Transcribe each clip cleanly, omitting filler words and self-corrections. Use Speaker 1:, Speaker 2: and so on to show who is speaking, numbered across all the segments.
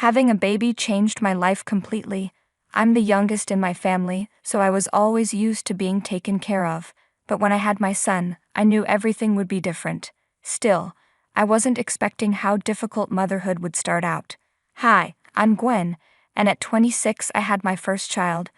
Speaker 1: Having a baby changed my life completely. I'm the youngest in my family, so I was always used to being taken care of. But when I had my son, I knew everything would be different. Still, I wasn't expecting how difficult motherhood would start out. Hi, I'm Gwen, and at 26 I had my first child.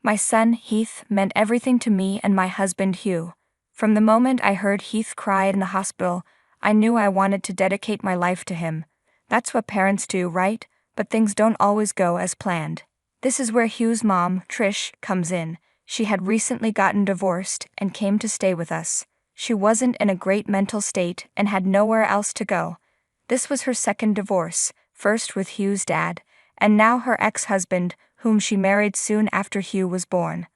Speaker 1: My son, Heath, meant everything to me and my husband, Hugh. From the moment I heard Heath cry in the hospital, I knew I wanted to dedicate my life to him. That's what parents do, right? But things don't always go as planned. This is where Hugh's mom, Trish, comes in. She had recently gotten divorced and came to stay with us. She wasn't in a great mental state and had nowhere else to go. This was her second divorce, first with Hugh's dad, and now her ex-husband, whom she married soon after Hugh was born.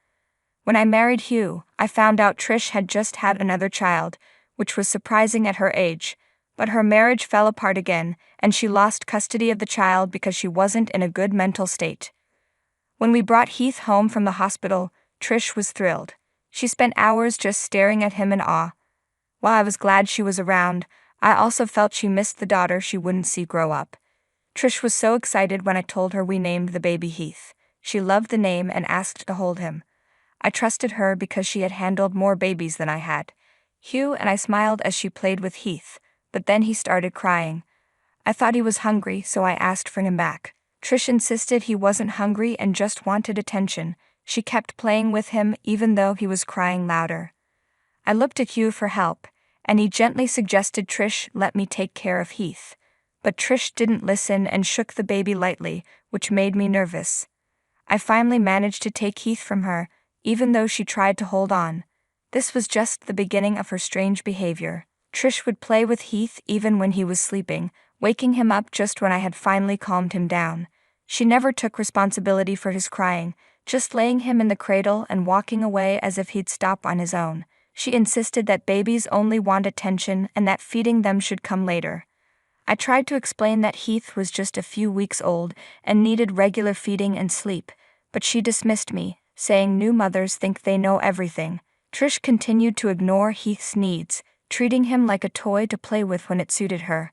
Speaker 1: When I married Hugh, I found out Trish had just had another child, which was surprising at her age. But her marriage fell apart again, and she lost custody of the child because she wasn't in a good mental state. When we brought Heath home from the hospital, Trish was thrilled. She spent hours just staring at him in awe. While I was glad she was around, I also felt she missed the daughter she wouldn't see grow up. Trish was so excited when I told her we named the baby Heath. She loved the name and asked to hold him. I trusted her because she had handled more babies than I had. Hugh and I smiled as she played with Heath, but then he started crying. I thought he was hungry, so I asked for him back. Trish insisted he wasn't hungry and just wanted attention. She kept playing with him even though he was crying louder. I looked at Hugh for help, and he gently suggested Trish let me take care of Heath. But Trish didn't listen and shook the baby lightly, which made me nervous. I finally managed to take Heath from her, even though she tried to hold on. This was just the beginning of her strange behavior. Trish would play with Heath even when he was sleeping, waking him up just when I had finally calmed him down. She never took responsibility for his crying, just laying him in the cradle and walking away as if he'd stop on his own. She insisted that babies only want attention and that feeding them should come later. I tried to explain that Heath was just a few weeks old and needed regular feeding and sleep, but she dismissed me, saying new mothers think they know everything. Trish continued to ignore Heath's needs, treating him like a toy to play with when it suited her.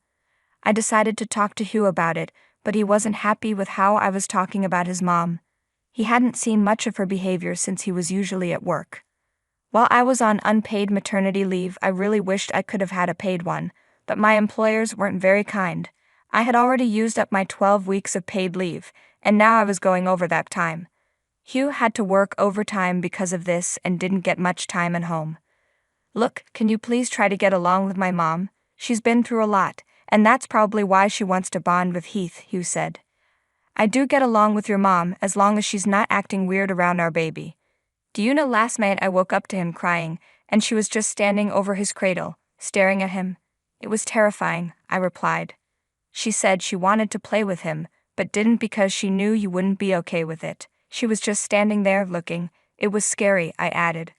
Speaker 1: I decided to talk to Hugh about it, but he wasn't happy with how I was talking about his mom. He hadn't seen much of her behavior since he was usually at work. While I was on unpaid maternity leave, I really wished I could have had a paid one, but my employers weren't very kind. I had already used up my 12 weeks of paid leave, and now I was going over that time. Hugh had to work overtime because of this and didn't get much time at home. Look, can you please try to get along with my mom? She's been through a lot, and that's probably why she wants to bond with Heath, Hugh said. I do get along with your mom as long as she's not acting weird around our baby. Do you know last night I woke up to him crying, and she was just standing over his cradle, staring at him? It was terrifying, I replied. She said she wanted to play with him, but didn't because she knew you wouldn't be okay with it. She was just standing there looking. It was scary, I added.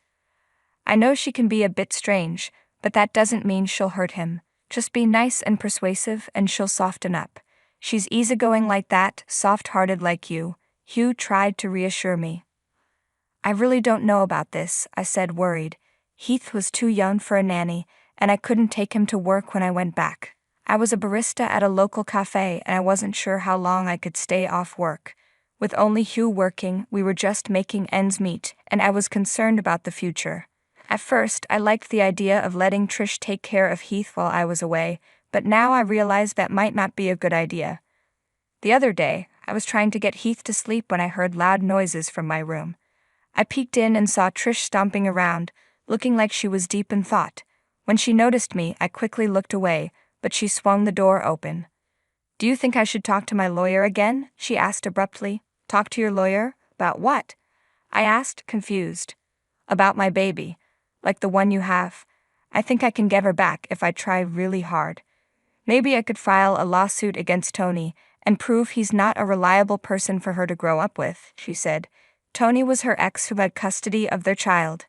Speaker 1: I know she can be a bit strange, but that doesn't mean she'll hurt him. Just be nice and persuasive and she'll soften up. She's easygoing like that, soft-hearted like you. Hugh tried to reassure me. I really don't know about this, I said, worried. Heath was too young for a nanny, and I couldn't take him to work when I went back. I was a barista at a local cafe and I wasn't sure how long I could stay off work. With only Hugh working, we were just making ends meet, and I was concerned about the future. At first, I liked the idea of letting Trish take care of Heath while I was away, but now I realized that might not be a good idea. The other day, I was trying to get Heath to sleep when I heard loud noises from my room. I peeked in and saw Trish stomping around, looking like she was deep in thought. When she noticed me, I quickly looked away, but she swung the door open. Do you think I should talk to my lawyer again? She asked abruptly. Talk to your lawyer? About what? I asked, confused. About my baby. Like the one you have. I think I can get her back if I try really hard. Maybe I could file a lawsuit against Tony and prove he's not a reliable person for her to grow up with, she said. Tony was her ex who had custody of their child.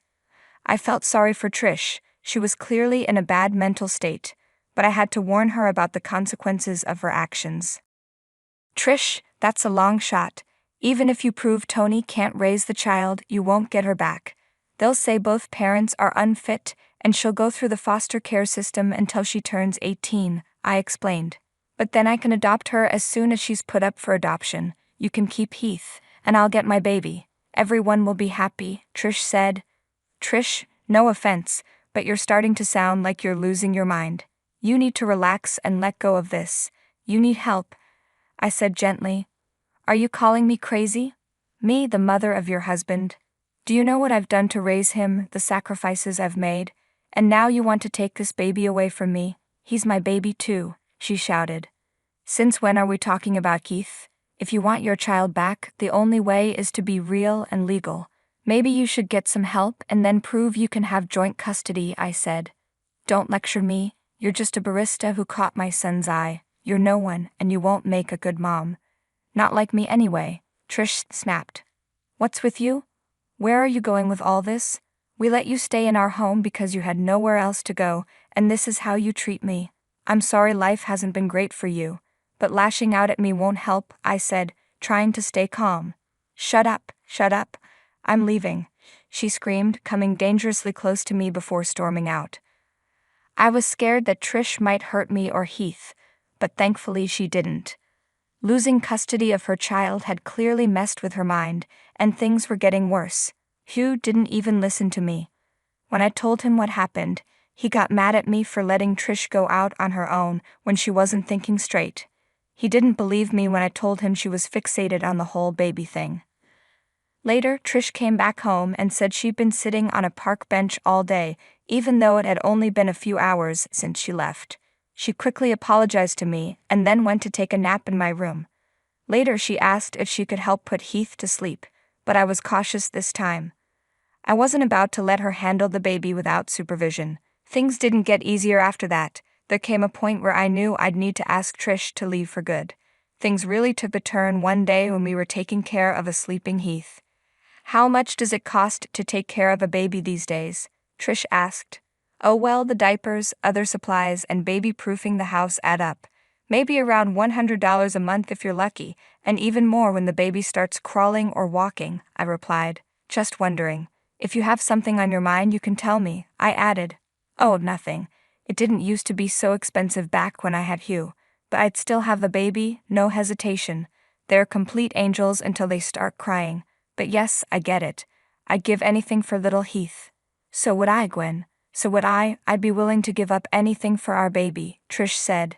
Speaker 1: I felt sorry for Trish. She was clearly in a bad mental state, but I had to warn her about the consequences of her actions. Trish, that's a long shot. Even if you prove Tony can't raise the child, you won't get her back. They'll say both parents are unfit, and she'll go through the foster care system until she turns 18, I explained. But then I can adopt her as soon as she's put up for adoption. You can keep Heath, and I'll get my baby. Everyone will be happy, Trish said. Trish, no offense, but you're starting to sound like you're losing your mind. You need to relax and let go of this. You need help, I said gently. Are you calling me crazy? Me, the mother of your husband? Do you know what I've done to raise him, the sacrifices I've made? And now you want to take this baby away from me? He's my baby too, she shouted. Since when are we talking about Keith? If you want your child back, the only way is to be real and legal. Maybe you should get some help and then prove you can have joint custody, I said. Don't lecture me. You're just a barista who caught my son's eye. You're no one, and you won't make a good mom. Not like me anyway, Trish snapped. What's with you? Where are you going with all this? We let you stay in our home because you had nowhere else to go, and this is how you treat me. I'm sorry life hasn't been great for you, but lashing out at me won't help, I said, trying to stay calm. Shut up, I'm leaving, she screamed, coming dangerously close to me before storming out. I was scared that Trish might hurt me or Heath, but thankfully she didn't. Losing custody of her child had clearly messed with her mind, and things were getting worse. Hugh didn't even listen to me. When I told him what happened, he got mad at me for letting Trish go out on her own when she wasn't thinking straight. He didn't believe me when I told him she was fixated on the whole baby thing. Later, Trish came back home and said she'd been sitting on a park bench all day, even though it had only been a few hours since she left. She quickly apologized to me and then went to take a nap in my room. Later she asked if she could help put Heath to sleep, but I was cautious this time. I wasn't about to let her handle the baby without supervision. Things didn't get easier after that. There came a point where I knew I'd need to ask Trish to leave for good. Things really took a turn one day when we were taking care of a sleeping Heath. How much does it cost to take care of a baby these days? Trish asked. Oh well, the diapers, other supplies, and baby-proofing the house add up. Maybe around $100 a month if you're lucky, and even more when the baby starts crawling or walking, I replied, just wondering. If you have something on your mind you can tell me, I added. Oh, nothing. It didn't used to be so expensive back when I had Hugh, but I'd still have the baby, no hesitation. They're complete angels until they start crying. But yes, I get it. I'd give anything for little Heath. So would I, Gwen. So would I. I'd be willing to give up anything for our baby, Trish said.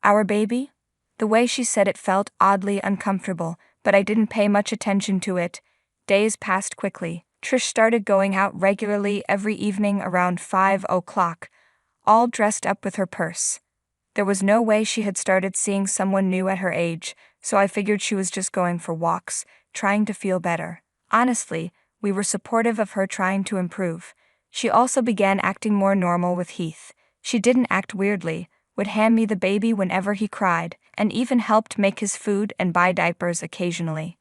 Speaker 1: Our baby? The way she said it felt oddly uncomfortable, but I didn't pay much attention to it. Days passed quickly. Trish started going out regularly every evening around 5 o'clock, all dressed up with her purse. There was no way she had started seeing someone new at her age, so I figured she was just going for walks, trying to feel better. Honestly, we were supportive of her trying to improve. She also began acting more normal with Heath. She didn't act weirdly, would hand me the baby whenever he cried, and even helped make his food and buy diapers occasionally.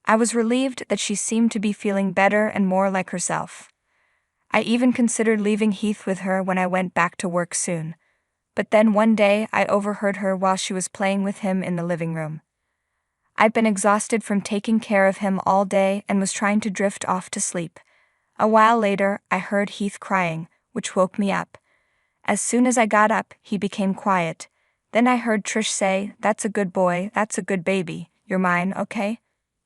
Speaker 1: I was relieved that she seemed to be feeling better and more like herself. I even considered leaving Heath with her when I went back to work soon. But then one day I overheard her while she was playing with him in the living room. I'd been exhausted from taking care of him all day and was trying to drift off to sleep. A while later, I heard Heath crying, which woke me up. As soon as I got up, he became quiet. Then I heard Trish say, "That's a good boy, that's a good baby. You're mine, okay?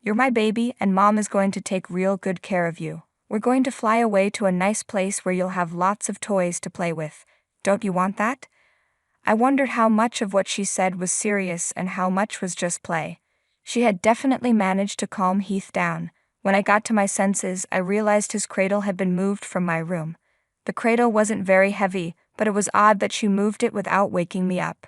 Speaker 1: You're my baby, and Mom is going to take real good care of you. We're going to fly away to a nice place where you'll have lots of toys to play with. Don't you want that?" I wondered how much of what she said was serious and how much was just play. She had definitely managed to calm Heath down. When I got to my senses, I realized his cradle had been moved from my room. The cradle wasn't very heavy, but it was odd that she moved it without waking me up.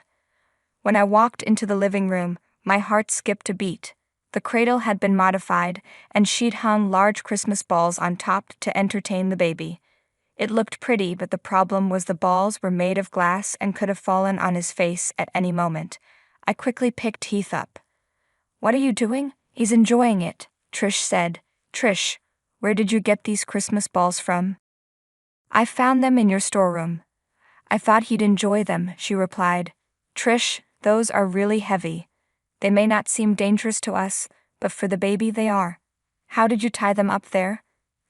Speaker 1: When I walked into the living room, my heart skipped a beat. The cradle had been modified, and she'd hung large Christmas balls on top to entertain the baby. It looked pretty, but the problem was the balls were made of glass and could have fallen on his face at any moment. I quickly picked Heath up. "What are you doing?" "He's enjoying it," Trish said. "Trish, where did you get these Christmas balls from?" "I found them in your storeroom." "I thought he'd enjoy them," she replied. "Trish, those are really heavy. They may not seem dangerous to us, but for the baby they are. How did you tie them up there?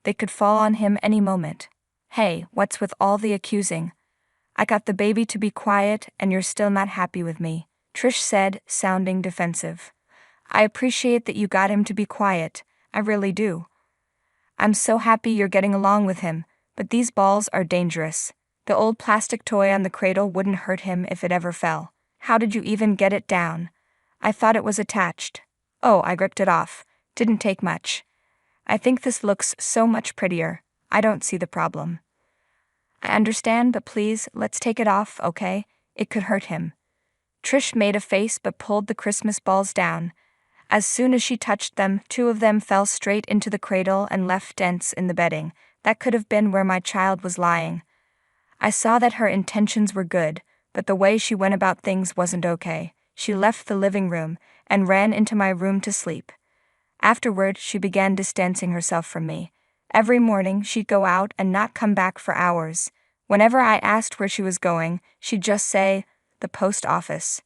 Speaker 1: They could fall on him any moment." "Hey, what's with all the accusing?" I got the baby to be quiet and you're still not happy with me, Trish said, sounding defensive. I appreciate that you got him to be quiet, I really do. I'm so happy you're getting along with him, but these balls are dangerous. The old plastic toy on the cradle wouldn't hurt him if it ever fell. How did you even get it down? I thought it was attached. Oh, I ripped it off. Didn't take much. I think this looks so much prettier. I don't see the problem. I understand, but please, let's take it off, okay? It could hurt him. Trish made a face but pulled the Christmas balls down. As soon as she touched them, 2 of them fell straight into the cradle and left dents in the bedding. That could have been where my child was lying. I saw that her intentions were good, but the way she went about things wasn't okay. She left the living room and ran into my room to sleep. Afterward, she began distancing herself from me. Every morning, she'd go out and not come back for hours. Whenever I asked where she was going, she'd just say, "The post office."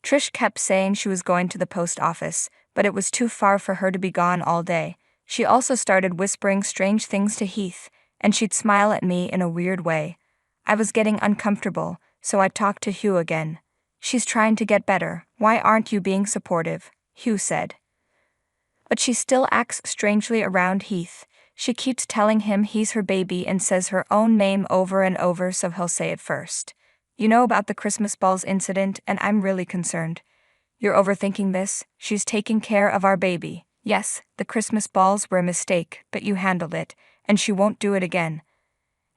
Speaker 1: Trish kept saying she was going to the post office, but it was too far for her to be gone all day. She also started whispering strange things to Heath, and she'd smile at me in a weird way. I was getting uncomfortable, so I talked to Hugh again. "She's trying to get better. Why aren't you being supportive?" Hugh said. "But she still acts strangely around Heath. She keeps telling him he's her baby and says her own name over and over so he'll say it first. You know about the Christmas balls incident and I'm really concerned. You're overthinking this. She's taking care of our baby. Yes, the Christmas balls were a mistake, but you handled it, and she won't do it again.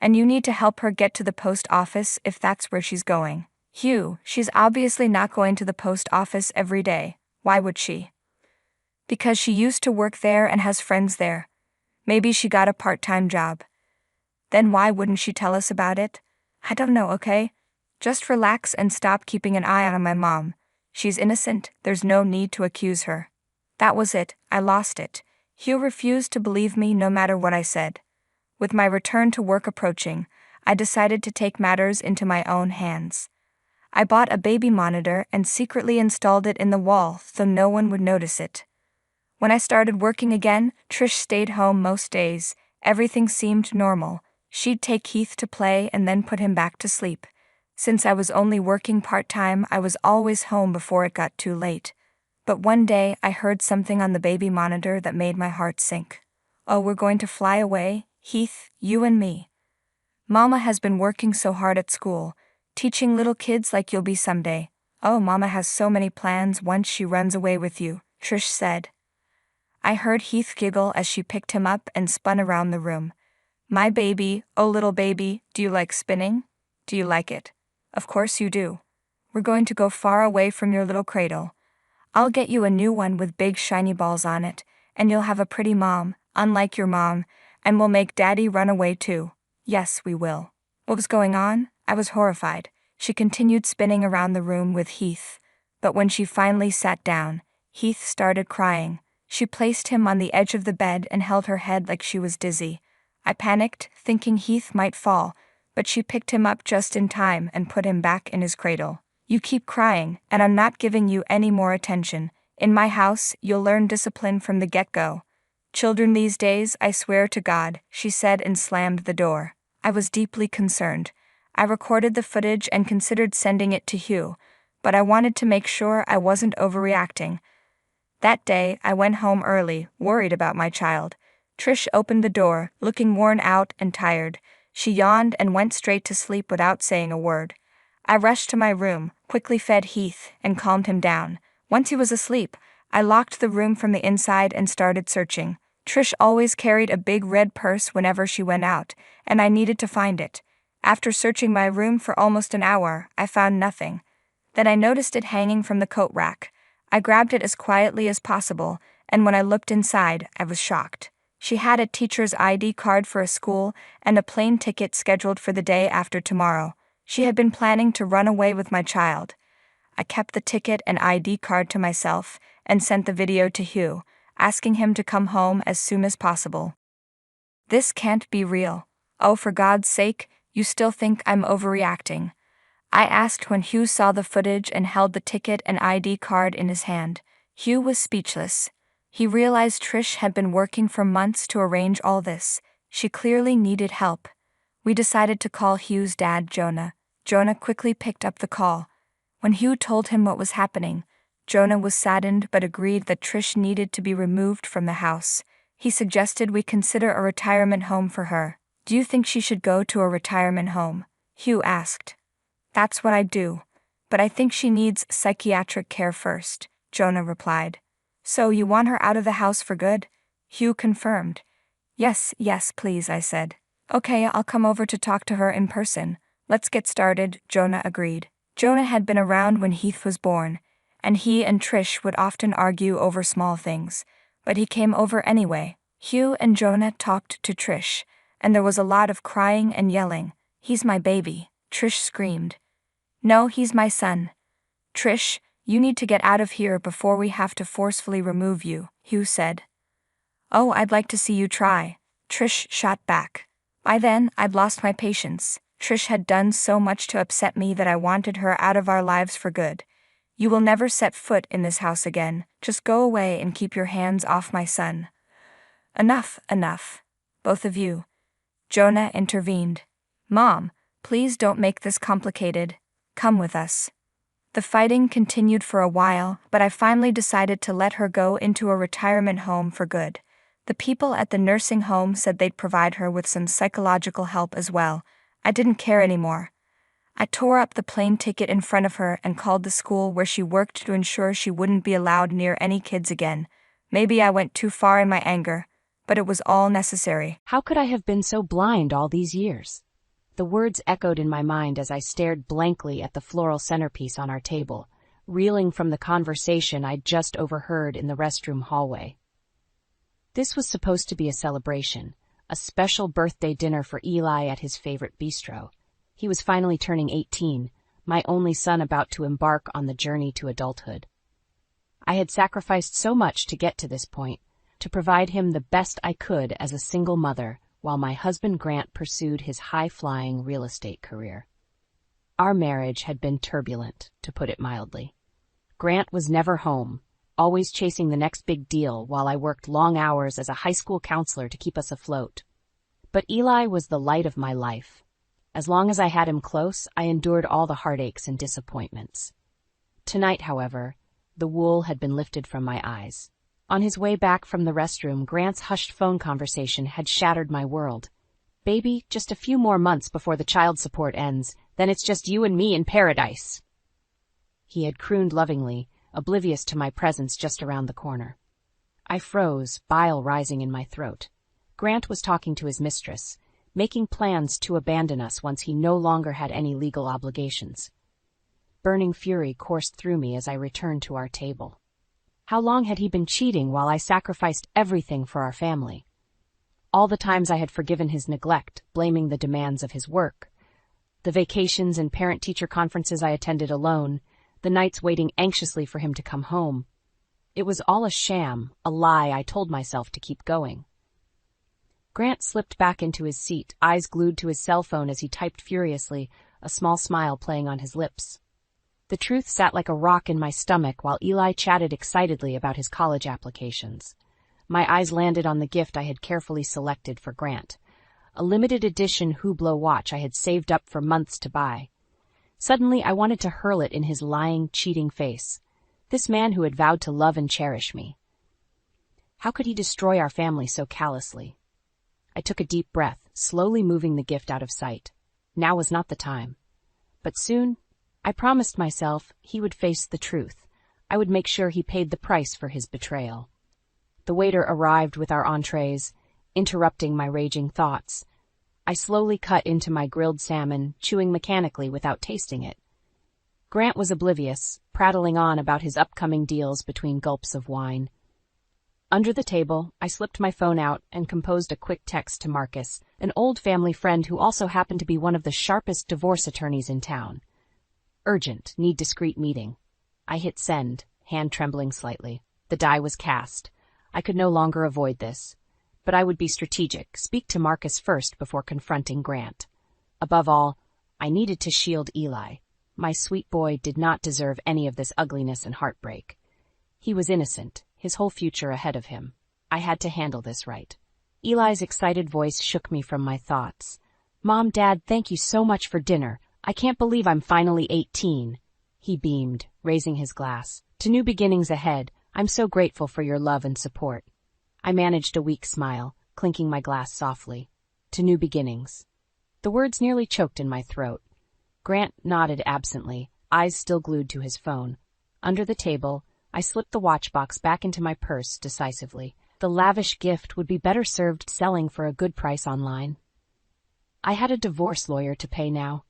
Speaker 1: And you need to help her get to the post office if that's where she's going." "Hugh, she's obviously not going to the post office every day. Why would she?" "Because she used to work there and has friends there. Maybe she got a part-time job." "Then why wouldn't she tell us about it?" "I don't know, okay? Just relax and stop keeping an eye on my mom. She's innocent, there's no need to accuse her." That was it, I lost it. Hugh refused to believe me no matter what I said. With my return to work approaching, I decided to take matters into my own hands. I bought a baby monitor and secretly installed it in the wall so no one would notice it. When I started working again, Trish stayed home most days. Everything seemed normal. She'd take Heath to play and then put him back to sleep. Since I was only working part-time, I was always home before it got too late. But one day, I heard something on the baby monitor that made my heart sink. "Oh, we're going to fly away, Heath, you and me. Mama has been working so hard at school, teaching little kids like you'll be someday. Oh, Mama has so many plans once she runs away with you," Trish said. I heard Heath giggle as she picked him up and spun around the room. "My baby, oh little baby, do you like spinning? Do you like it? Of course you do. We're going to go far away from your little cradle. I'll get you a new one with big shiny balls on it, and you'll have a pretty mom, unlike your mom, and we'll make Daddy run away too. Yes, we will." What was going on? I was horrified. She continued spinning around the room with Heath, but when she finally sat down, Heath started crying. She placed him on the edge of the bed and held her head like she was dizzy. I panicked, thinking Heath might fall, but she picked him up just in time and put him back in his cradle. "You keep crying, and I'm not giving you any more attention. In my house, you'll learn discipline from the get-go. Children these days, I swear to God," she said and slammed the door. I was deeply concerned. I recorded the footage and considered sending it to Hugh, but I wanted to make sure I wasn't overreacting. That day, I went home early, worried about my child. Trish opened the door, looking worn out and tired. She yawned and went straight to sleep without saying a word. I rushed to my room, quickly fed Heath, and calmed him down. Once he was asleep, I locked the room from the inside and started searching. Trish always carried a big red purse whenever she went out, and I needed to find it. After searching my room for almost an hour, I found nothing. Then I noticed it hanging from the coat rack. I grabbed it as quietly as possible, and when I looked inside, I was shocked. She had a teacher's ID card for a school and a plane ticket scheduled for the day after tomorrow. She had been planning to run away with my child. I kept the ticket and ID card to myself and sent the video to Hugh, asking him to come home as soon as possible. "This can't be real. Oh, for God's sake, you still think I'm overreacting?" I asked when Hugh saw the footage and held the ticket and ID card in his hand. Hugh was speechless. He realized Trish had been working for months to arrange all this. She clearly needed help. We decided to call Hugh's dad, Jonah. Jonah quickly picked up the call. When Hugh told him what was happening, Jonah was saddened but agreed that Trish needed to be removed from the house. He suggested we consider a retirement home for her. Do you think she should go to a retirement home? Hugh asked. That's what I do. But I think she needs psychiatric care first, Jonah replied. So you want her out of the house for good? Hugh confirmed. Yes, please, I said. Okay, I'll come over to talk to her in person. Let's get started, Jonah agreed. Jonah had been around when Heath was born, and he and Trish would often argue over small things, but he came over anyway. Hugh and Jonah talked to Trish, and there was a lot of crying and yelling. He's my baby, Trish screamed. No, he's my son. Trish, you need to get out of here before we have to forcefully remove you, Hugh said. Oh, I'd like to see you try, Trish shot back. By then, I'd lost my patience. Trish had done so much to upset me that I wanted her out of our lives for good. You will never set foot in this house again. Just go away and keep your hands off my son. Enough. Both of you. Jonah intervened. Mom, please don't make this complicated. Come with us. The fighting continued for a while, but I finally decided to let her go into a retirement home for good. The people at the nursing home said they'd provide her with some psychological help as well. I didn't care anymore. I tore up the plane ticket in front of her and called the school where she worked to ensure she wouldn't be allowed near any kids again. Maybe I went too far in my anger, but it was all necessary.
Speaker 2: How could I have been so blind all these years? The words echoed in my mind as I stared blankly at the floral centerpiece on our table, reeling from the conversation I'd just overheard in the restroom hallway. This was supposed to be a celebration, a special birthday dinner for Eli at his favorite bistro. He was finally turning 18, my only son about to embark on the journey to adulthood. I had sacrificed so much to get to this point, to provide him the best I could as a single mother, while my husband Grant pursued his high-flying real estate career. Our marriage had been turbulent, to put it mildly. Grant was never home, always chasing the next big deal while I worked long hours as a high school counselor to keep us afloat. But Eli was the light of my life. As long as I had him close, I endured all the heartaches and disappointments. Tonight, however, the wool had been lifted from my eyes. On his way back from the restroom, Grant's hushed phone conversation had shattered my world. Baby, just a few more months before the child support ends, then it's just you and me in paradise. He had crooned lovingly, oblivious to my presence just around the corner. I froze, bile rising in my throat. Grant was talking to his mistress, making plans to abandon us once he no longer had any legal obligations. Burning fury coursed through me as I returned to our table. How long had he been cheating while I sacrificed everything for our family? All the times I had forgiven his neglect, blaming the demands of his work. The vacations and parent-teacher conferences I attended alone, the nights waiting anxiously for him to come home. It was all a sham, a lie I told myself to keep going. Grant slipped back into his seat, eyes glued to his cell phone as he typed furiously, a small smile playing on his lips. The truth sat like a rock in my stomach while Eli chatted excitedly about his college applications. My eyes landed on the gift I had carefully selected for Grant, a limited edition Hublot watch I had saved up for months to buy. Suddenly, I wanted to hurl it in his lying, cheating face. This man who had vowed to love and cherish me. How could he destroy our family so callously? I took a deep breath, slowly moving the gift out of sight. Now was not the time. But soon, I promised myself he would face the truth. I would make sure he paid the price for his betrayal. The waiter arrived with our entrees, interrupting my raging thoughts. I slowly cut into my grilled salmon, chewing mechanically without tasting it. Grant was oblivious, prattling on about his upcoming deals between gulps of wine. Under the table, I slipped my phone out and composed a quick text to Marcus, an old family friend who also happened to be one of the sharpest divorce attorneys in town. Urgent, need discreet meeting. I hit send, hand trembling slightly. The die was cast. I could no longer avoid this. But I would be strategic, speak to Marcus first before confronting Grant. Above all, I needed to shield Eli. My sweet boy did not deserve any of this ugliness and heartbreak. He was innocent, his whole future ahead of him. I had to handle this right. Eli's excited voice shook me from my thoughts. Mom, Dad, thank you so much for dinner. I can't believe I'm finally 18. He beamed, raising his glass. To new beginnings ahead, I'm so grateful for your love and support. I managed a weak smile, clinking my glass softly. To new beginnings. The words nearly choked in my throat. Grant nodded absently, eyes still glued to his phone. Under the table, I slipped the watch box back into my purse decisively. The lavish gift would be better served selling for a good price online. I had a divorce lawyer to pay now.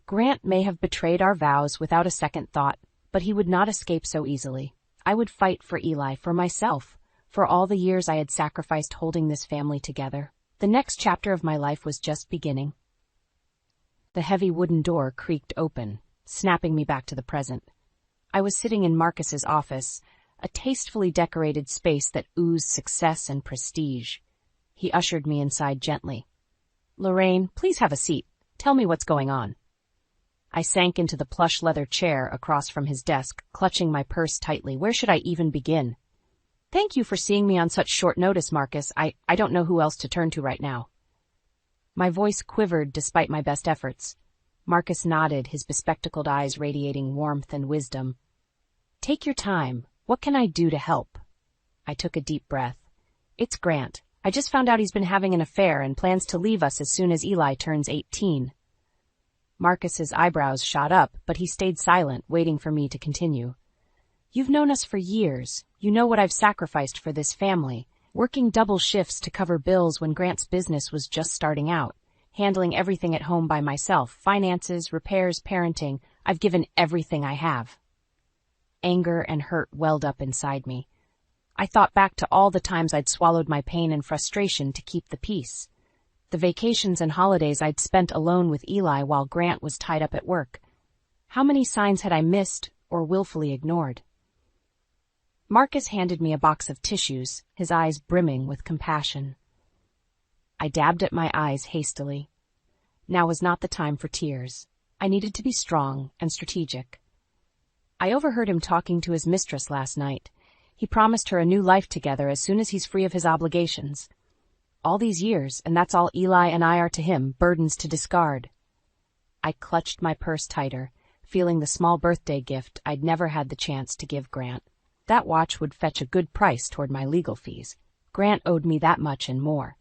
Speaker 2: Grant may have betrayed our vows without a second thought, but he would not escape so easily. I would fight for Eli, for myself, for all the years I had sacrificed holding this family together. The next chapter of my life was just beginning. The heavy wooden door creaked open, snapping me back to the present. I was sitting in Marcus's office, a tastefully decorated space that oozed success and prestige. He ushered me inside gently. "Lorraine, please have a seat. Tell me what's going on." I sank into the plush leather chair across from his desk, clutching my purse tightly. Where should I even begin? "Thank you for seeing me on such short notice, Marcus. I don't know who else to turn to right now." My voice quivered despite my best efforts. Marcus nodded, his bespectacled eyes radiating warmth and wisdom. "Take your time. What can I do to help?" I took a deep breath. "It's Grant. I just found out he's been having an affair and plans to leave us as soon as Eli turns 18. Marcus's eyebrows shot up, but he stayed silent, waiting for me to continue. "You've known us for years. You know what I've sacrificed for this family, working double shifts to cover bills when Grant's business was just starting out, handling everything at home by myself, finances, repairs, parenting. I've given everything I have." Anger and hurt welled up inside me. I thought back to all the times I'd swallowed my pain and frustration to keep the peace. The vacations and holidays I'd spent alone with Eli while Grant was tied up at work. How many signs had I missed or willfully ignored? Marcus handed me a box of tissues, his eyes brimming with compassion. I dabbed at my eyes hastily. Now was not the time for tears. I needed to be strong and strategic. I overheard him talking to his mistress last night. He promised her a new life together as soon as he's free of his obligations. All these years, and that's all Eli and I are to him, burdens to discard. I clutched my purse tighter, feeling the small birthday gift I'd never had the chance to give Grant. That watch would fetch a good price toward my legal fees. Grant owed me that much and more.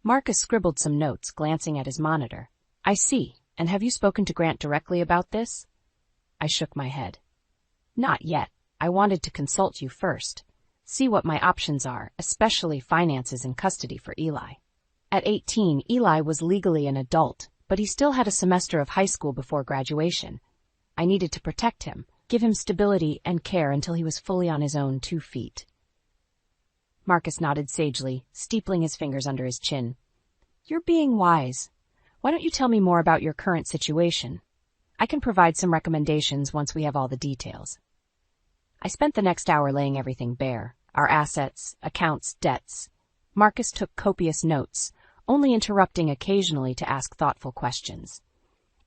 Speaker 2: Marcus scribbled some notes, glancing at his monitor. "I see. And have you spoken to Grant directly about this?" I shook my head. "Not yet. I wanted to consult you first. See what my options are, especially finances and custody for Eli. At 18, Eli was legally an adult, but he still had a semester of high school before graduation. I needed to protect him, give him stability and care until he was fully on his own 2 feet. Marcus nodded sagely, steepling his fingers under his chin. "You're being wise. Why don't you tell me more about your current situation? I can provide some recommendations once we have all the details." I spent the next hour laying everything bare, our assets, accounts, debts. Marcus took copious notes, only interrupting occasionally to ask thoughtful questions.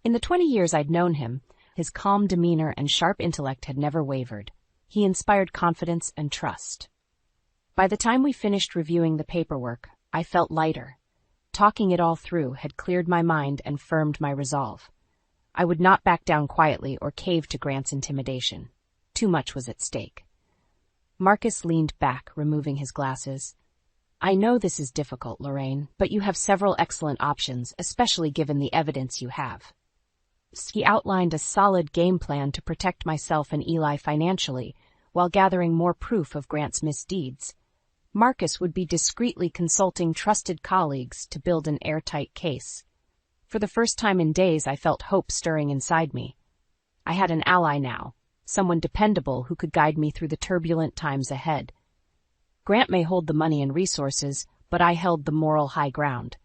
Speaker 2: In the 20 years I'd known him, his calm demeanor and sharp intellect had never wavered. He inspired confidence and trust. By the time we finished reviewing the paperwork, I felt lighter. Talking it all through had cleared my mind and firmed my resolve. I would not back down quietly or cave to Grant's intimidation. Too much was at stake. Marcus leaned back, removing his glasses. "I know this is difficult, Lorraine, but you have several excellent options, especially given the evidence you have." He outlined a solid game plan to protect myself and Eli financially, while gathering more proof of Grant's misdeeds. Marcus would be discreetly consulting trusted colleagues to build an airtight case. For the first time in days, I felt hope stirring inside me. I had an ally now. Someone dependable who could guide me through the turbulent times ahead. Grant may hold the money and resources, but I held the moral high ground.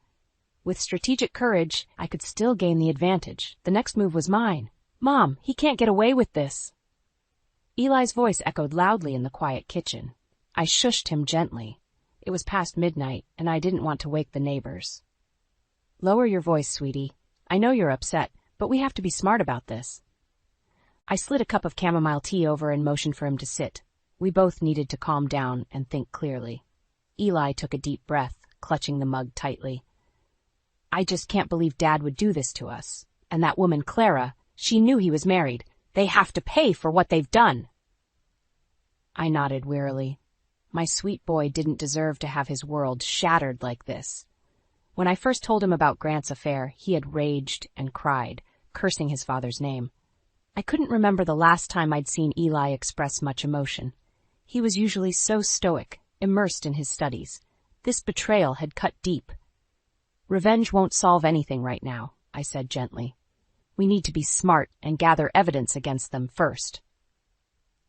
Speaker 2: With strategic courage, I could still gain the advantage. The next move was mine. "Mom, he can't get away with this." Eli's voice echoed loudly in the quiet kitchen. I shushed him gently. It was past midnight, and I didn't want to wake the neighbors. "Lower your voice, sweetie. I know you're upset, but we have to be smart about this." I slid a cup of chamomile tea over and motioned for him to sit. We both needed to calm down and think clearly. Eli took a deep breath, clutching the mug tightly. "I just can't believe Dad would do this to us. And that woman Clara, she knew he was married. They have to pay for what they've done. I nodded wearily. My sweet boy didn't deserve to have his world shattered like this. When I first told him about Grant's affair, he had raged and cried, cursing his father's name. I couldn't remember the last time I'd seen Eli express much emotion. He was usually so stoic, immersed in his studies. This betrayal had cut deep. Revenge won't solve anything right now, I said gently. We need to be smart and gather evidence against them first.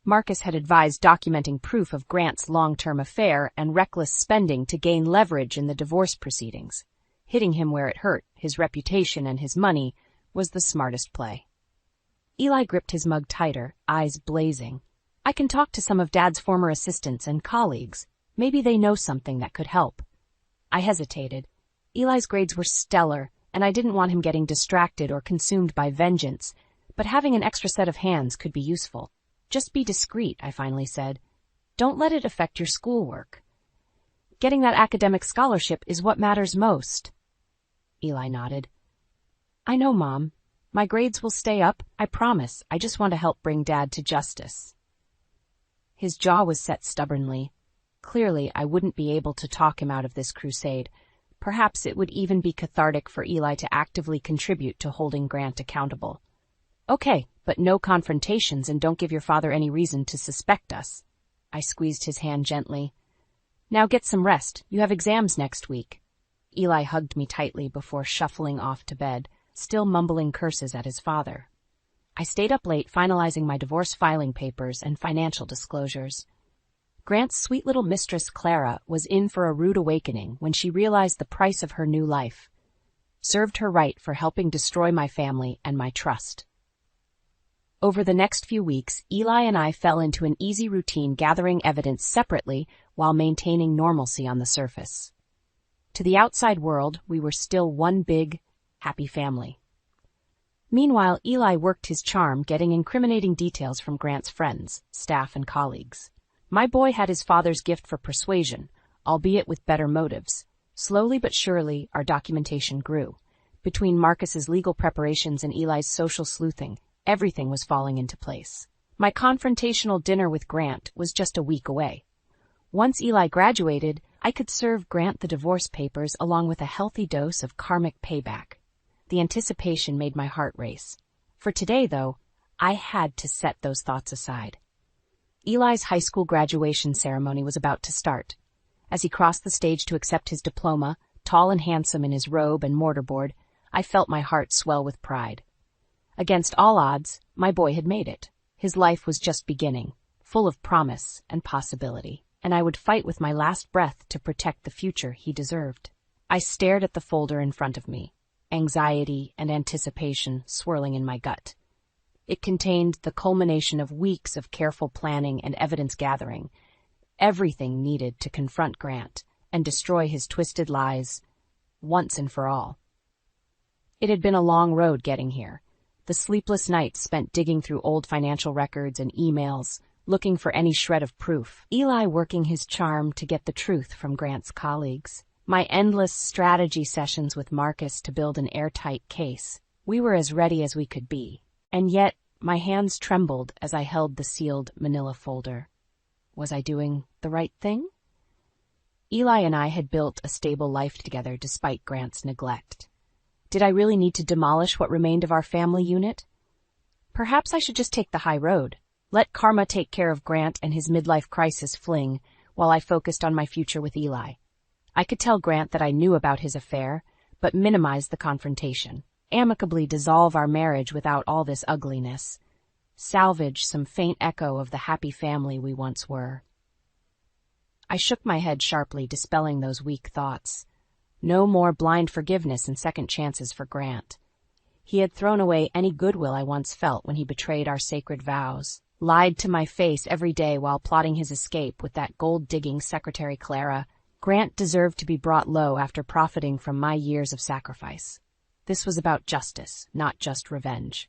Speaker 2: Marcus had advised documenting proof of Grant's long-term affair and reckless spending to gain leverage in the divorce proceedings. Hitting him where it hurt, his reputation and his money, was the smartest play. Eli gripped his mug tighter, eyes blazing. I can talk to some of Dad's former assistants and colleagues. Maybe they know something that could help. I hesitated. Eli's grades were stellar, and I didn't want him getting distracted or consumed by vengeance, but having an extra set of hands could be useful. Just be discreet, I finally said. Don't let it affect your schoolwork. Getting that academic scholarship is what matters most. Eli nodded. I know, Mom. My grades will stay up, I promise. I just want to help bring Dad to justice. His jaw was set stubbornly. Clearly, I wouldn't be able to talk him out of this crusade. Perhaps it would even be cathartic for Eli to actively contribute to holding Grant accountable. Okay, but no confrontations, and don't give your father any reason to suspect us. I squeezed his hand gently. Now get some rest. You have exams next week. Eli hugged me tightly before shuffling off to bed, still mumbling curses at his father. I stayed up late finalizing my divorce filing papers and financial disclosures. Grant's sweet little mistress Clara was in for a rude awakening when she realized the price of her new life. Served her right for helping destroy my family and my trust. Over the next few weeks, Eli and I fell into an easy routine gathering evidence separately while maintaining normalcy on the surface. To the outside world, we were still one big, happy family. Meanwhile, Eli worked his charm getting incriminating details from Grant's friends, staff, and colleagues. My boy had his father's gift for persuasion, albeit with better motives. Slowly but surely, our documentation grew. Between Marcus's legal preparations and Eli's social sleuthing, everything was falling into place. My confrontational dinner with Grant was just a week away. Once Eli graduated, I could serve Grant the divorce papers along with a healthy dose of karmic payback. The anticipation made my heart race. For today, though, I had to set those thoughts aside. Eli's high school graduation ceremony was about to start. As he crossed the stage to accept his diploma, tall and handsome in his robe and mortarboard, I felt my heart swell with pride. Against all odds, my boy had made it. His life was just beginning, full of promise and possibility, and I would fight with my last breath to protect the future he deserved. I stared at the folder in front of me, anxiety and anticipation swirling in my gut. It contained the culmination of weeks of careful planning and evidence gathering, everything needed to confront Grant and destroy his twisted lies once and for all. It had been a long road getting here. The sleepless nights spent digging through old financial records and emails, looking for any shred of proof. Eli working his charm to get the truth from Grant's colleagues. My endless strategy sessions with Marcus to build an airtight case. We were as ready as we could be. And yet, my hands trembled as I held the sealed manila folder. Was I doing the right thing? Eli and I had built a stable life together despite Grant's neglect. Did I really need to demolish what remained of our family unit? Perhaps I should just take the high road. Let karma take care of Grant and his midlife crisis fling while I focused on my future with Eli. I could tell Grant that I knew about his affair, but minimize the confrontation. Amicably dissolve our marriage without all this ugliness. Salvage some faint echo of the happy family we once were. I shook my head sharply, dispelling those weak thoughts. No more blind forgiveness and second chances for Grant. He had thrown away any goodwill I once felt when he betrayed our sacred vows, lied to my face every day while plotting his escape with that gold-digging secretary Clara. Grant deserved to be brought low after profiting from my years of sacrifice. This was about justice, not just revenge.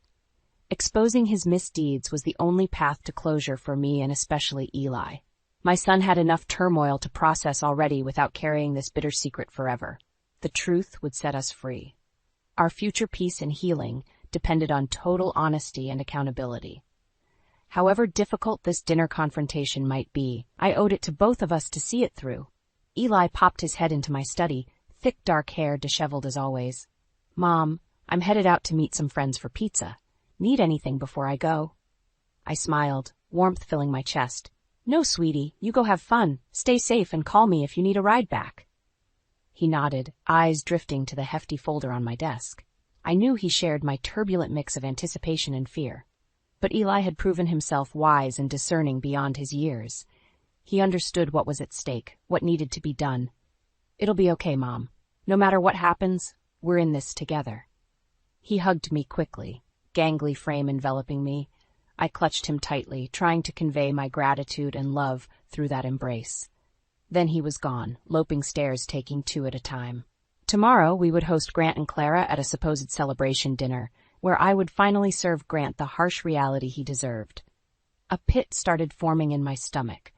Speaker 2: Exposing his misdeeds was the only path to closure for me and especially Eli. My son had enough turmoil to process already without carrying this bitter secret forever. The truth would set us free. Our future peace and healing depended on total honesty and accountability. However difficult this dinner confrontation might be, I owed it to both of us to see it through. Eli popped his head into my study, thick dark hair disheveled as always. "Mom, I'm headed out to meet some friends for pizza. Need anything before I go?" I smiled, warmth filling my chest. "No, sweetie, you go have fun. Stay safe and call me if you need a ride back." He nodded, eyes drifting to the hefty folder on my desk. I knew he shared my turbulent mix of anticipation and fear. But Eli had proven himself wise and discerning beyond his years. He understood what was at stake, what needed to be done. "It'll be okay, Mom. No matter what happens, we're in this together." He hugged me quickly, gangly frame enveloping me. I clutched him tightly, trying to convey my gratitude and love through that embrace. Then he was gone, loping stairs taking two at a time. Tomorrow we would host Grant and Clara at a supposed celebration dinner, where I would finally serve Grant the harsh reality he deserved. A pit started forming in my stomach.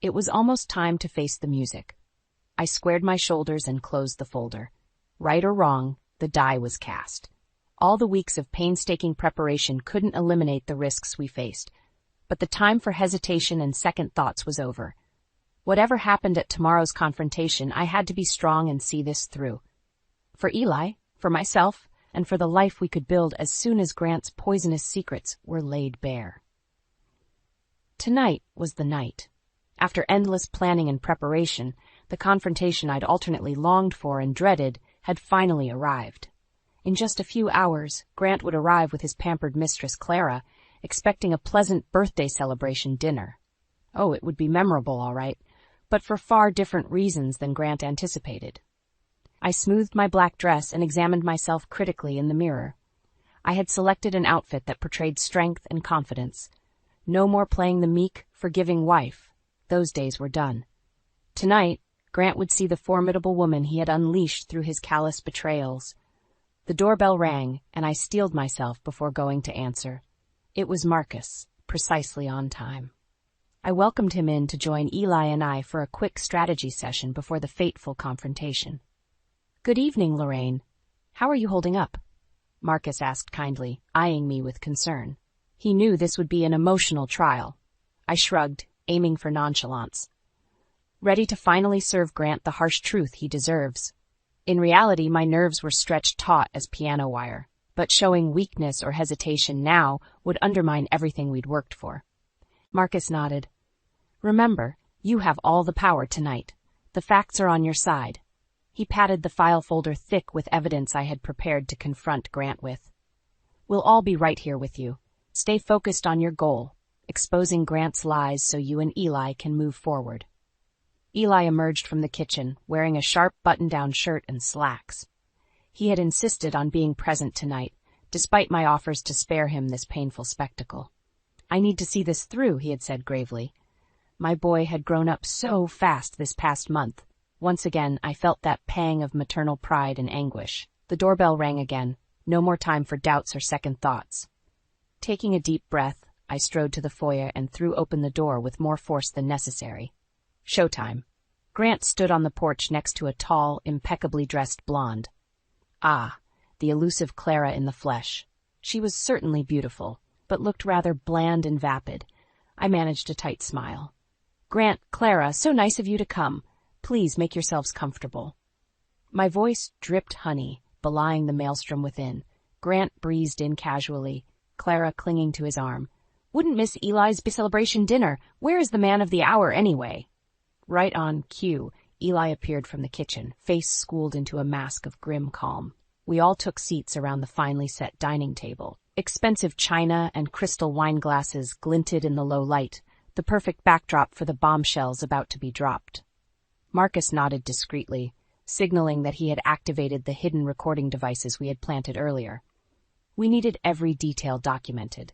Speaker 2: It was almost time to face the music. I squared my shoulders and closed the folder. Right or wrong, the die was cast. All the weeks of painstaking preparation couldn't eliminate the risks we faced, but the time for hesitation and second thoughts was over. Whatever happened at tomorrow's confrontation, I had to be strong and see this through. For Eli, for myself, and for the life we could build as soon as Grant's poisonous secrets were laid bare. Tonight was the night. After endless planning and preparation, the confrontation I'd alternately longed for and dreaded had finally arrived. In just a few hours, Grant would arrive with his pampered mistress Clara, expecting a pleasant birthday celebration dinner. Oh, it would be memorable, all right, but for far different reasons than Grant anticipated. I smoothed my black dress and examined myself critically in the mirror. I had selected an outfit that portrayed strength and confidence. No more playing the meek, forgiving wife. Those days were done. Tonight, Grant would see the formidable woman he had unleashed through his callous betrayals. The doorbell rang, and I steeled myself before going to answer. It was Marcus, precisely on time. I welcomed him in to join Eli and I for a quick strategy session before the fateful confrontation. "Good evening, Lorraine. How are you holding up?" Marcus asked kindly, eyeing me with concern. He knew this would be an emotional trial. I shrugged, aiming for nonchalance. Ready to finally serve Grant the harsh truth he deserves. In reality, my nerves were stretched taut as piano wire, but showing weakness or hesitation now would undermine everything we'd worked for. Marcus nodded. "Remember, you have all the power tonight. The facts are on your side." He patted the file folder thick with evidence I had prepared to confront Grant with. "We'll all be right here with you. Stay focused on your goal, exposing Grant's lies so you and Eli can move forward." Eli emerged from the kitchen, wearing a sharp button-down shirt and slacks. He had insisted on being present tonight, despite my offers to spare him this painful spectacle. "I need to see this through," he had said gravely. My boy had grown up so fast this past month. Once again, I felt that pang of maternal pride and anguish. The doorbell rang again. No more time for doubts or second thoughts. Taking a deep breath, I strode to the foyer and threw open the door with more force than necessary. Showtime. Grant stood on the porch next to a tall, impeccably dressed blonde. Ah, the elusive Clara in the flesh. She was certainly beautiful, but looked rather bland and vapid. I managed a tight smile. "Grant, Clara, so nice of you to come. Please make yourselves comfortable." My voice dripped honey, belying the maelstrom within. Grant breezed in casually, Clara clinging to his arm. "Wouldn't miss Eli's celebration dinner. Where is the man of the hour, anyway?" Right on cue, Eli appeared from the kitchen, face schooled into a mask of grim calm. We all took seats around the finely set dining table. Expensive china and crystal wine glasses glinted in the low light, the perfect backdrop for the bombshells about to be dropped. Marcus nodded discreetly, signaling that he had activated the hidden recording devices we had planted earlier. We needed every detail documented.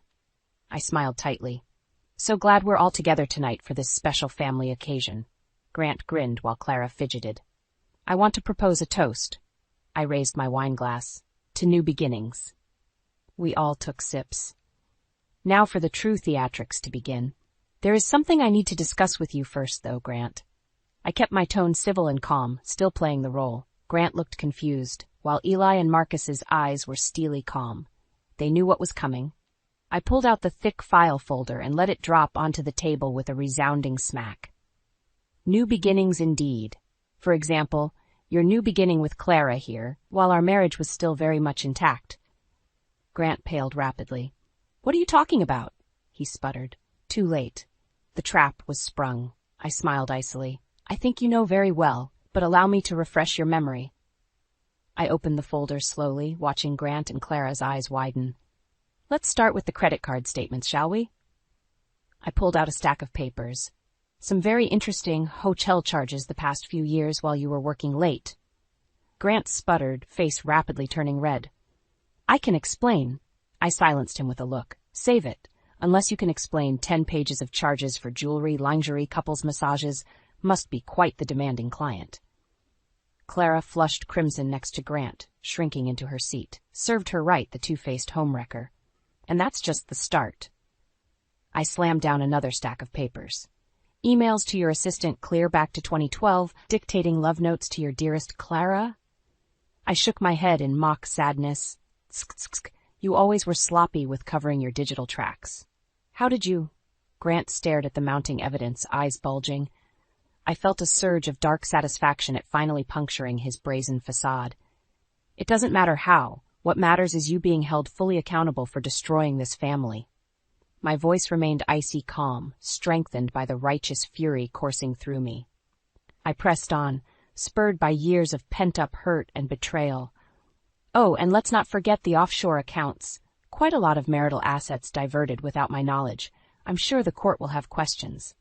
Speaker 2: I smiled tightly. "So glad we're all together tonight for this special family occasion." Grant grinned while Clara fidgeted. "I want to propose a toast." I raised my wine glass. "To new beginnings." We all took sips. Now for the true theatrics to begin. "There is something I need to discuss with you first, though, Grant." I kept my tone civil and calm, still playing the role. Grant looked confused, while Eli and Marcus's eyes were steely calm. They knew what was coming. I pulled out the thick file folder and let it drop onto the table with a resounding smack. New beginnings indeed. For example, your new beginning with Clara here, while our marriage was still very much intact. Grant paled rapidly. What are you talking about? He sputtered. Too late. The trap was sprung. I smiled icily. I think you know very well, but allow me to refresh your memory. I opened the folder slowly, watching Grant and Clara's eyes widen. Let's start with the credit card statements, shall we? I pulled out a stack of papers. Some very interesting hotel charges the past few years while you were working late. Grant sputtered, face rapidly turning red. I can explain. I silenced him with a look. Save it. Unless you can explain 10 pages of charges for jewelry, lingerie, couples massages, must be quite the demanding client. Clara flushed crimson next to Grant, shrinking into her seat. Served her right, the two-faced homewrecker. And that's just the start. I slammed down another stack of papers. Emails to your assistant clear back to 2012, dictating love notes to your dearest Clara? I shook my head in mock sadness. You always were sloppy with covering your digital tracks. How did you? Grant stared at the mounting evidence, eyes bulging. I felt a surge of dark satisfaction at finally puncturing his brazen facade. It doesn't matter how. What matters is you being held fully accountable for destroying this family. My voice remained icy calm, strengthened by the righteous fury coursing through me. I pressed on, spurred by years of pent-up hurt and betrayal. Oh, and let's not forget the offshore accounts. Quite a lot of marital assets diverted without my knowledge. I'm sure the court will have questions.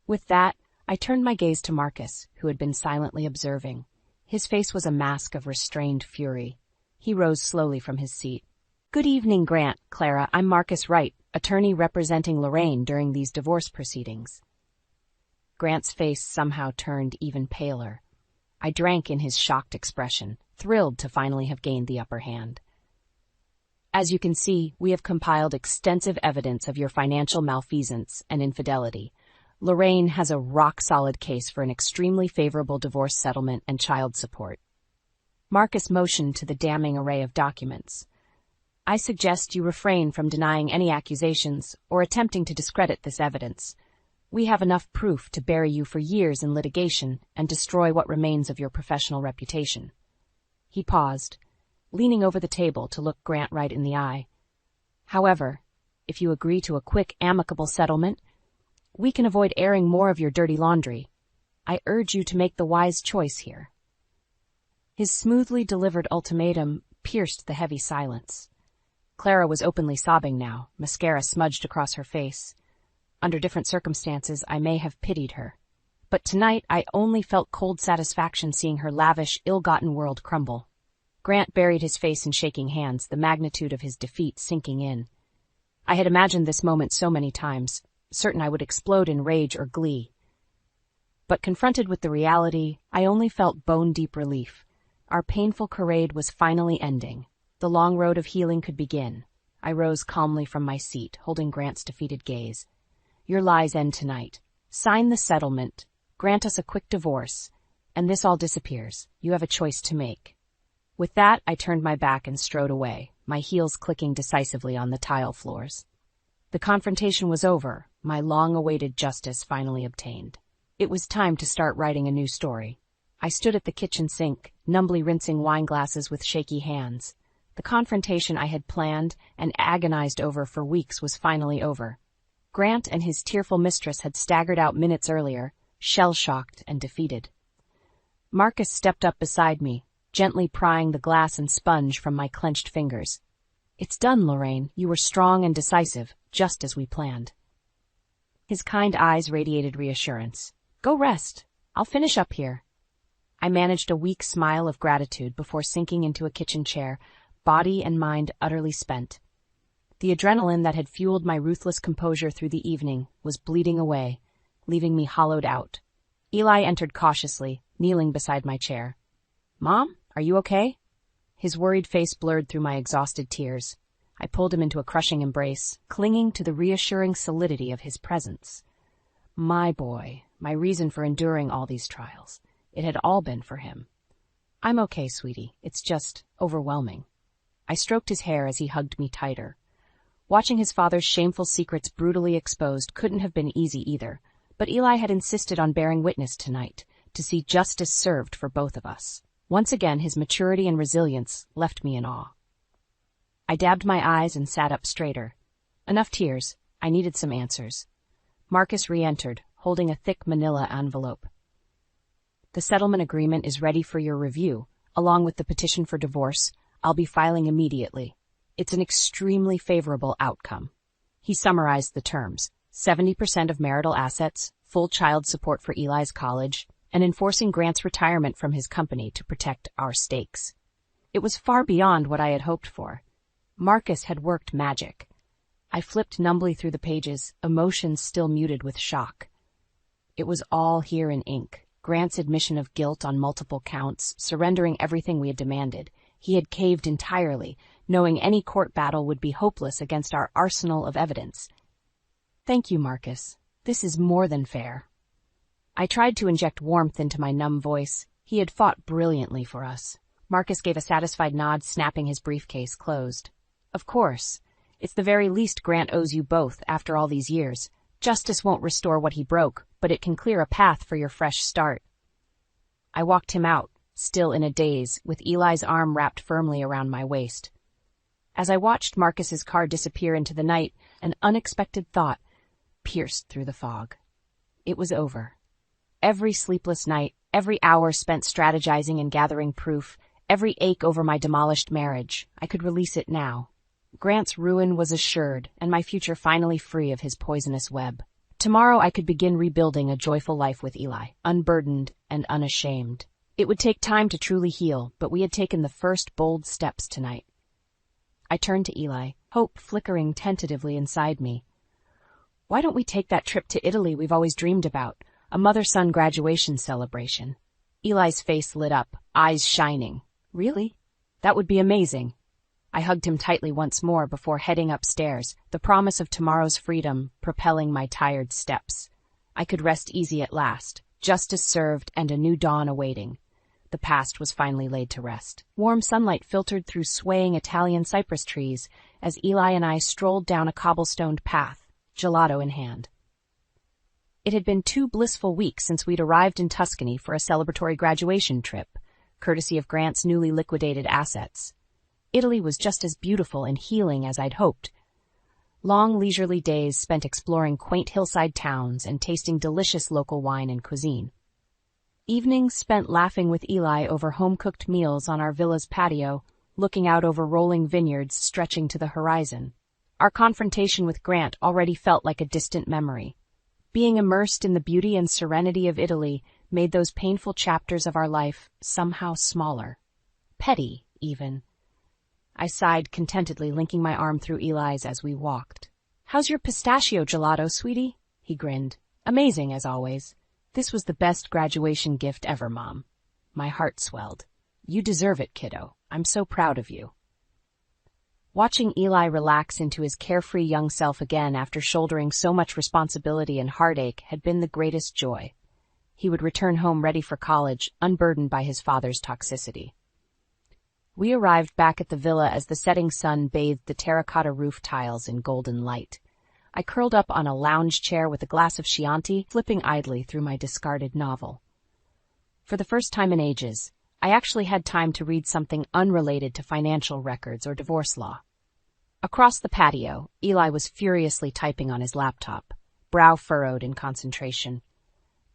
Speaker 2: With that, I turned my gaze to Marcus, who had been silently observing. His face was a mask of restrained fury. He rose slowly from his seat. Good evening, Grant, Clara. I'm Marcus Wright, attorney representing Lorraine during these divorce proceedings. Grant's face somehow turned even paler. I drank in his shocked expression, thrilled to finally have gained the upper hand. As you can see, we have compiled extensive evidence of your financial malfeasance and infidelity. Lorraine has a rock-solid case for an extremely favorable divorce settlement and child support. Marcus motioned to the damning array of documents. I suggest you refrain from denying any accusations or attempting to discredit this evidence. We have enough proof to bury you for years in litigation and destroy what remains of your professional reputation. He paused, leaning over the table to look Grant right in the eye. However, if you agree to a quick, amicable settlement, we can avoid airing more of your dirty laundry. I urge you to make the wise choice here. His smoothly delivered ultimatum pierced the heavy silence. Clara was openly sobbing now, mascara smudged across her face. Under different circumstances, I may have pitied her. But tonight, I only felt cold satisfaction seeing her lavish, ill-gotten world crumble. Grant buried his face in shaking hands, the magnitude of his defeat sinking in. I had imagined this moment so many times, certain I would explode in rage or glee. But confronted with the reality, I only felt bone-deep relief. Our painful charade was finally ending. The long road of healing could begin. I rose calmly from my seat, holding Grant's defeated gaze. Your lies end tonight. Sign the settlement, grant us a quick divorce, and this all disappears. You have a choice to make. With that, I turned my back and strode away, my heels clicking decisively on the tile floors. The confrontation was over, my long-awaited justice finally obtained. It was time to start writing a new story. I stood at the kitchen sink, numbly rinsing wine glasses with shaky hands. The confrontation I had planned and agonized over for weeks was finally over. Grant and his tearful mistress had staggered out minutes earlier, shell-shocked and defeated. Marcus stepped up beside me, gently prying the glass and sponge from my clenched fingers. It's done, Lorraine. You were strong and decisive, just as we planned. His kind eyes radiated reassurance. Go rest. I'll finish up here. I managed a weak smile of gratitude before sinking into a kitchen chair, body and mind utterly spent. The adrenaline that had fueled my ruthless composure through the evening was bleeding away, leaving me hollowed out. Eli entered cautiously, kneeling beside my chair. Mom, are you okay? His worried face blurred through my exhausted tears. I pulled him into a crushing embrace, clinging to the reassuring solidity of his presence. My boy, my reason for enduring all these trials. It had all been for him. I'm okay, sweetie. It's just overwhelming. I stroked his hair as he hugged me tighter. Watching his father's shameful secrets brutally exposed couldn't have been easy either, but Eli had insisted on bearing witness tonight, to see justice served for both of us. Once again, his maturity and resilience left me in awe. I dabbed my eyes and sat up straighter. Enough tears. I needed some answers. Marcus re-entered, holding a thick manila envelope. The settlement agreement is ready for your review, along with the petition for divorce. I'll be filing immediately. It's an extremely favorable outcome. He summarized the terms: 70% of marital assets, full child support for Eli's college, and enforcing Grant's retirement from his company to protect our stakes. It was far beyond what I had hoped for. Marcus had worked magic. I flipped numbly through the pages, emotions still muted with shock. It was all here in ink. Grant's admission of guilt on multiple counts, surrendering everything we had demanded. He had caved entirely, knowing any court battle would be hopeless against our arsenal of evidence. Thank you, Marcus. This is more than fair. I tried to inject warmth into my numb voice. He had fought brilliantly for us. Marcus gave a satisfied nod, snapping his briefcase closed. Of course. It's the very least Grant owes you both after all these years. Justice won't restore what he broke, but it can clear a path for your fresh start. I walked him out, still in a daze, with Eli's arm wrapped firmly around my waist. As I watched Marcus's car disappear into the night, an unexpected thought pierced through the fog. It was over. Every sleepless night, every hour spent strategizing and gathering proof, every ache over my demolished marriage, I could release it now. Grant's ruin was assured, and my future finally free of his poisonous web. Tomorrow I could begin rebuilding a joyful life with Eli, unburdened and unashamed. It would take time to truly heal, but we had taken the first bold steps tonight. I turned to Eli, hope flickering tentatively inside me. Why don't we take that trip to Italy we've always dreamed about? A mother-son graduation celebration. Eli's face lit up, eyes shining. Really? That would be amazing. I hugged him tightly once more before heading upstairs, the promise of tomorrow's freedom propelling my tired steps. I could rest easy at last, justice served and a new dawn awaiting. The past was finally laid to rest. Warm sunlight filtered through swaying Italian cypress trees as Eli and I strolled down a cobblestoned path, gelato in hand. It had been 2 blissful weeks since we'd arrived in Tuscany for a celebratory graduation trip, courtesy of Grant's newly liquidated assets. Italy was just as beautiful and healing as I'd hoped. Long leisurely days spent exploring quaint hillside towns and tasting delicious local wine and cuisine. Evenings spent laughing with Eli over home-cooked meals on our villa's patio, looking out over rolling vineyards stretching to the horizon. Our confrontation with Grant already felt like a distant memory. Being immersed in the beauty and serenity of Italy made those painful chapters of our life somehow smaller. Petty, even. I sighed contentedly, linking my arm through Eli's as we walked. "How's your pistachio gelato, sweetie?" He grinned. "Amazing, as always. This was the best graduation gift ever, Mom." My heart swelled. "You deserve it, kiddo. I'm so proud of you." Watching Eli relax into his carefree young self again after shouldering so much responsibility and heartache had been the greatest joy. He would return home ready for college, unburdened by his father's toxicity. We arrived back at the villa as the setting sun bathed the terracotta roof tiles in golden light. I curled up on a lounge chair with a glass of Chianti, flipping idly through my discarded novel. For the first time in ages, I actually had time to read something unrelated to financial records or divorce law. Across the patio, Eli was furiously typing on his laptop, brow furrowed in concentration.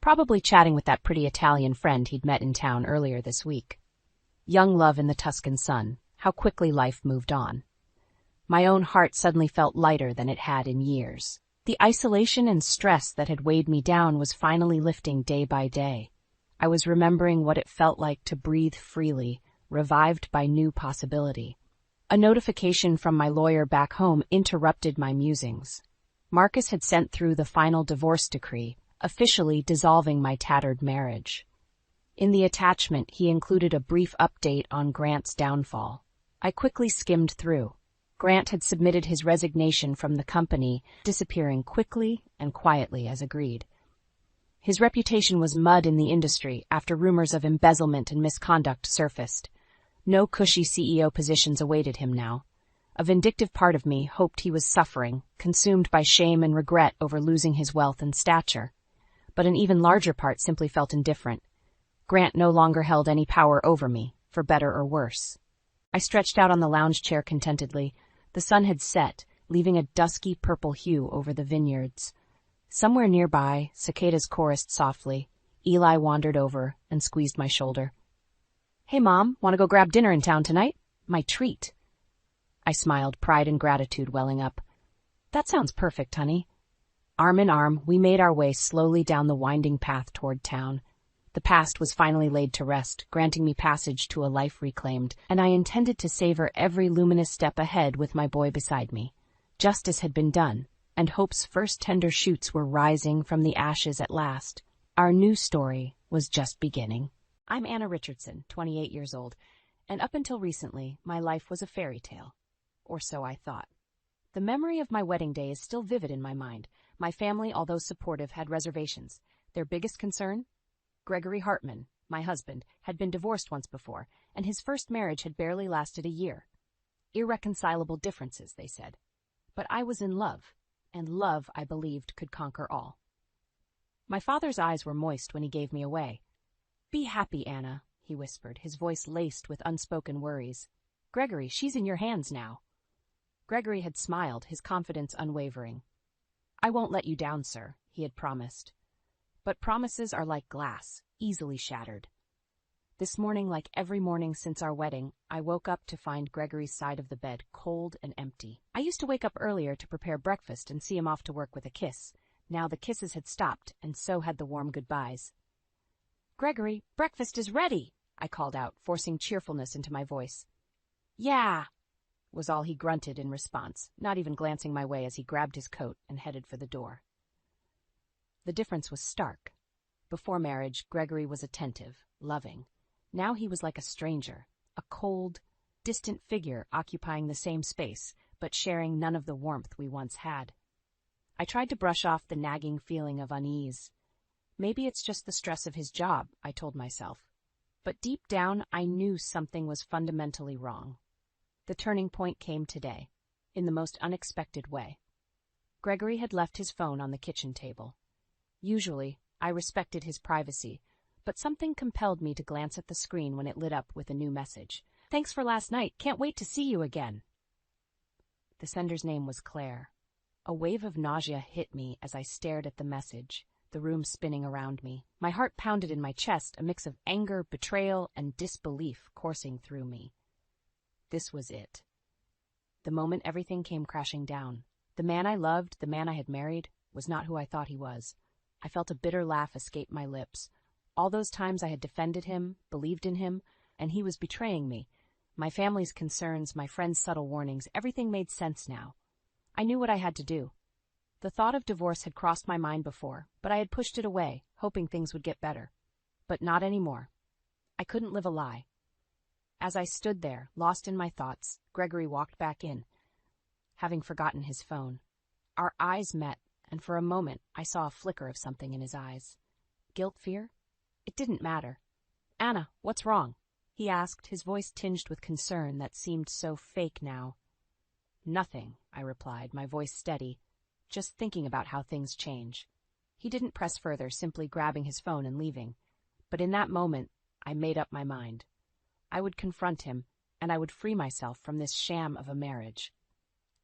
Speaker 2: Probably chatting with that pretty Italian friend he'd met in town earlier this week. Young love in the Tuscan sun, how quickly life moved on. My own heart suddenly felt lighter than it had in years. The isolation and stress that had weighed me down was finally lifting day by day. I was remembering what it felt like to breathe freely, revived by new possibility. A notification from my lawyer back home interrupted my musings. Marcus had sent through the final divorce decree, officially dissolving my tattered marriage. In the attachment, he included a brief update on Grant's downfall. I quickly skimmed through. Grant had submitted his resignation from the company, disappearing quickly and quietly as agreed. His reputation was mud in the industry after rumors of embezzlement and misconduct surfaced. No cushy CEO positions awaited him now. A vindictive part of me hoped he was suffering, consumed by shame and regret over losing his wealth and stature. But an even larger part simply felt indifferent. Grant no longer held any power over me, for better or worse. I stretched out on the lounge chair contentedly. The sun had set, leaving a dusky purple hue over the vineyards. Somewhere nearby, cicadas chorused softly. Eli wandered over and squeezed my shoulder. "Hey, Mom, want to go grab dinner in town tonight? My treat." I smiled, pride and gratitude welling up. "That sounds perfect, honey." Arm in arm, we made our way slowly down the winding path toward town. The past was finally laid to rest, granting me passage to a life reclaimed, and I intended to savor every luminous step ahead with my boy beside me. Justice had been done, and hope's first tender shoots were rising from the ashes at last. Our new story was just beginning. I'm Anna Richardson, 28 years old, and up until recently, my life was a fairy tale. Or so I thought. The memory of my wedding day is still vivid in my mind. My family, although supportive, had reservations. Their biggest concern? Gregory Hartman, my husband, had been divorced once before, and his first marriage had barely lasted a year. Irreconcilable differences, they said. But I was in love, and love, I believed, could conquer all. My father's eyes were moist when he gave me away. "Be happy, Anna," he whispered, his voice laced with unspoken worries. "Gregory, she's in your hands now." Gregory had smiled, his confidence unwavering. "I won't let you down, sir," he had promised. But promises are like glass, easily shattered. This morning, like every morning since our wedding, I woke up to find Gregory's side of the bed cold and empty. I used to wake up earlier to prepare breakfast and see him off to work with a kiss. Now the kisses had stopped, and so had the warm goodbyes. "Gregory, breakfast is ready," I called out, forcing cheerfulness into my voice. "Yeah," was all he grunted in response, not even glancing my way as he grabbed his coat and headed for the door. The difference was stark. Before marriage, Gregory was attentive, loving. Now he was like a stranger, a cold, distant figure occupying the same space, but sharing none of the warmth we once had. I tried to brush off the nagging feeling of unease. Maybe it's just the stress of his job, I told myself. But deep down, I knew something was fundamentally wrong. The turning point came today, in the most unexpected way. Gregory had left his phone on the kitchen table. Usually, I respected his privacy, but something compelled me to glance at the screen when it lit up with a new message. "Thanks for last night. Can't wait to see you again." The sender's name was Claire. A wave of nausea hit me as I stared at the message, the room spinning around me. My heart pounded in my chest, a mix of anger, betrayal, and disbelief coursing through me. This was it. The moment everything came crashing down. The man I loved, the man I had married, was not who I thought he was. I felt a bitter laugh escape my lips. All those times I had defended him, believed in him, and he was betraying me. My family's concerns, my friends' subtle warnings, everything made sense now. I knew what I had to do. The thought of divorce had crossed my mind before, but I had pushed it away, hoping things would get better. But not anymore. I couldn't live a lie. As I stood there, lost in my thoughts, Gregory walked back in, having forgotten his phone. Our eyes met, and for a moment I saw a flicker of something in his eyes. Guilt, fear? It didn't matter. "Anna, what's wrong?" he asked, his voice tinged with concern that seemed so fake now. "Nothing," I replied, my voice steady, "just thinking about how things change." He didn't press further, simply grabbing his phone and leaving. But in that moment, I made up my mind. I would confront him, and I would free myself from this sham of a marriage.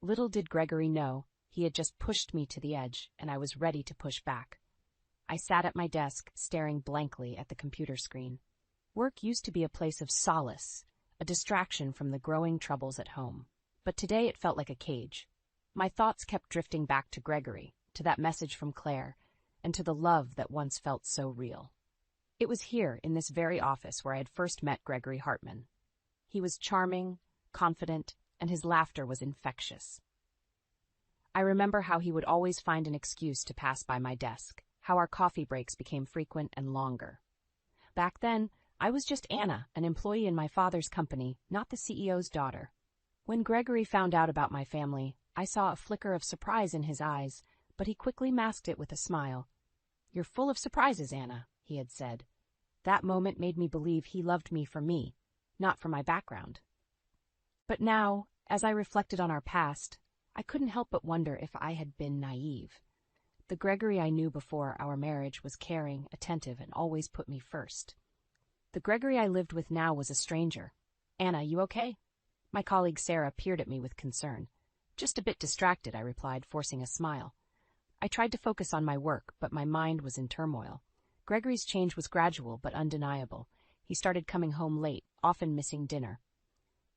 Speaker 2: Little did Gregory know, he had just pushed me to the edge, and I was ready to push back. I sat at my desk, staring blankly at the computer screen. Work used to be a place of solace, a distraction from the growing troubles at home. But today it felt like a cage. My thoughts kept drifting back to Gregory, to that message from Claire, and to the love that once felt so real. It was here, in this very office, where I had first met Gregory Hartman. He was charming, confident, and his laughter was infectious. I remember how he would always find an excuse to pass by my desk, how our coffee breaks became frequent and longer. Back then, I was just Anna, an employee in my father's company, not the CEO's daughter. When Gregory found out about my family, I saw a flicker of surprise in his eyes, but he quickly masked it with a smile. "You're full of surprises, Anna," he had said. That moment made me believe he loved me for me, not for my background. But now, as I reflected on our past, I couldn't help but wonder if I had been naive. The Gregory I knew before our marriage was caring, attentive, and always put me first. The Gregory I lived with now was a stranger. "Anna, you okay?" My colleague Sarah peered at me with concern. "Just a bit distracted," I replied, forcing a smile. I tried to focus on my work, but my mind was in turmoil. Gregory's change was gradual but undeniable. He started coming home late, often missing dinner.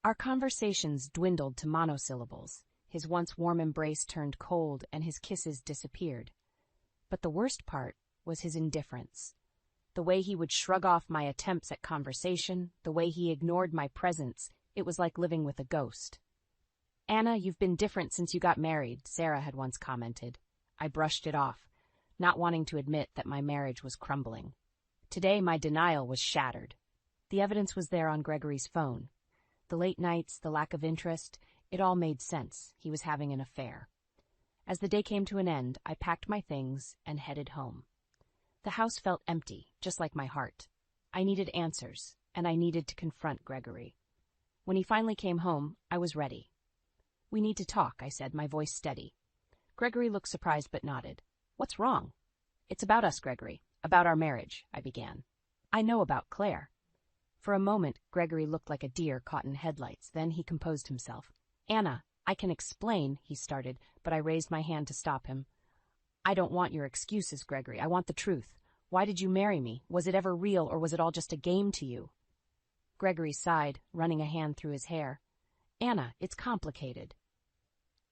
Speaker 2: Our conversations dwindled to monosyllables. His once warm embrace turned cold, and his kisses disappeared. But the worst part was his indifference. The way he would shrug off my attempts at conversation, the way he ignored my presence, it was like living with a ghost. "Anna, you've been different since you got married," Sarah had once commented. I brushed it off, not wanting to admit that my marriage was crumbling. Today, my denial was shattered. The evidence was there on Gregory's phone. The late nights, the lack of interest, it all made sense. He was having an affair. As the day came to an end, I packed my things and headed home. The house felt empty, just like my heart. I needed answers, and I needed to confront Gregory. When he finally came home, I was ready. "We need to talk," I said, my voice steady. Gregory looked surprised but nodded. "What's wrong?" "It's about us, Gregory. About our marriage," I began. "I know about Claire." For a moment, Gregory looked like a deer caught in headlights. Then he composed himself. "Anna, I can explain," he started, but I raised my hand to stop him. "I don't want your excuses, Gregory. I want the truth. Why did you marry me? Was it ever real, or was it all just a game to you?" Gregory sighed, running a hand through his hair. "Anna, it's complicated."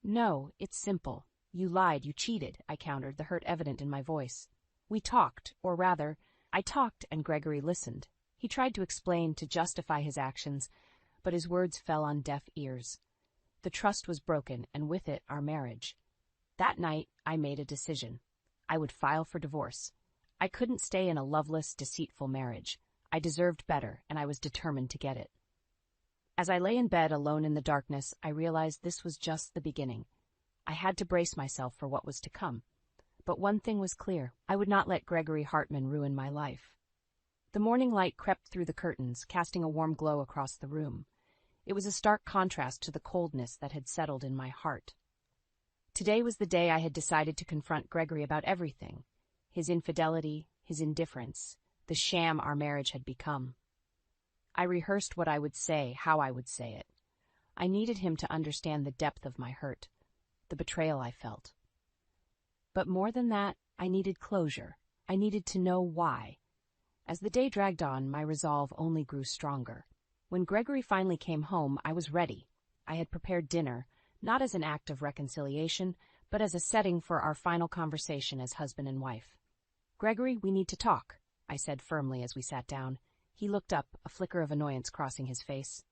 Speaker 2: "No, it's simple. You lied, you cheated," I countered, the hurt evident in my voice. "We talked, or rather, I talked and Gregory listened. He tried to explain, to justify his actions, but his words fell on deaf ears. The trust was broken, and with it, our marriage. That night, I made a decision. I would file for divorce. I couldn't stay in a loveless, deceitful marriage. I deserved better, and I was determined to get it. As I lay in bed alone in the darkness, I realized this was just the beginning. I had to brace myself for what was to come. But one thing was clear. I would not let Gregory Hartman ruin my life. The morning light crept through the curtains, casting a warm glow across the room. It was a stark contrast to the coldness that had settled in my heart. Today was the day I had decided to confront Gregory about everything. His infidelity, his indifference, the sham our marriage had become. I rehearsed what I would say, how I would say it. I needed him to understand the depth of my hurt, the betrayal I felt. But more than that, I needed closure. I needed to know why. As the day dragged on, my resolve only grew stronger. When Gregory finally came home, I was ready. I had prepared dinner, not as an act of reconciliation, but as a setting for our final conversation as husband and wife. "Gregory, we need to talk," I said firmly as we sat down. He looked up, a flicker of annoyance crossing his face.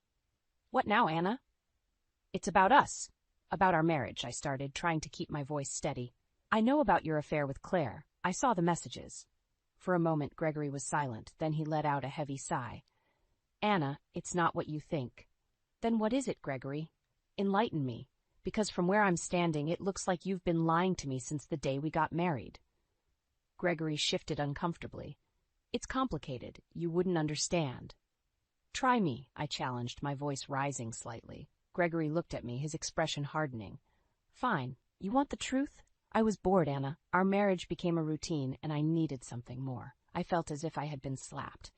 Speaker 2: "What now, Anna?" "It's about us. About our marriage," I started, trying to keep my voice steady. "I know about your affair with Claire. I saw the messages." For a moment, Gregory was silent. Then he let out a heavy sigh. "Anna, it's not what you think." "Then what is it, Gregory? Enlighten me, because from where I'm standing, it looks like you've been lying to me since the day we got married." Gregory shifted uncomfortably. "It's complicated. You wouldn't understand." "Try me," I challenged, my voice rising slightly. Gregory looked at me, his expression hardening. "Fine. You want the truth? I was bored, Anna. Our marriage became a routine, and I needed something more. I felt as if I had been slapped."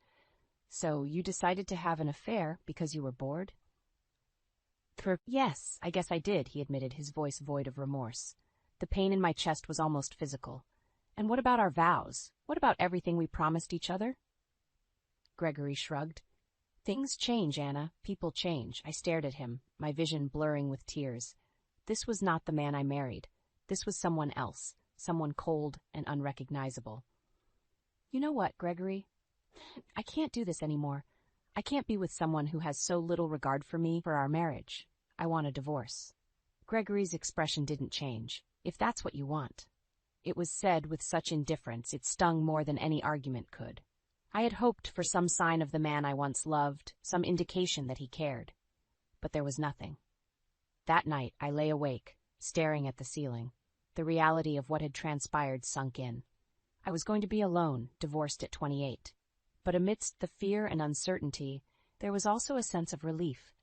Speaker 2: "So you decided to have an affair because you were bored?" "Yes, I guess I did," he admitted, his voice void of remorse. The pain in my chest was almost physical. "And what about our vows? What about everything we promised each other?" Gregory shrugged. "Things change, Anna. People change." I stared at him, my vision blurring with tears. This was not the man I married. This was someone else, someone cold and unrecognizable. "You know what, Gregory? I can't do this anymore. I can't be with someone who has so little regard for me, for our marriage. I want a divorce." Gregory's expression didn't change. "If that's what you want." It was said with such indifference it stung more than any argument could. I had hoped for some sign of the man I once loved, some indication that he cared. But there was nothing. That night I lay awake, staring at the ceiling. The reality of what had transpired sunk in. I was going to be alone, divorced at 28. But amidst the fear and uncertainty, There was also a sense of relief.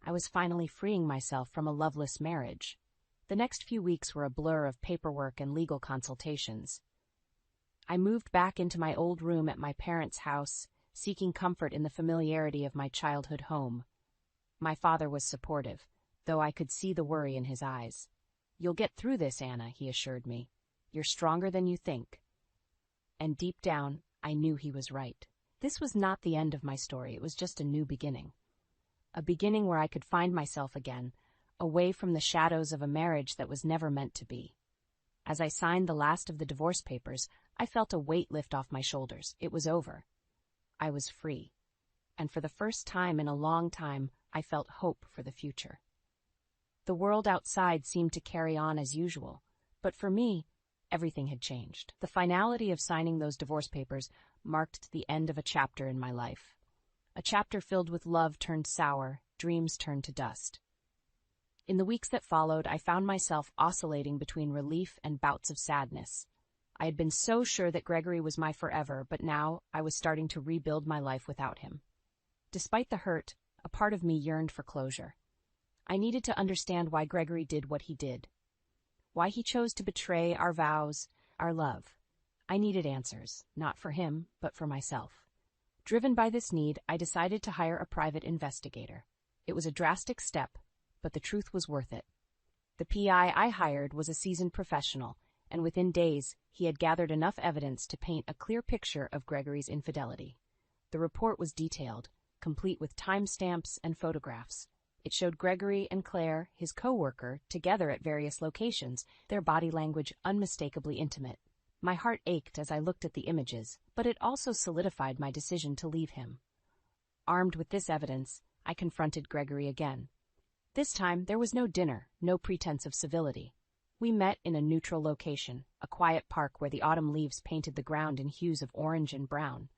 Speaker 2: I was finally freeing myself from a loveless marriage. The next few weeks were a blur of paperwork and legal consultations. I moved back into my old room at my parents' house, seeking comfort in the familiarity of my childhood home. My father was supportive, though I could see the worry in his eyes. "You'll get through this, Anna," he assured me. "You're stronger than you think." And deep down, I knew he was right. This was not the end of my story, it was just a new beginning. A beginning where I could find myself again, away from the shadows of a marriage that was never meant to be. As I signed the last of the divorce papers, I felt a weight lift off my shoulders. It was over. I was free. And for the first time in a long time, I felt hope for the future. The world outside seemed to carry on as usual, but for me, everything had changed. The finality of signing those divorce papers marked the end of a chapter in my life. A chapter filled with love turned sour, dreams turned to dust. In the weeks that followed, I found myself oscillating between relief and bouts of sadness. I had been so sure that Gregory was my forever, but now I was starting to rebuild my life without him. Despite the hurt, a part of me yearned for closure. I needed to understand why Gregory did what he did. Why he chose to betray our vows, our love. I needed answers, not for him, but for myself. Driven by this need, I decided to hire a private investigator. It was a drastic step, but the truth was worth it. The PI I hired was a seasoned professional, and within days, he had gathered enough evidence to paint a clear picture of Gregory's infidelity. The report was detailed, complete with timestamps and photographs. It showed Gregory and Claire, his co-worker, together at various locations, their body language unmistakably intimate. My heart ached as I looked at the images, but it also solidified my decision to leave him. Armed with this evidence, I confronted Gregory again. This time, there was no dinner, no pretense of civility. We met in a neutral location, a quiet park where the autumn leaves painted the ground in hues of orange and brown.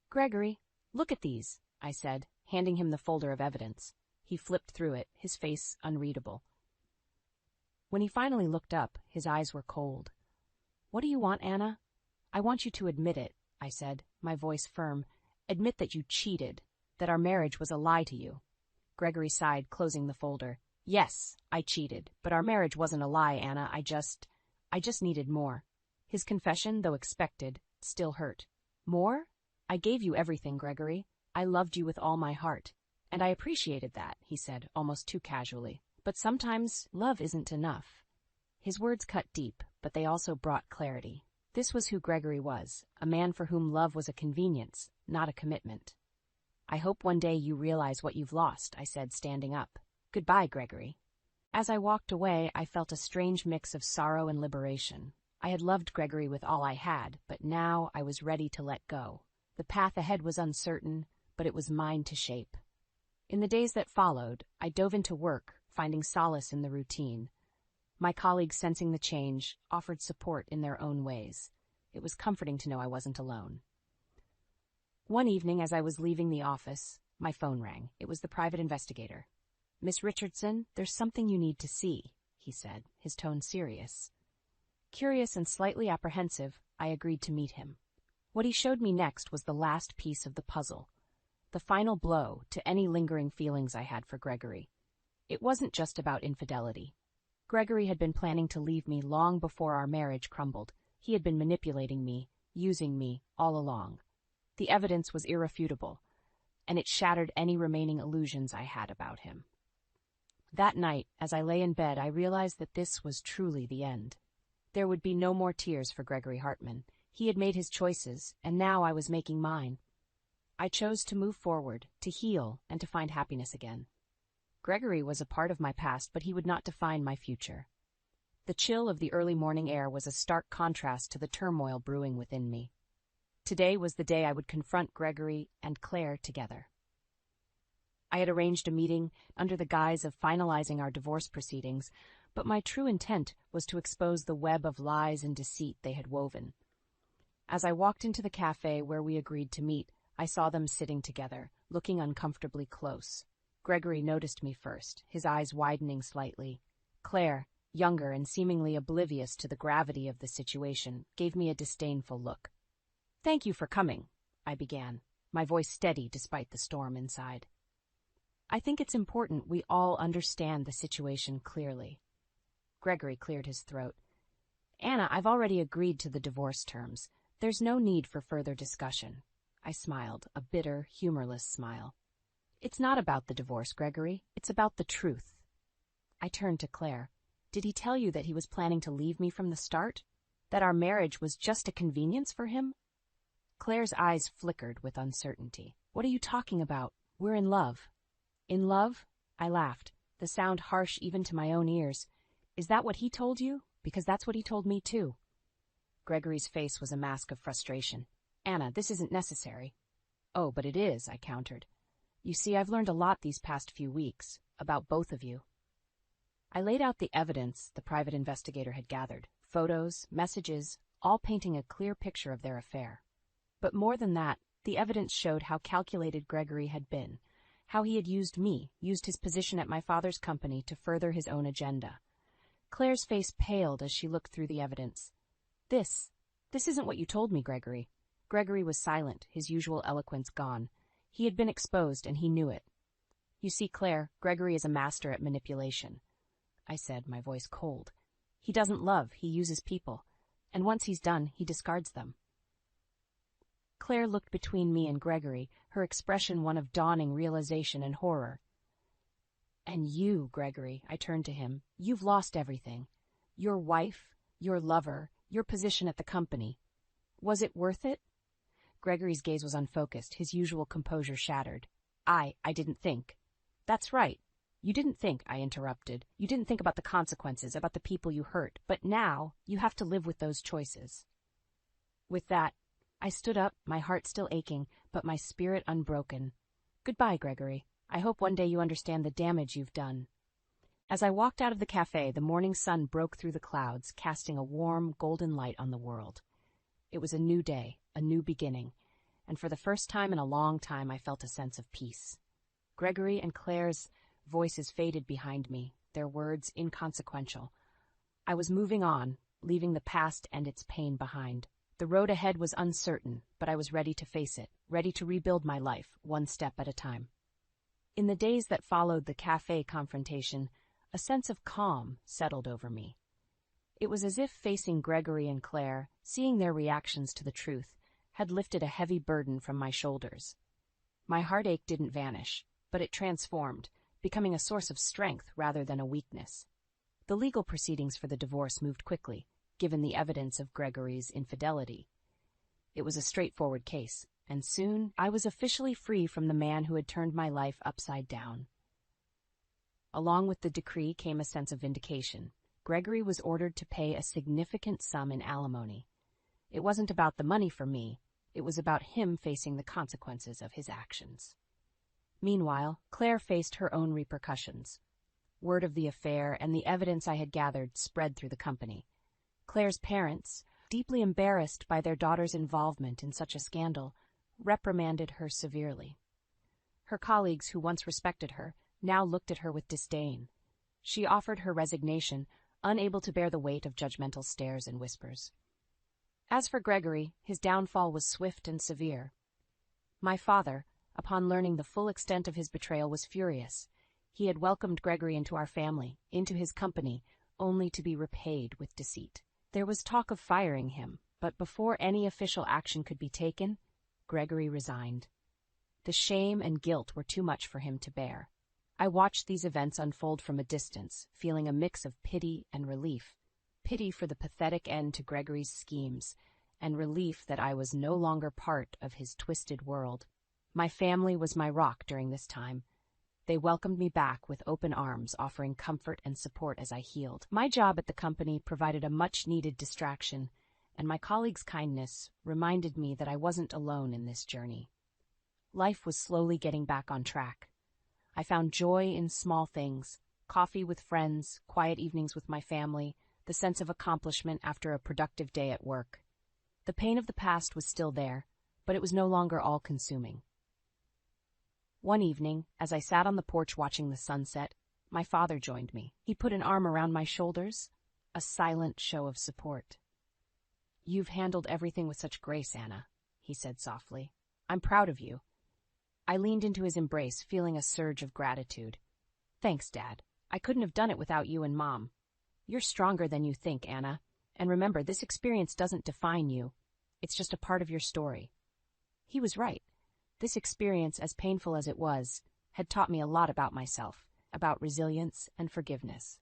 Speaker 2: "Gregory, look at these," I said, handing him the folder of evidence. He flipped through it, his face unreadable. When he finally looked up, his eyes were cold. "What do you want, Anna?" "I want you to admit it," I said, my voice firm. "Admit that you cheated, that our marriage was a lie to you." Gregory sighed, closing the folder. "Yes, I cheated, but our marriage wasn't a lie, Anna. I just needed more." His confession, though expected, still hurt. "More? I gave you everything, Gregory. I loved you with all my heart. And I appreciated that," he said, almost too casually. "But sometimes love isn't enough." His words cut deep, but they also brought clarity. This was who Gregory was, a man for whom love was a convenience, not a commitment. "I hope one day you realize what you've lost," I said, standing up. "Goodbye, Gregory." As I walked away, I felt a strange mix of sorrow and liberation. I had loved Gregory with all I had, but now I was ready to let go. The path ahead was uncertain, but it was mine to shape. In the days that followed, I dove into work, finding solace in the routine. My colleagues, sensing the change, offered support in their own ways. It was comforting to know I wasn't alone. One evening, as I was leaving the office, my phone rang. It was the private investigator. "Miss Richardson, there's something you need to see," he said, his tone serious. Curious and slightly apprehensive, I agreed to meet him. What he showed me next was the last piece of the puzzle, the final blow to any lingering feelings I had for Gregory. It wasn't just about infidelity. Gregory had been planning to leave me long before our marriage crumbled. He had been manipulating me, using me, all along. The evidence was irrefutable, and it shattered any remaining illusions I had about him. That night, as I lay in bed, I realized that this was truly the end. There would be no more tears for Gregory Hartman. He had made his choices, and now I was making mine. I chose to move forward, to heal, and to find happiness again. Gregory was a part of my past, but he would not define my future. The chill of the early morning air was a stark contrast to the turmoil brewing within me. Today was the day I would confront Gregory and Claire together. I had arranged a meeting under the guise of finalizing our divorce proceedings, but my true intent was to expose the web of lies and deceit they had woven. As I walked into the cafe where we agreed to meet, I saw them sitting together, looking uncomfortably close. Gregory noticed me first, his eyes widening slightly. Claire, younger and seemingly oblivious to the gravity of the situation, gave me a disdainful look. "Thank you for coming," I began, my voice steady despite the storm inside. I think it's important we all understand the situation clearly. Gregory cleared his throat. Anna, I've already agreed to the divorce terms. There's no need for further discussion. I smiled, a bitter, humorless smile. It's not about the divorce, Gregory. It's about the truth. I turned to Claire. Did he tell you that he was planning to leave me from the start? That our marriage was just a convenience for him? Claire's eyes flickered with uncertainty. What are you talking about? We're in love. In love? I laughed, the sound harsh even to my own ears. Is that what he told you? Because that's what he told me too. Gregory's face was a mask of frustration. Anna, this isn't necessary. Oh, but it is, I countered. You see, I've learned a lot these past few weeks, about both of you. I laid out the evidence the private investigator had gathered, photos, messages, all painting a clear picture of their affair. But more than that, the evidence showed how calculated Gregory had been, how he had used his position at my father's company to further his own agenda. Claire's face paled as she looked through the evidence. This isn't what you told me, Gregory. Gregory was silent, his usual eloquence gone. He had been exposed, and he knew it. You see, Claire, Gregory is a master at manipulation, I said, my voice cold. He doesn't love, he uses people, and once he's done, he discards them. Claire looked between me and Gregory, her expression one of dawning realization and horror. And you, Gregory, I turned to him, you've lost everything. Your wife, your lover, your position at the company. Was it worth it? Gregory's gaze was unfocused, his usual composure shattered. I didn't think. That's right. You didn't think, I interrupted. You didn't think about the consequences, about the people you hurt, but now you have to live with those choices. With that, I stood up, my heart still aching, but my spirit unbroken. Goodbye, Gregory. I hope one day you understand the damage you've done. As I walked out of the cafe, the morning sun broke through the clouds, casting a warm, golden light on the world. It was a new day, a new beginning, and for the first time in a long time I felt a sense of peace. Gregory and Claire's voices faded behind me, their words inconsequential. I was moving on, leaving the past and its pain behind. The road ahead was uncertain, but I was ready to face it, ready to rebuild my life, one step at a time. In the days that followed the cafe confrontation, a sense of calm settled over me. It was as if facing Gregory and Claire, seeing their reactions to the truth, had lifted a heavy burden from my shoulders. My heartache didn't vanish, but it transformed, becoming a source of strength rather than a weakness. The legal proceedings for the divorce moved quickly, given the evidence of Gregory's infidelity. It was a straightforward case, and soon I was officially free from the man who had turned my life upside down. Along with the decree came a sense of vindication. Gregory was ordered to pay a significant sum in alimony. It wasn't about the money for me, it was about him facing the consequences of his actions. Meanwhile, Claire faced her own repercussions. Word of the affair and the evidence I had gathered spread through the company. Claire's parents, deeply embarrassed by their daughter's involvement in such a scandal, reprimanded her severely. Her colleagues, who once respected her, now looked at her with disdain. She offered her resignation, unable to bear the weight of judgmental stares and whispers. As for Gregory, his downfall was swift and severe. My father, upon learning the full extent of his betrayal, was furious. He had welcomed Gregory into our family, into his company, only to be repaid with deceit. There was talk of firing him, but before any official action could be taken, Gregory resigned. The shame and guilt were too much for him to bear. I watched these events unfold from a distance, feeling a mix of pity and relief. Pity for the pathetic end to Gregory's schemes, and relief that I was no longer part of his twisted world. My family was my rock during this time. They welcomed me back with open arms, offering comfort and support as I healed. My job at the company provided a much-needed distraction, and my colleagues' kindness reminded me that I wasn't alone in this journey. Life was slowly getting back on track. I found joy in small things, coffee with friends, quiet evenings with my family, the sense of accomplishment after a productive day at work. The pain of the past was still there, but it was no longer all-consuming. One evening, as I sat on the porch watching the sunset, my father joined me. He put an arm around my shoulders, a silent show of support. "You've handled everything with such grace, Anna," he said softly. I'm proud of you. I leaned into his embrace, feeling a surge of gratitude. Thanks, Dad. I couldn't have done it without you and Mom. You're stronger than you think, Anna. And remember, this experience doesn't define you. It's just a part of your story. He was right. This experience, as painful as it was, had taught me a lot about myself, about resilience and forgiveness.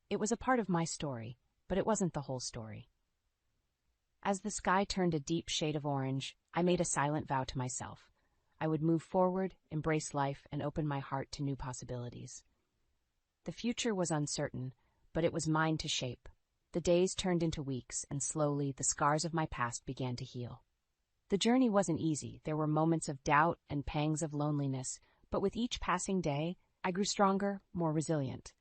Speaker 2: It was a part of my story, but it wasn't the whole story. As the sky turned a deep shade of orange, I made a silent vow to myself. I would move forward, embrace life, and open my heart to new possibilities. The future was uncertain, but it was mine to shape. The days turned into weeks, and slowly the scars of my past began to heal. The journey wasn't easy. There were moments of doubt and pangs of loneliness, but with each passing day, I grew stronger, more resilient.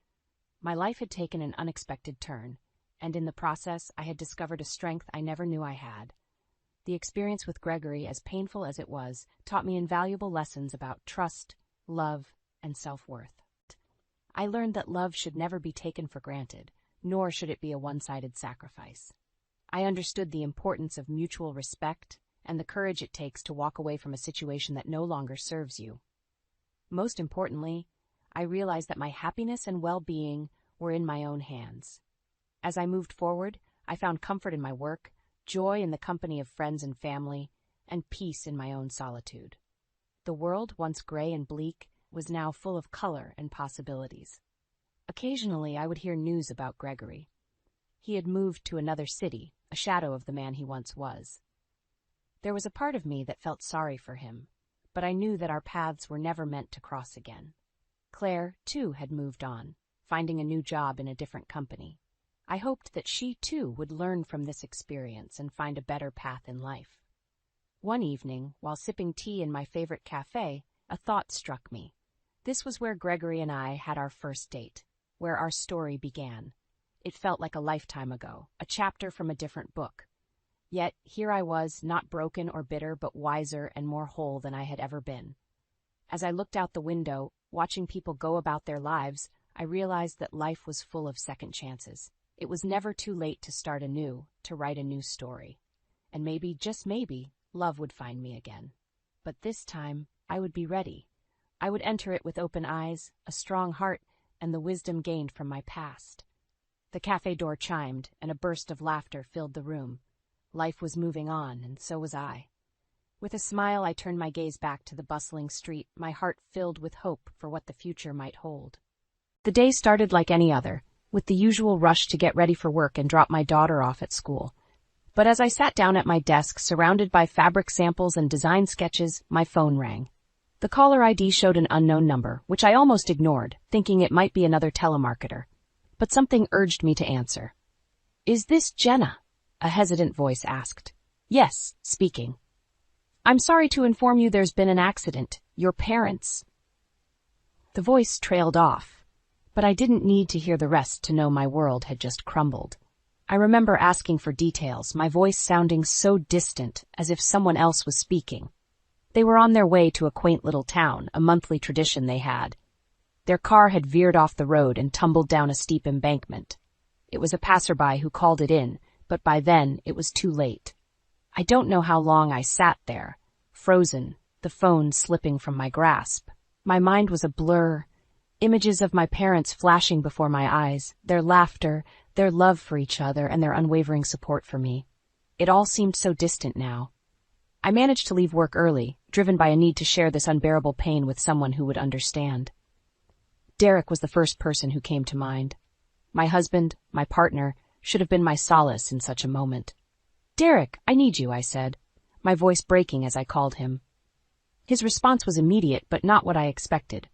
Speaker 2: My life had taken an unexpected turn, and in the process, I had discovered a strength I never knew I had. The experience with Gregory, as painful as it was, taught me invaluable lessons about trust, love, and self-worth. I learned that love should never be taken for granted, nor should it be a one-sided sacrifice. I understood the importance of mutual respect and the courage it takes to walk away from a situation that no longer serves you. Most importantly, I realized that my happiness and well-being were in my own hands. As I moved forward, I found comfort in my work, joy in the company of friends and family, and peace in my own solitude. The world, once gray and bleak, was now full of color and possibilities. Occasionally, I would hear news about Gregory. He had moved to another city, a shadow of the man he once was. There was a part of me that felt sorry for him, but I knew that our paths were never meant to cross again. Claire, too, had moved on, finding a new job in a different company. I hoped that she, too, would learn from this experience and find a better path in life. One evening, while sipping tea in my favorite cafe, a thought struck me. This was where Gregory and I had our first date, where our story began. It felt like a lifetime ago, a chapter from a different book. Yet here I was, not broken or bitter, but wiser and more whole than I had ever been. As I looked out the window, watching people go about their lives, I realized that life was full of second chances. It was never too late to start anew, to write a new story. And maybe, just maybe, love would find me again. But this time, I would be ready. I would enter it with open eyes, a strong heart, and the wisdom gained from my past. The cafe door chimed, and a burst of laughter filled the room. Life was moving on, and so was I. With a smile, I turned my gaze back to the bustling street, my heart filled with hope for what the future might hold. The day started like any other, with the usual rush to get ready for work and drop my daughter off at school. But as I sat down at my desk, surrounded by fabric samples and design sketches, my phone rang. The caller ID showed an unknown number, which I almost ignored, thinking it might be another telemarketer. But something urged me to answer. "Is this Jenna?" a hesitant voice asked. "Yes, speaking." "I'm sorry to inform you there's been an accident. Your parents..." The voice trailed off, but I didn't need to hear the rest to know my world had just crumbled. I remember asking for details, my voice sounding so distant, as if someone else was speaking. They were on their way to a quaint little town, a monthly tradition they had. Their car had veered off the road and tumbled down a steep embankment. It was a passerby who called it in, but by then it was too late. I don't know how long I sat there, frozen, the phone slipping from my grasp. My mind was a blur, images of my parents flashing before my eyes, their laughter, their love for each other, and their unwavering support for me. It all seemed so distant now. I managed to leave work early, driven by a need to share this unbearable pain with someone who would understand. Derek was the first person who came to mind. My husband, my partner, should have been my solace in such a moment. "Derek, I need you," I said, my voice breaking as I called him. His response was immediate, but not what I expected.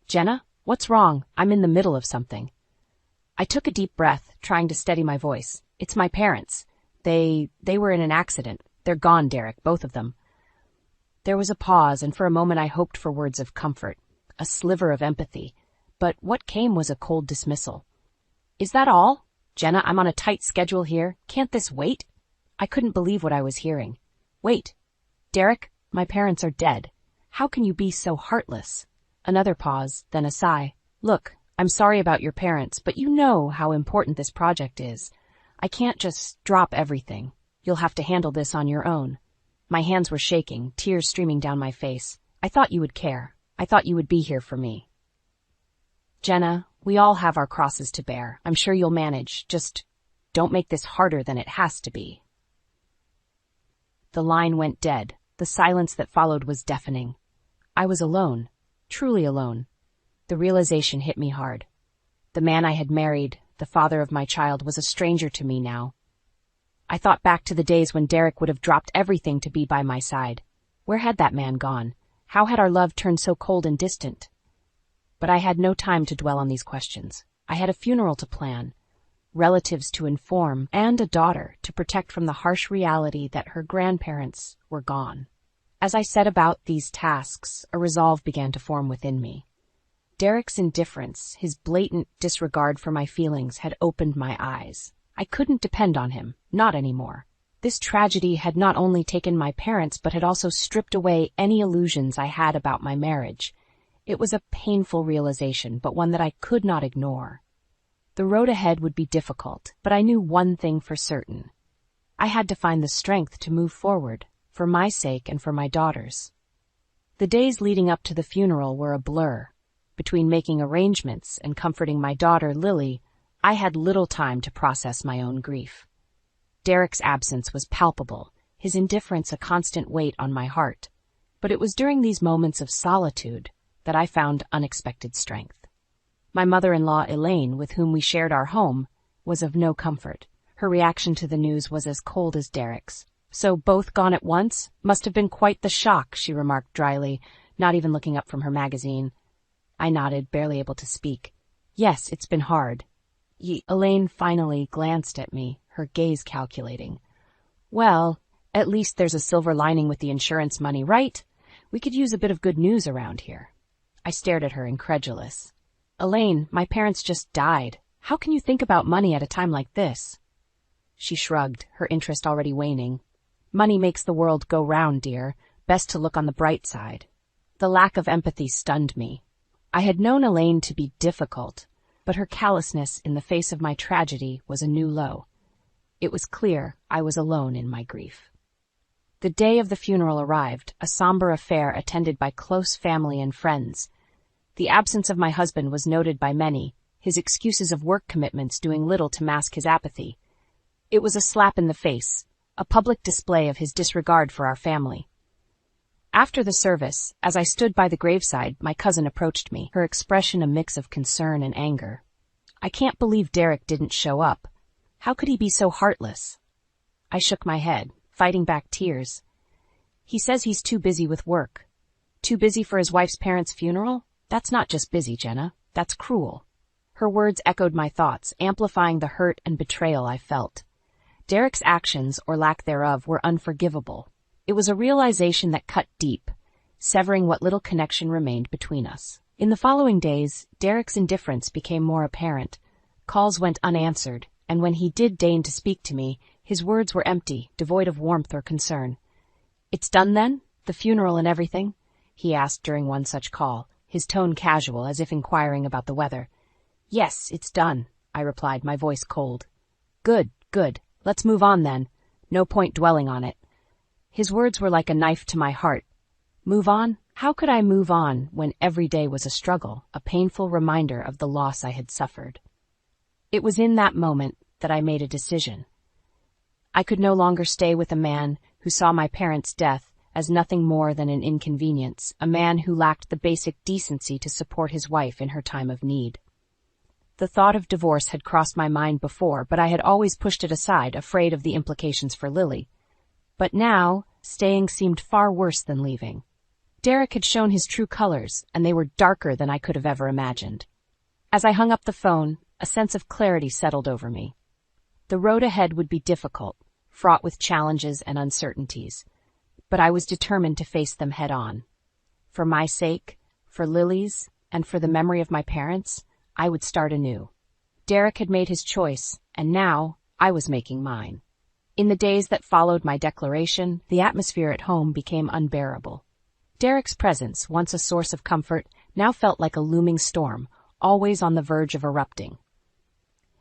Speaker 2: "Jenna, what's wrong? I'm in the middle of something." I took a deep breath, trying to steady my voice. "It's my parents. They were in an accident. They're gone, Derek, both of them." There was a pause, and for a moment I hoped for words of comfort, a sliver of empathy, but what came was a cold dismissal. "Is that all? Jenna, I'm on a tight schedule here. Can't this wait?" I couldn't believe what I was hearing. "Wait. Derek, my parents are dead. How can you be so heartless?" Another pause, then a sigh. "Look, I'm sorry about your parents, but you know how important this project is. I can't just drop everything. You'll have to handle this on your own." My hands were shaking, tears streaming down my face. I thought you would care. I thought you would be here for me. Jenna, we all have our crosses to bear. I'm sure you'll manage. Just don't make this harder than it has to be. The line went dead. The silence that followed was deafening. I was alone, truly alone. The realization hit me hard. The man I had married, the father of my child, was a stranger to me now. I thought back to the days when Derek would have dropped everything to be by my side. Where had that man gone? How had our love turned so cold and distant? But I had no time to dwell on these questions. I had a funeral to plan, relatives to inform, and a daughter to protect from the harsh reality that her grandparents were gone. As I set about these tasks, a resolve began to form within me. Derek's indifference, his blatant disregard for my feelings, had opened my eyes. I couldn't depend on him, not anymore. This tragedy had not only taken my parents, but had also stripped away any illusions I had about my marriage. It was a painful realization, but one that I could not ignore. The road ahead would be difficult, but I knew one thing for certain. I had to find the strength to move forward, for my sake and for my daughter's. The days leading up to the funeral were a blur. Between making arrangements and comforting my daughter, Lily, I had little time to process my own grief. Derek's absence was palpable, his indifference a constant weight on my heart. But it was during these moments of solitude that I found unexpected strength. My mother-in-law, Elaine, with whom we shared our home, was of no comfort. Her reaction to the news was as cold as Derek's. "So both gone at once? Must have been quite the shock," she remarked dryly, not even looking up from her magazine. I nodded, barely able to speak. "Yes, it's been hard." Elaine finally glanced at me, her gaze calculating. "Well, at least there's a silver lining with the insurance money, right? We could use a bit of good news around here." I stared at her, incredulous. "Elaine, my parents just died. How can you think about money at a time like this?" She shrugged, her interest already waning. "Money makes the world go round, dear. Best to look on the bright side." The lack of empathy stunned me. I had known Elaine to be difficult, but her callousness in the face of my tragedy was a new low. It was clear I was alone in my grief. The day of the funeral arrived, a somber affair attended by close family and friends. The absence of my husband was noted by many, his excuses of work commitments doing little to mask his apathy. It was a slap in the face, a public display of his disregard for our family. After the service, as I stood by the graveside, my cousin approached me, her expression a mix of concern and anger. "I can't believe Derek didn't show up. How could he be so heartless?" I shook my head, fighting back tears. "He says he's too busy with work." "Too busy for his wife's parents' funeral? That's not just busy, Jenna. That's cruel." Her words echoed my thoughts, amplifying the hurt and betrayal I felt. Derek's actions, or lack thereof, were unforgivable. It was a realization that cut deep, severing what little connection remained between us. In the following days, Derek's indifference became more apparent. Calls went unanswered, and when he did deign to speak to me, his words were empty, devoid of warmth or concern. "It's done then? The funeral and everything?" he asked during one such call, his tone casual, as if inquiring about the weather. "Yes, it's done," I replied, my voice cold. Good. Let's move on then. No point dwelling on it." His words were like a knife to my heart. Move on? How could I move on when every day was a struggle, a painful reminder of the loss I had suffered? It was in that moment that I made a decision. I could no longer stay with a man who saw my parents' death as nothing more than an inconvenience, a man who lacked the basic decency to support his wife in her time of need. The thought of divorce had crossed my mind before, but I had always pushed it aside, afraid of the implications for Lily. But now, staying seemed far worse than leaving. Derek had shown his true colors, and they were darker than I could have ever imagined. As I hung up the phone, a sense of clarity settled over me. The road ahead would be difficult, fraught with challenges and uncertainties, but I was determined to face them head on. For my sake, for Lily's, and for the memory of my parents, I would start anew. Derek had made his choice, and now I was making mine. In the days that followed my declaration, the atmosphere at home became unbearable. Derek's presence, once a source of comfort, now felt like a looming storm, always on the verge of erupting.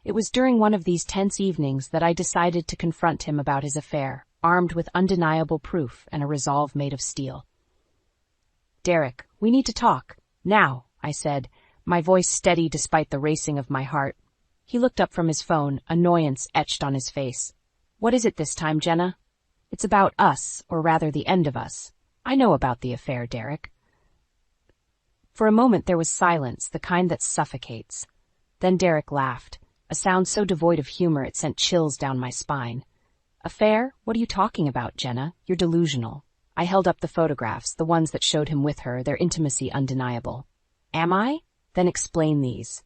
Speaker 2: It was during one of these tense evenings that I decided to confront him about his affair. armed with undeniable proof and a resolve made of steel. "Derek, we need to talk. Now," I said, my voice steady despite the racing of my heart. He looked up from his phone, annoyance etched on his face. "What is it this time, Jenna?" "It's about us, or rather the end of us. I know about the affair, Derek." For a moment there was silence, the kind that suffocates. Then Derek laughed, a sound so devoid of humor it sent chills down my spine. "Affair? What are you talking about, Jenna? You're delusional." I held up the photographs, the ones that showed him with her, their intimacy undeniable. "Am I? Then explain these."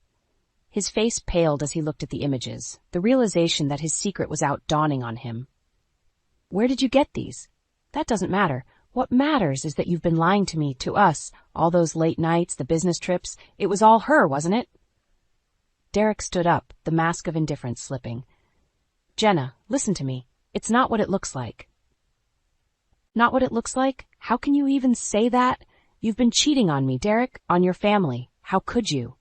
Speaker 2: His face paled as he looked at the images, the realization that his secret was out dawning on him. "Where did you get these?" "That doesn't matter. What matters is that you've been lying to me, to us, all those late nights, the business trips. It was all her, wasn't it?" Derek stood up, the mask of indifference slipping. "Jenna, listen to me. It's not what it looks like." "Not what it looks like? How can you even say that? You've been cheating on me, Derek, on your family. How could you?"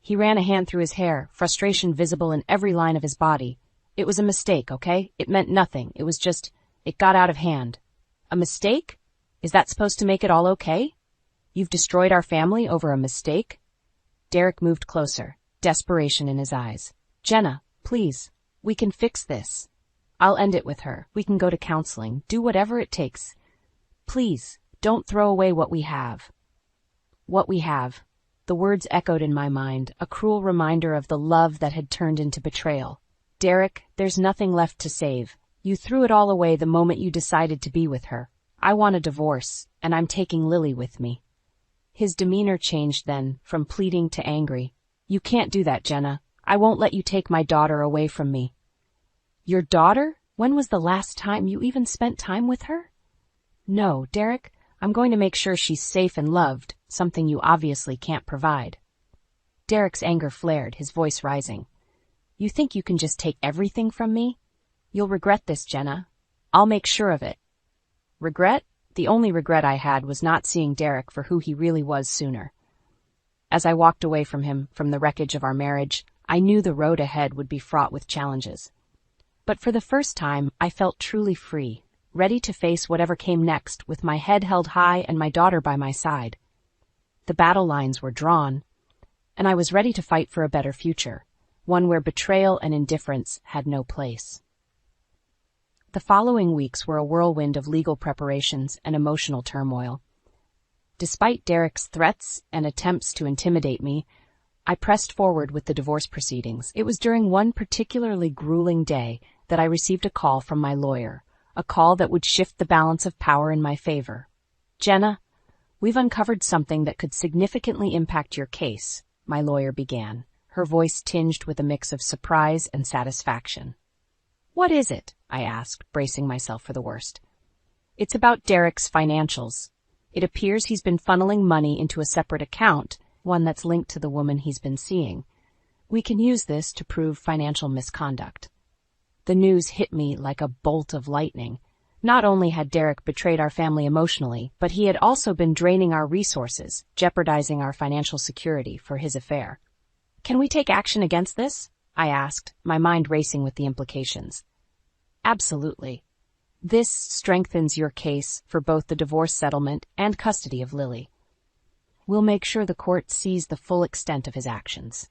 Speaker 2: He ran a hand through his hair, frustration visible in every line of his body. "It was a mistake, okay? It meant nothing. It was just, it got out of hand." "A mistake? Is that supposed to make it all okay? You've destroyed our family over a mistake?" Derek moved closer, desperation in his eyes. "Jenna, please, we can fix this. I'll end it with her. We can go to counseling, do whatever it takes. Please, don't throw away what we have." What we have. The words echoed in my mind, a cruel reminder of the love that had turned into betrayal. "Derek, there's nothing left to save. You threw it all away the moment you decided to be with her. I want a divorce, and I'm taking Lily with me." His demeanor changed then, from pleading to angry. "You can't do that, Jenna. I won't let you take my daughter away from me." "Your daughter? When was the last time you even spent time with her?" "No, Derek, I'm going to make sure she's safe and loved, something you obviously can't provide." Derek's anger flared, his voice rising. "You think you can just take everything from me? You'll regret this, Jenna. I'll make sure of it." Regret? The only regret I had was not seeing Derek for who he really was sooner. As I walked away from him, from the wreckage of our marriage, I knew the road ahead would be fraught with challenges. But for the first time, I felt truly free, ready to face whatever came next with my head held high and my daughter by my side. The battle lines were drawn, and I was ready to fight for a better future, one where betrayal and indifference had no place. The following weeks were a whirlwind of legal preparations and emotional turmoil. Despite Derek's threats and attempts to intimidate me, I pressed forward with the divorce proceedings. It was during one particularly grueling day that I received a call from my lawyer, a call that would shift the balance of power in my favor. "Jenna, we've uncovered something that could significantly impact your case," my lawyer began, her voice tinged with a mix of surprise and satisfaction. "What is it?" I asked, bracing myself for the worst. "It's about Derek's financials. It appears he's been funneling money into a separate account, one that's linked to the woman he's been seeing. We can use this to prove financial misconduct." The news hit me like a bolt of lightning. Not only had Derek betrayed our family emotionally, but he had also been draining our resources, jeopardizing our financial security for his affair. "Can we take action against this?" I asked, my mind racing with the implications. "Absolutely. This strengthens your case for both the divorce settlement and custody of Lily. We'll make sure the court sees the full extent of his actions."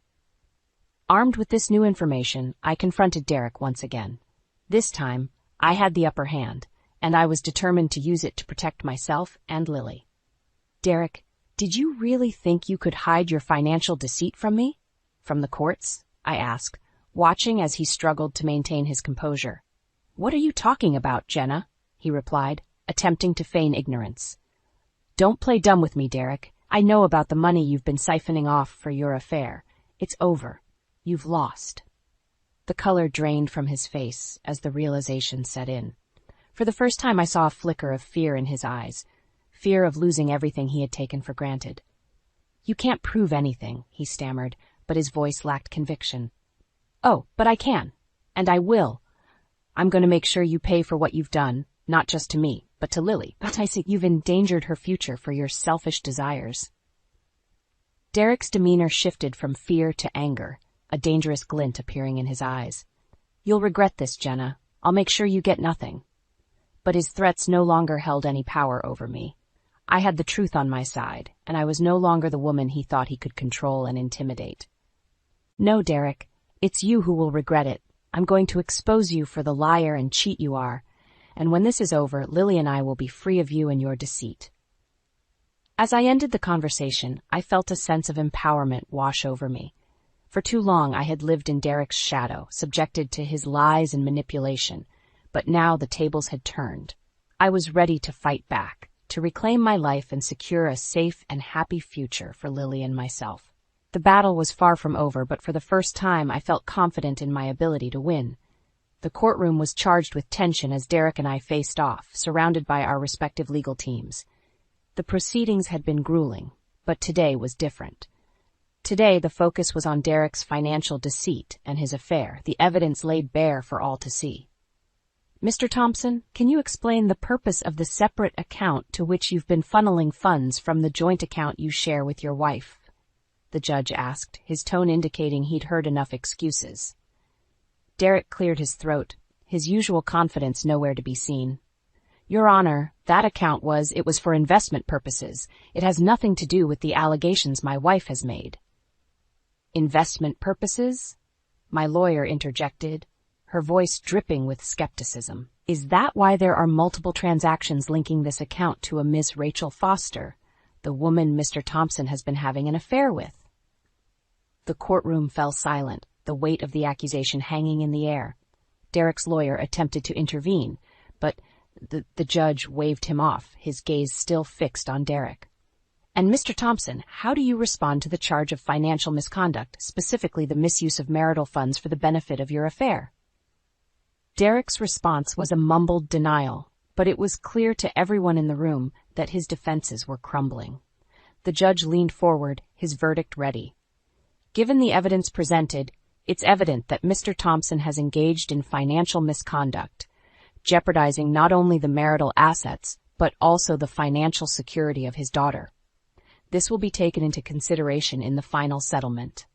Speaker 2: Armed with this new information, I confronted Derek once again. This time, I had the upper hand, and I was determined to use it to protect myself and Lily. "Derek, did you really think you could hide your financial deceit from me? From the courts?" I asked, watching as he struggled to maintain his composure. "What are you talking about, Jenna?" he replied, attempting to feign ignorance. "Don't play dumb with me, Derek. I know about the money you've been siphoning off for your affair. It's over. You've lost." The color drained from his face as the realization set in. For the first time I saw a flicker of fear in his eyes, fear of losing everything he had taken for granted. "You can't prove anything," he stammered, but his voice lacked conviction. "Oh, but I can, and I will. I'm going to make sure you pay for what you've done, not just to me, but to Lily. But I see you've endangered her future for your selfish desires." Derek's demeanor shifted from fear to anger, a dangerous glint appearing in his eyes. "You'll regret this, Jenna. I'll make sure you get nothing." but his threats no longer held any power over me. I had the truth on my side, and I was no longer the woman he thought he could control and intimidate. "No, Derek, it's you who will regret it. I'm going to expose you for the liar and cheat you are, and when this is over, Lily and I will be free of you and your deceit." As I ended the conversation, I felt a sense of empowerment wash over me. For too long I had lived in Derek's shadow, subjected to his lies and manipulation, but now the tables had turned. I was ready to fight back, to reclaim my life and secure a safe and happy future for Lily and myself. The battle was far from over, but for the first time I felt confident in my ability to win. The courtroom was charged with tension as Derek and I faced off, surrounded by our respective legal teams. The proceedings had been grueling, but today was different. Today, the focus was on Derek's financial deceit and his affair, the evidence laid bare for all to see. "Mr. Thompson, can you explain the purpose of the separate account to which you've been funneling funds from the joint account you share with your wife?" the judge asked, his tone indicating he'd heard enough excuses. Derek cleared his throat, his usual confidence nowhere to be seen. "Your Honor, that account was for investment purposes. It has nothing to do with the allegations my wife has made." "Investment purposes?" my lawyer interjected, her voice dripping with skepticism. "Is that why there are multiple transactions linking this account to a Miss Rachel Foster, the woman Mr. Thompson has been having an affair with?" The courtroom fell silent, the weight of the accusation hanging in the air. Derek's lawyer attempted to intervene, but the judge waved him off, his gaze still fixed on Derek. "And Mr. Thompson, how do you respond to the charge of financial misconduct, specifically the misuse of marital funds for the benefit of your affair?" Derek's response was a mumbled denial, but it was clear to everyone in the room that his defenses were crumbling. The judge leaned forward, his verdict ready. "Given the evidence presented, it's evident that Mr. Thompson has engaged in financial misconduct, jeopardizing not only the marital assets, but also the financial security of his daughter. This will be taken into consideration in the final settlement."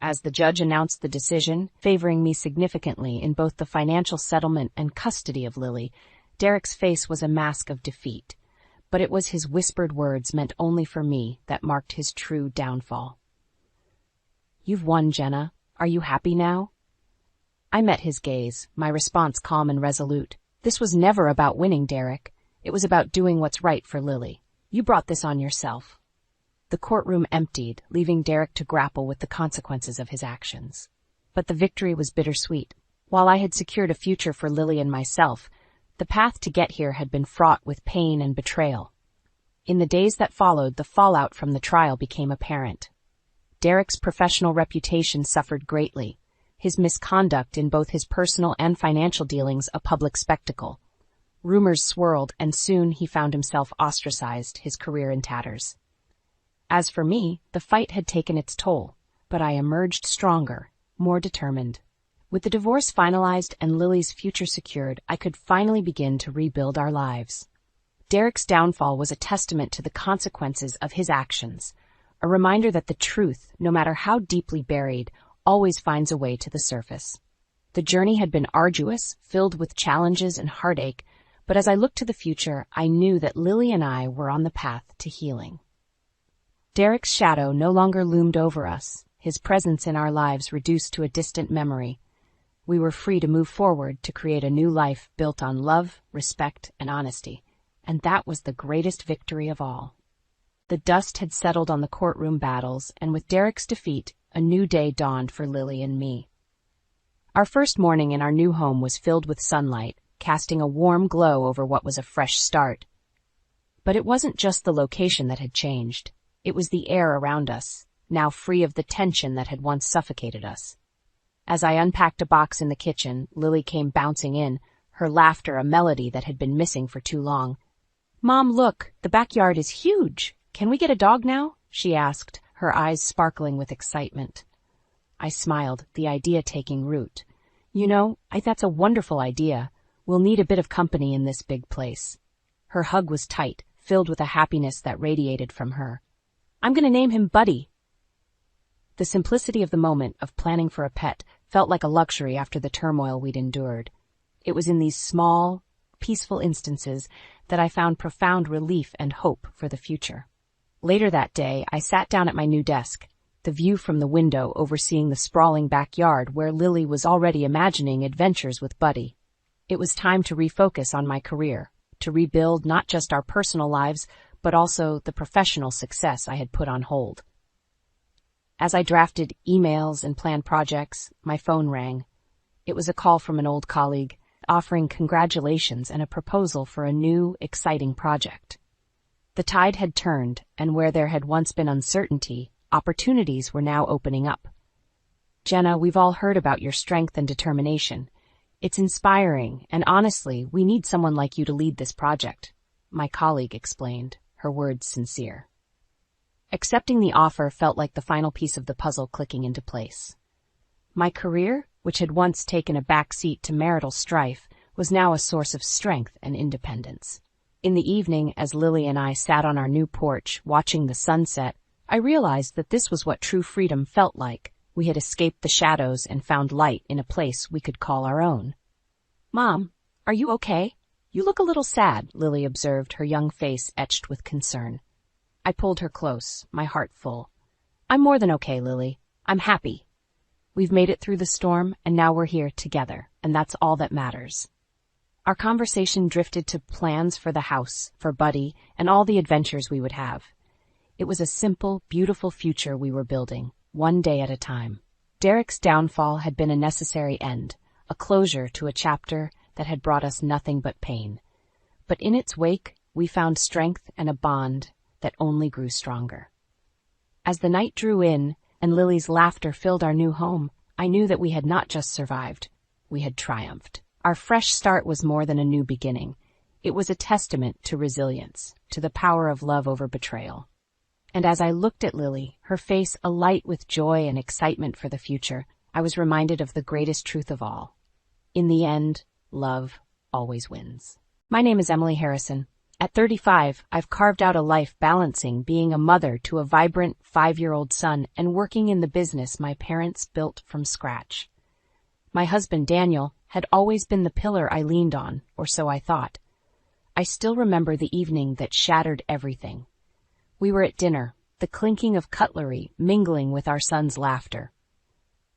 Speaker 2: As the judge announced the decision, favoring me significantly in both the financial settlement and custody of Lily, Derek's face was a mask of defeat, but it was his whispered words meant only for me that marked his true downfall. "You've won, Jenna. Are you happy now?" I met his gaze, my response calm and resolute. "This was never about winning, Derek. It was about doing what's right for Lily. You brought this on yourself." The courtroom emptied, leaving Derek to grapple with the consequences of his actions. But the victory was bittersweet. While I had secured a future for Lily and myself, the path to get here had been fraught with pain and betrayal. In the days that followed, the fallout from the trial became apparent. Derek's professional reputation suffered greatly, his misconduct in both his personal and financial dealings a public spectacle. Rumors swirled, and soon he found himself ostracized, his career in tatters. As for me, the fight had taken its toll, but I emerged stronger, more determined. With the divorce finalized and Lily's future secured, I could finally begin to rebuild our lives. Derek's downfall was a testament to the consequences of his actions, a reminder that the truth, no matter how deeply buried, always finds a way to the surface. The journey had been arduous, filled with challenges and heartache, but as I looked to the future, I knew that Lily and I were on the path to healing. Derek's shadow no longer loomed over us, his presence in our lives reduced to a distant memory. We were free to move forward to create a new life built on love, respect, and honesty, and that was the greatest victory of all. The dust had settled on the courtroom battles, and with Derek's defeat, a new day dawned for Lily and me. Our first morning in our new home was filled with sunlight, casting a warm glow over what was a fresh start. But it wasn't just the location that had changed. It was the air around us, now free of the tension that had once suffocated us. As I unpacked a box in the kitchen, Lily came bouncing in, her laughter a melody that had been missing for too long. "Mom, look, the backyard is huge. Can we get a dog now?" she asked, her eyes sparkling with excitement. I smiled, the idea taking root. "You know, that's a wonderful idea. We'll need a bit of company in this big place." Her hug was tight, filled with a happiness that radiated from her. "I'm going to name him Buddy." The simplicity of the moment of planning for a pet felt like a luxury after the turmoil we'd endured. It was in these small, peaceful instances that I found profound relief and hope for the future. Later that day, I sat down at my new desk, the view from the window overseeing the sprawling backyard where Lily was already imagining adventures with Buddy. It was time to refocus on my career, to rebuild not just our personal lives, but also the professional success I had put on hold. As I drafted emails and planned projects, my phone rang. It was a call from an old colleague, offering congratulations and a proposal for a new, exciting project. The tide had turned, and where there had once been uncertainty, opportunities were now opening up. "Jenna, we've all heard about your strength and determination. It's inspiring, and honestly, we need someone like you to lead this project," my colleague explained, her words sincere. Accepting the offer felt like the final piece of the puzzle clicking into place. My career, which had once taken a back seat to marital strife, was now a source of strength and independence. In the evening, as Lily and I sat on our new porch, watching the sunset, I realized that this was what true freedom felt like. We had escaped the shadows and found light in a place we could call our own. "Mom, are you okay? You look a little sad," Lily observed, her young face etched with concern. I pulled her close, my heart full. "I'm more than okay, Lily. I'm happy. We've made it through the storm, and now we're here together, and that's all that matters." Our conversation drifted to plans for the house, for Buddy, and all the adventures we would have. It was a simple, beautiful future we were building, one day at a time. Derek's downfall had been a necessary end, a closure to a chapter that had brought us nothing but pain. But in its wake, we found strength and a bond that only grew stronger. As the night drew in and Lily's laughter filled our new home, I knew that we had not just survived, we had triumphed. Our fresh start was more than a new beginning. It was a testament to resilience, to the power of love over betrayal. And as I looked at Lily, her face alight with joy and excitement for the future, I was reminded of the greatest truth of all. In the end, love always wins. My name is Emily Harrison. At 35, I've carved out a life balancing being a mother to a vibrant 5-year-old son and working in the business my parents built from scratch. My husband, Daniel, had always been the pillar I leaned on, or so I thought. I still remember the evening that shattered everything. We were at dinner, the clinking of cutlery mingling with our son's laughter.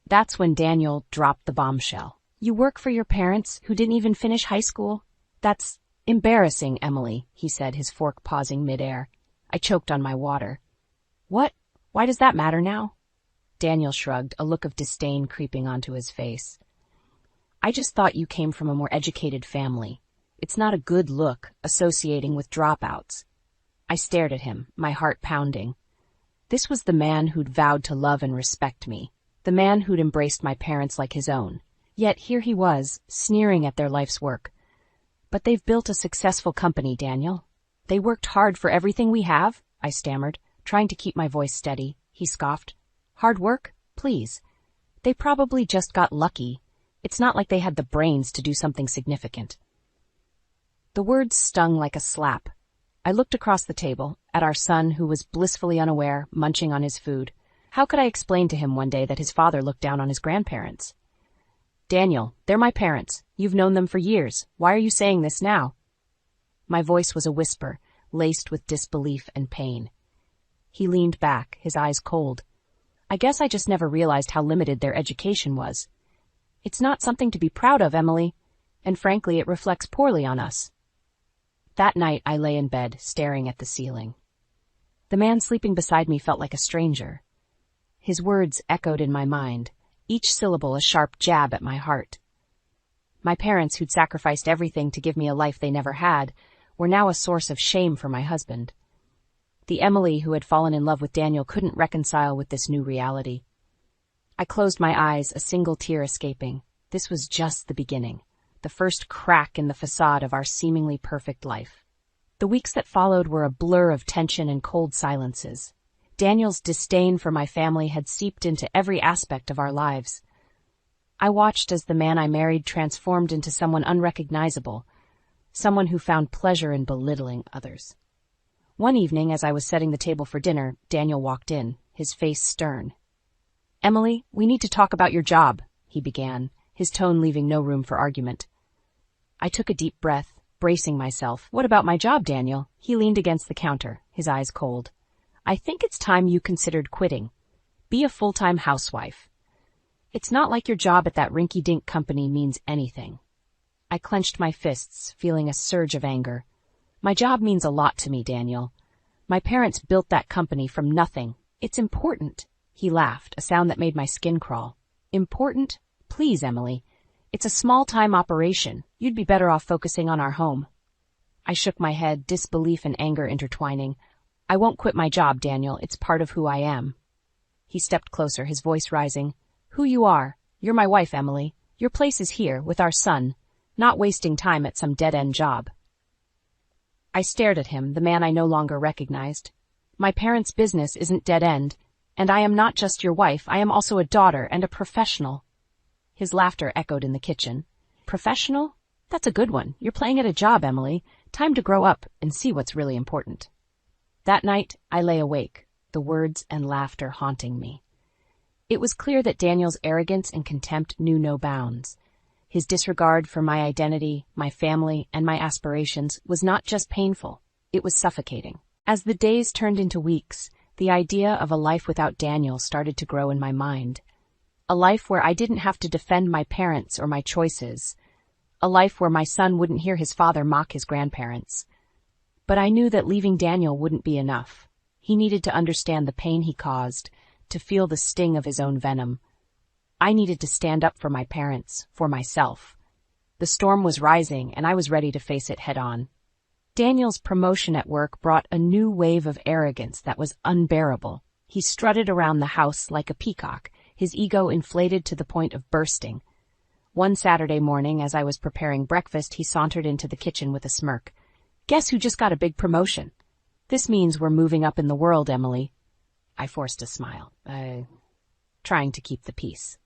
Speaker 2: That's when Daniel dropped the bombshell. "You work for your parents who didn't even finish high school? That's embarrassing, Emily," he said, his fork pausing midair. I choked on my water. "What? Why does that matter now?" Daniel shrugged, a look of disdain creeping onto his face. "I just thought you came from a more educated family. It's not a good look, associating with dropouts." I stared at him, my heart pounding. This was the man who'd vowed to love and respect me, the man who'd embraced my parents like his own. Yet here he was, sneering at their life's work. "But they've built a successful company, Daniel. They worked hard for everything we have," I stammered, trying to keep my voice steady. He scoffed. "Hard work? Please. They probably just got lucky. It's not like they had the brains to do something significant." The words stung like a slap. I looked across the table, at our son who was blissfully unaware, munching on his food. How could I explain to him one day that his father looked down on his grandparents? "Daniel, they're my parents. You've known them for years. Why are you saying this now?" My voice was a whisper, laced with disbelief and pain. He leaned back, his eyes cold. "I guess I just never realized how limited their education was. It's not something to be proud of, Emily, and frankly, it reflects poorly on us." That night, I lay in bed, staring at the ceiling. The man sleeping beside me felt like a stranger. His words echoed in my mind, each syllable a sharp jab at my heart. My parents, who'd sacrificed everything to give me a life they never had, were now a source of shame for my husband. The Emily who had fallen in love with Daniel couldn't reconcile with this new reality. I closed my eyes, a single tear escaping. This was just the beginning, the first crack in the facade of our seemingly perfect life. The weeks that followed were a blur of tension and cold silences. Daniel's disdain for my family had seeped into every aspect of our lives. I watched as the man I married transformed into someone unrecognizable, someone who found pleasure in belittling others. One evening, as I was setting the table for dinner, Daniel walked in, his face stern. "Emily, we need to talk about your job," he began, his tone leaving no room for argument. I took a deep breath, bracing myself. What about my job, Daniel? He leaned against the counter, his eyes cold. I think it's time you considered quitting. Be a full-time housewife. It's not like your job at that rinky-dink company means anything. I clenched my fists, feeling a surge of anger. My job means a lot to me, Daniel. My parents built that company from nothing. It's important. He laughed, a sound that made my skin crawl. Important? Please, Emily. It's a small-time operation. You'd be better off focusing on our home. I shook my head, disbelief and anger intertwining. I won't quit my job, Daniel. It's part of who I am. He stepped closer, his voice rising. Who you are. You're my wife, Emily. Your place is here, with our son, not wasting time at some dead-end job. I stared at him, the man I no longer recognized. My parents' business isn't dead-end, and I am not just your wife, I am also a daughter and a professional. His laughter echoed in the kitchen. Professional? That's a good one. You're playing at a job, Emily. Time to grow up and see what's really important. That night, I lay awake, the words and laughter haunting me. It was clear that Daniel's arrogance and contempt knew no bounds. His disregard for my identity, my family, and my aspirations was not just painful, it was suffocating. As the days turned into weeks, the idea of a life without Daniel started to grow in my mind. A life where I didn't have to defend my parents or my choices. A life where my son wouldn't hear his father mock his grandparents. But I knew that leaving Daniel wouldn't be enough. He needed to understand the pain he caused, to feel the sting of his own venom. I needed to stand up for my parents, for myself. The storm was rising, and I was ready to face it head-on. Daniel's promotion at work brought a new wave of arrogance that was unbearable. He strutted around the house like a peacock, his ego inflated to the point of bursting. One Saturday morning, as I was preparing breakfast, he sauntered into the kitchen with a smirk. Guess who just got a big promotion? This means we're moving up in the world, Emily. I forced a smile, trying to keep the peace.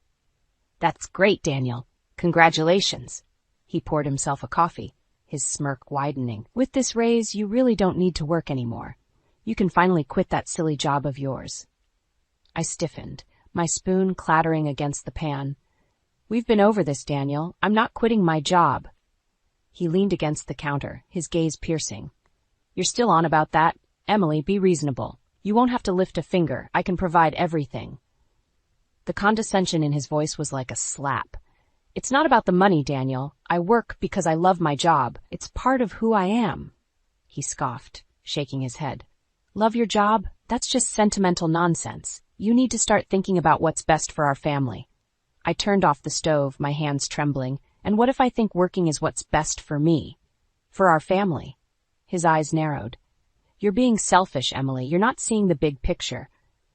Speaker 2: That's great, Daniel. Congratulations. He poured himself a coffee, his smirk widening. With this raise, you really don't need to work anymore. You can finally quit that silly job of yours. I stiffened, my spoon clattering against the pan. We've been over this, Daniel. I'm not quitting my job. He leaned against the counter, his gaze piercing. You're still on about that? Emily, be reasonable. You won't have to lift a finger. I can provide everything. The condescension in his voice was like a slap. It's not about the money, Daniel. I work because I love my job. It's part of who I am. He scoffed, shaking his head. Love your job? That's just sentimental nonsense. You need to start thinking about what's best for our family. I turned off the stove, my hands trembling. And what if I think working is what's best for me? For our family? His eyes narrowed. You're being selfish, Emily. You're not seeing the big picture.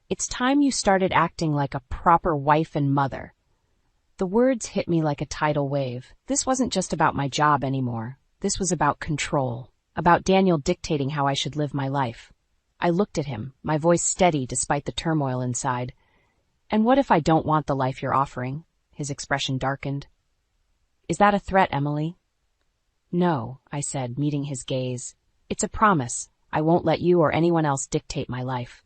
Speaker 2: It's time you started acting like a proper wife and mother. The words hit me like a tidal wave. This wasn't just about my job anymore. This was about control, about Daniel dictating how I should live my life. I looked at him, my voice steady despite the turmoil inside. And what if I don't want the life you're offering? His expression darkened. Is that a threat, Emily? No, I said, meeting his gaze. It's a promise. I won't let you or anyone else dictate my life.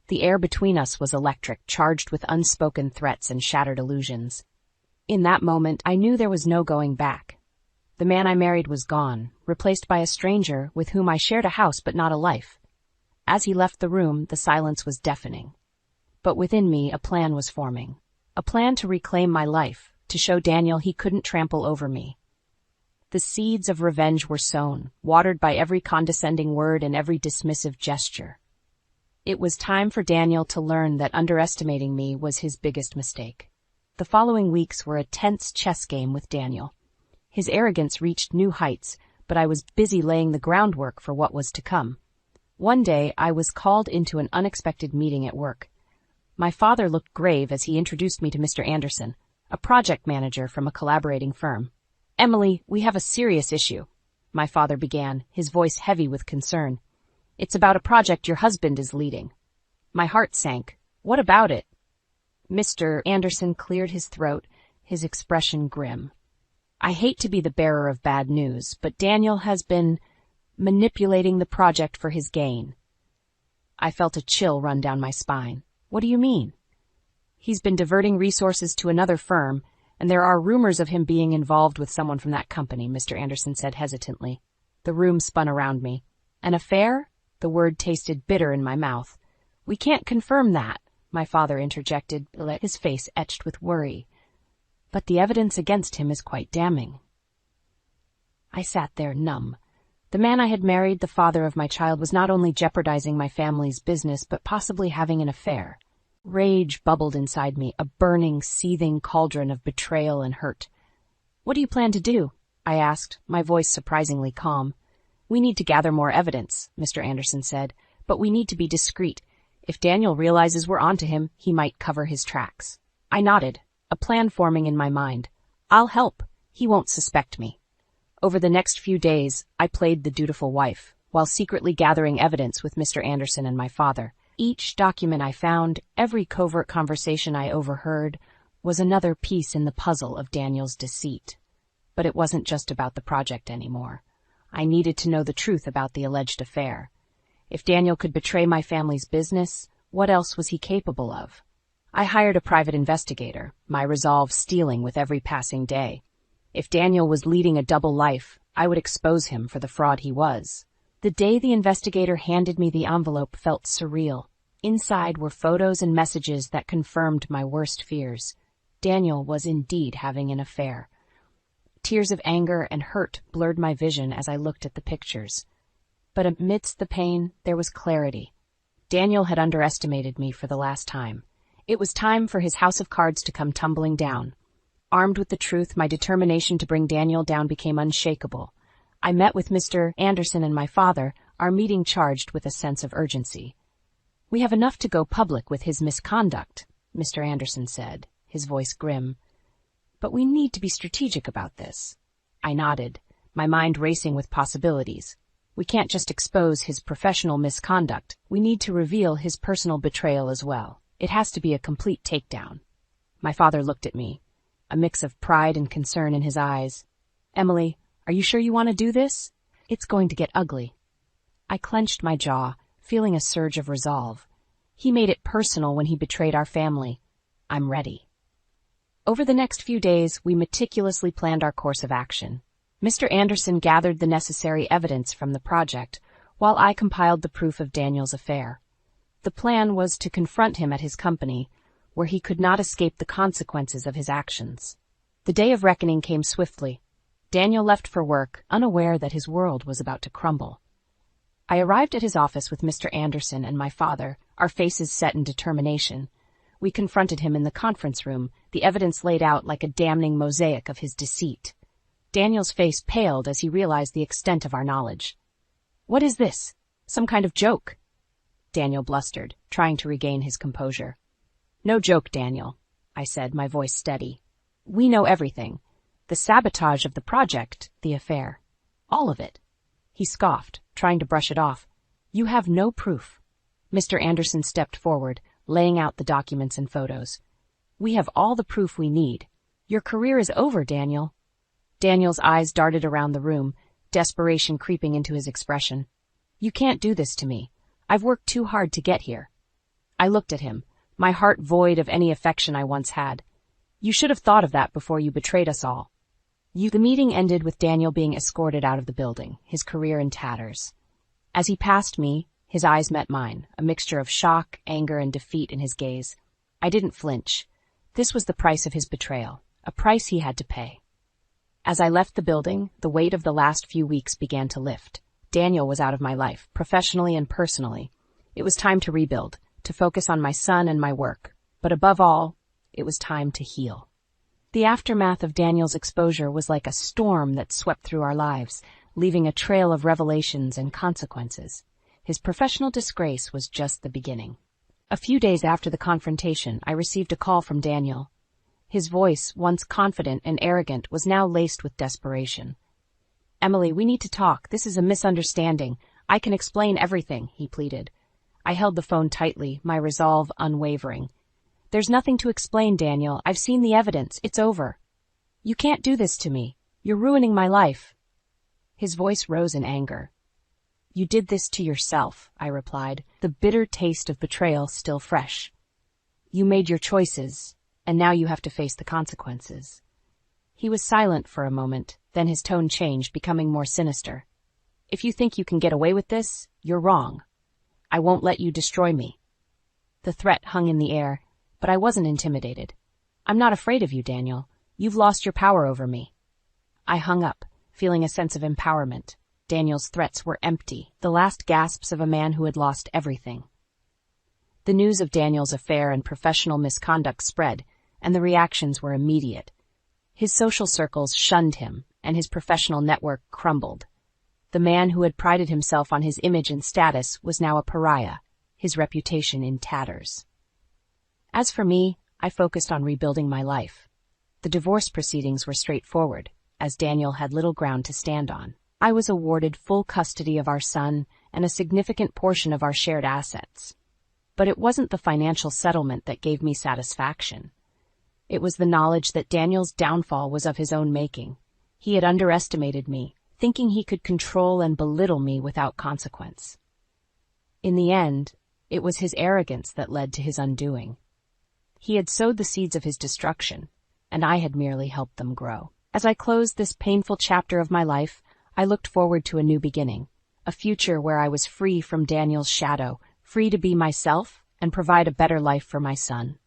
Speaker 2: The air between us was electric, charged with unspoken threats and shattered illusions. In that moment, I knew there was no going back. The man I married was gone, replaced by a stranger with whom I shared a house but not a life. As he left the room, the silence was deafening. But within me, a plan was forming. A plan to reclaim my life, to show Daniel he couldn't trample over me. The seeds of revenge were sown, watered by every condescending word and every dismissive gesture. It was time for Daniel to learn that underestimating me was his biggest mistake. The following weeks were a tense chess game with Daniel. His arrogance reached new heights, but I was busy laying the groundwork for what was to come. One day, I was called into an unexpected meeting at work. My father looked grave as he introduced me to Mr. Anderson, a project manager from a collaborating firm. Emily, we have a serious issue, my father began, his voice heavy with concern. It's about a project your husband is leading. My heart sank. What about it? Mr. Anderson cleared his throat, his expression grim. I hate to be the bearer of bad news, but Daniel has been manipulating the project for his gain. I felt a chill run down my spine. What do you mean? He's been diverting resources to another firm, And there are rumors of him being involved with someone from that company, Mr. Anderson said hesitantly. The room spun around me. An affair? The word tasted bitter in my mouth. We can't confirm that, my father interjected, his face etched with worry. But the evidence against him is quite damning. I sat there numb. The man I had married, the father of my child, was not only jeopardizing my family's business, but possibly having an affair. Rage bubbled inside me, a burning, seething cauldron of betrayal and hurt. What do you plan to do? I asked, my voice surprisingly calm. We need to gather more evidence, Mr. Anderson said, but we need to be discreet. If Daniel realizes we're onto him, he might cover his tracks. I nodded, a plan forming in my mind. I'll help. He won't suspect me. Over the next few days, I played the dutiful wife, while secretly gathering evidence with Mr. Anderson and my father. Each document I found, every covert conversation I overheard, was another piece in the puzzle of Daniel's deceit. But it wasn't just about the project anymore. I needed to know the truth about the alleged affair. If Daniel could betray my family's business, what else was he capable of? I hired a private investigator, my resolve steeling with every passing day. If Daniel was leading a double life, I would expose him for the fraud he was. The day the investigator handed me the envelope felt surreal. Inside were photos and messages that confirmed my worst fears. Daniel was indeed having an affair. Tears of anger and hurt blurred my vision as I looked at the pictures. But amidst the pain, there was clarity. Daniel had underestimated me for the last time. It was time for his house of cards to come tumbling down. Armed with the truth, my determination to bring Daniel down became unshakable. I met with Mr. Anderson and my father, our meeting charged with a sense of urgency. We have enough to go public with his misconduct, Mr. Anderson said, his voice grim. But we need to be strategic about this. I nodded, my mind racing with possibilities. We can't just expose his professional misconduct. We need to reveal his personal betrayal as well. It has to be a complete takedown. My father looked at me, a mix of pride and concern in his eyes. Emily, are you sure you want to do this? It's going to get ugly. I clenched my jaw, feeling a surge of resolve. He made it personal when he betrayed our family. I'm ready. Over the next few days, we meticulously planned our course of action. Mr. Anderson gathered the necessary evidence from the project, while I compiled the proof of Daniel's affair. The plan was to confront him at his company, where he could not escape the consequences of his actions. The day of reckoning came swiftly. Daniel left for work, unaware that his world was about to crumble. I arrived at his office with Mr. Anderson and my father, our faces set in determination. We confronted him in the conference room, the evidence laid out like a damning mosaic of his deceit. Daniel's face paled as he realized the extent of our knowledge. What is this? Some kind of joke? Daniel blustered, trying to regain his composure. No joke, Daniel, I said, my voice steady. We know everything. The sabotage of the project, the affair. All of it. He scoffed, trying to brush it off. You have no proof. Mr. Anderson stepped forward, laying out the documents and photos. We have all the proof we need. Your career is over, Daniel. Daniel's eyes darted around the room, desperation creeping into his expression. You can't do this to me. I've worked too hard to get here. I looked at him, my heart void of any affection I once had. You should have thought of that before you betrayed us all. The meeting ended with Daniel being escorted out of the building, his career in tatters. As he passed me, his eyes met mine, a mixture of shock, anger, and defeat in his gaze. I didn't flinch. This was the price of his betrayal, a price he had to pay. As I left the building, the weight of the last few weeks began to lift. Daniel was out of my life, professionally and personally. It was time to rebuild, to focus on my son and my work. But above all, it was time to heal. The aftermath of Daniel's exposure was like a storm that swept through our lives, leaving a trail of revelations and consequences. His professional disgrace was just the beginning. A few days after the confrontation, I received a call from Daniel. His voice, once confident and arrogant, was now laced with desperation. Emily, we need to talk. This is a misunderstanding. I can explain everything, he pleaded. I held the phone tightly, my resolve unwavering. There's nothing to explain, Daniel. I've seen the evidence. It's over. You can't do this to me. You're ruining my life. His voice rose in anger. You did this to yourself, I replied, the bitter taste of betrayal still fresh. You made your choices, and now you have to face the consequences. He was silent for a moment, then his tone changed, becoming more sinister. "If you think you can get away with this, you're wrong. I won't let you destroy me." The threat hung in the air, but I wasn't intimidated. "I'm not afraid of you, Daniel. You've lost your power over me." I hung up, feeling a sense of empowerment. Daniel's threats were empty, the last gasps of a man who had lost everything. The news of Daniel's affair and professional misconduct spread, and the reactions were immediate. His social circles shunned him, and his professional network crumbled. The man who had prided himself on his image and status was now a pariah, his reputation in tatters. As for me, I focused on rebuilding my life. The divorce proceedings were straightforward, as Daniel had little ground to stand on. I was awarded full custody of our son and a significant portion of our shared assets. But it wasn't the financial settlement that gave me satisfaction. It was the knowledge that Daniel's downfall was of his own making. He had underestimated me, thinking he could control and belittle me without consequence. In the end, it was his arrogance that led to his undoing. He had sowed the seeds of his destruction, and I had merely helped them grow. As I closed this painful chapter of my life, I looked forward to a new beginning, a future where I was free from Daniel's shadow, free to be myself and provide a better life for my son.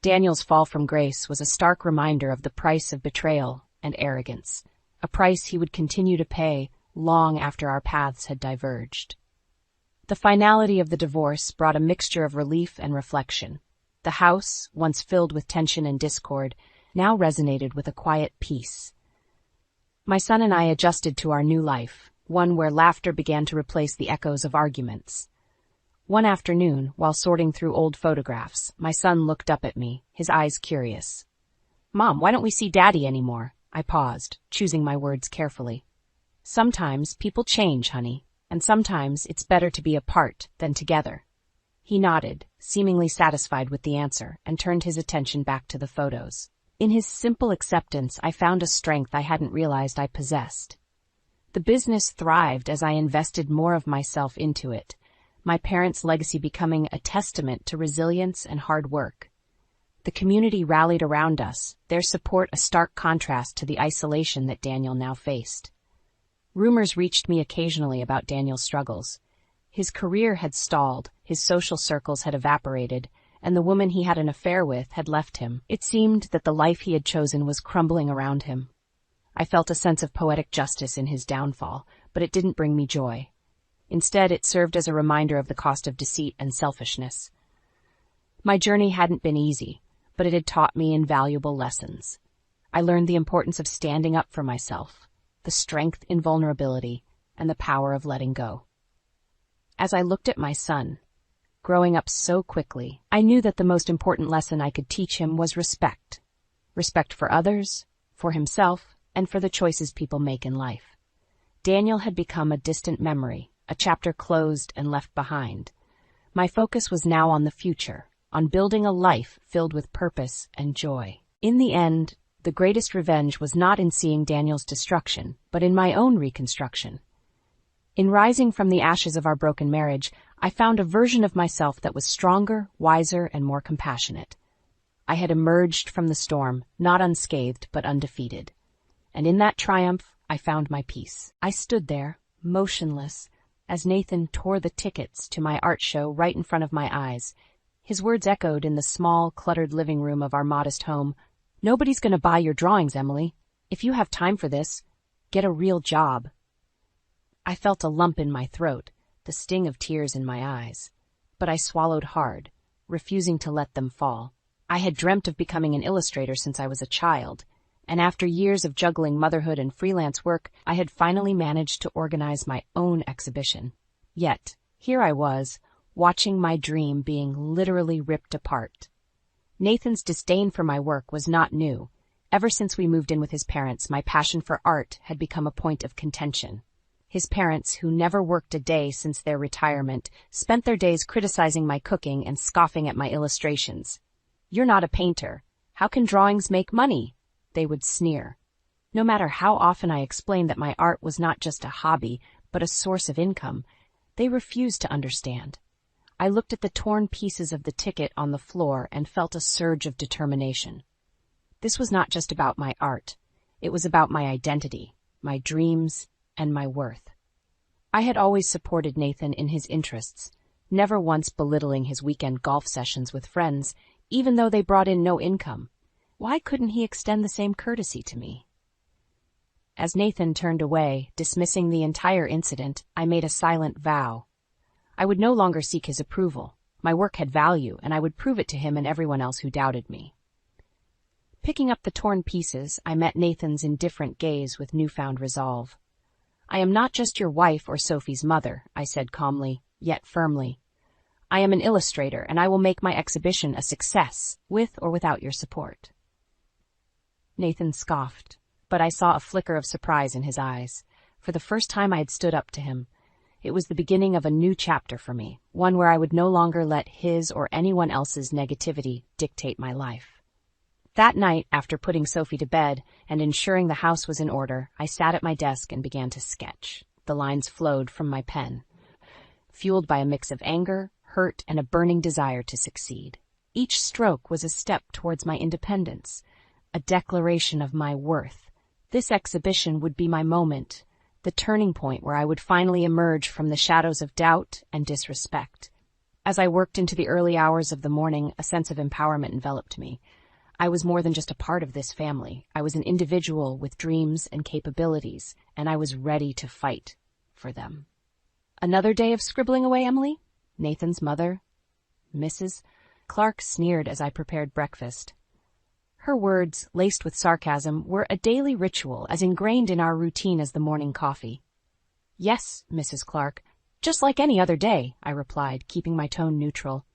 Speaker 2: Daniel's fall from grace was a stark reminder of the price of betrayal and arrogance, a price he would continue to pay long after our paths had diverged. The finality of the divorce brought a mixture of relief and reflection. The house, once filled with tension and discord, now resonated with a quiet peace. My son and I adjusted to our new life, one where laughter began to replace the echoes of arguments. One afternoon, while sorting through old photographs, my son looked up at me, his eyes curious. "Mom, why don't we see Daddy anymore?" I paused, choosing my words carefully. "Sometimes people change, honey, and sometimes it's better to be apart than together." He nodded, seemingly satisfied with the answer, and turned his attention back to the photos. In his simple acceptance, I found a strength I hadn't realized I possessed. The business thrived as I invested more of myself into it, my parents' legacy becoming a testament to resilience and hard work. The community rallied around us, their support a stark contrast to the isolation that Daniel now faced. Rumors reached me occasionally about Daniel's struggles. His career had stalled, his social circles had evaporated, and the woman he had an affair with had left him. It seemed that the life he had chosen was crumbling around him. I felt a sense of poetic justice in his downfall, but it didn't bring me joy. Instead, it served as a reminder of the cost of deceit and selfishness. My journey hadn't been easy, but it had taught me invaluable lessons. I learned the importance of standing up for myself, the strength in vulnerability, and the power of letting go. As I looked at my son, growing up so quickly, I knew that the most important lesson I could teach him was respect. Respect for others, for himself, and for the choices people make in life. Daniel had become a distant memory, a chapter closed and left behind. My focus was now on the future, on building a life filled with purpose and joy. In the end, the greatest revenge was not in seeing Daniel's destruction, but in my own reconstruction. In rising from the ashes of our broken marriage, I found a version of myself that was stronger, wiser, and more compassionate. I had emerged from the storm, not unscathed, but undefeated. And in that triumph, I found my peace. I stood there, motionless, as Nathan tore the tickets to my art show right in front of my eyes. His words echoed in the small, cluttered living room of our modest home. "Nobody's going to buy your drawings, Emily. If you have time for this, get a real job." I felt a lump in my throat, the sting of tears in my eyes. But I swallowed hard, refusing to let them fall. I had dreamt of becoming an illustrator since I was a child, and after years of juggling motherhood and freelance work, I had finally managed to organize my own exhibition. Yet, here I was, watching my dream being literally ripped apart. Nathan's disdain for my work was not new. Ever since we moved in with his parents, my passion for art had become a point of contention. His parents, who never worked a day since their retirement, spent their days criticizing my cooking and scoffing at my illustrations. "You're not a painter. How can drawings make money?" they would sneer. No matter how often I explained that my art was not just a hobby, but a source of income, they refused to understand. I looked at the torn pieces of the ticket on the floor and felt a surge of determination. This was not just about my art. It was about my identity, my dreams, and my worth. I had always supported Nathan in his interests, never once belittling his weekend golf sessions with friends, even though they brought in no income. Why couldn't he extend the same courtesy to me? As Nathan turned away, dismissing the entire incident, I made a silent vow. I would no longer seek his approval. My work had value, and I would prove it to him and everyone else who doubted me. Picking up the torn pieces, I met Nathan's indifferent gaze with newfound resolve. "I am not just your wife or Sophie's mother," I said calmly, yet firmly. "I am an illustrator, and I will make my exhibition a success, with or without your support." Nathan scoffed, but I saw a flicker of surprise in his eyes. For the first time I had stood up to him. It was the beginning of a new chapter for me, one where I would no longer let his or anyone else's negativity dictate my life. That night, after putting Sophie to bed and ensuring the house was in order, I sat at my desk and began to sketch. The lines flowed from my pen, fueled by a mix of anger, hurt, and a burning desire to succeed. Each stroke was a step towards my independence, a declaration of my worth. This exhibition would be my moment, the turning point where I would finally emerge from the shadows of doubt and disrespect. As I worked into the early hours of the morning, a sense of empowerment enveloped me. I was more than just a part of this family. I was an individual with dreams and capabilities, and I was ready to fight for them. "Another day of scribbling away, Emily?" Nathan's mother, Mrs. Clark, sneered as I prepared breakfast. Her words, laced with sarcasm, were a daily ritual, as ingrained in our routine as the morning coffee. "Yes, Mrs. Clark, just like any other day," I replied, keeping my tone neutral.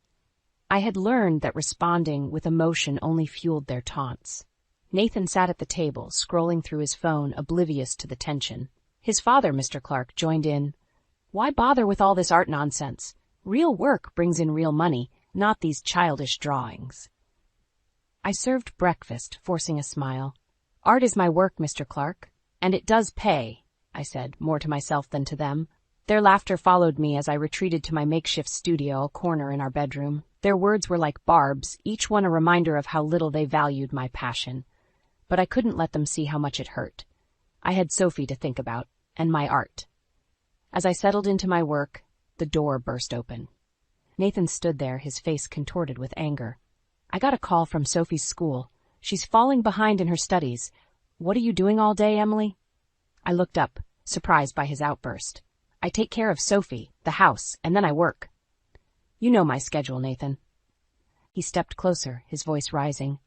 Speaker 2: I had learned that responding with emotion only fueled their taunts. Nathan sat at the table, scrolling through his phone, oblivious to the tension. His father, Mr. Clark, joined in. "Why bother with all this art nonsense? Real work brings in real money, not these childish drawings." I served breakfast, forcing a smile. "Art is my work, Mr. Clark, and it does pay," I said, more to myself than to them. Their laughter followed me as I retreated to my makeshift studio, a corner in our bedroom. Their words were like barbs, each one a reminder of how little they valued my passion. But I couldn't let them see how much it hurt. I had Sophie to think about, and my art. As I settled into my work, the door burst open. Nathan stood there, his face contorted with anger. "I got a call from Sophie's school. She's falling behind in her studies. What are you doing all day, Emily?" I looked up, surprised by his outburst. "I take care of Sophie, the house, and then I work." "You know my schedule, Nathan." He stepped closer, his voice rising.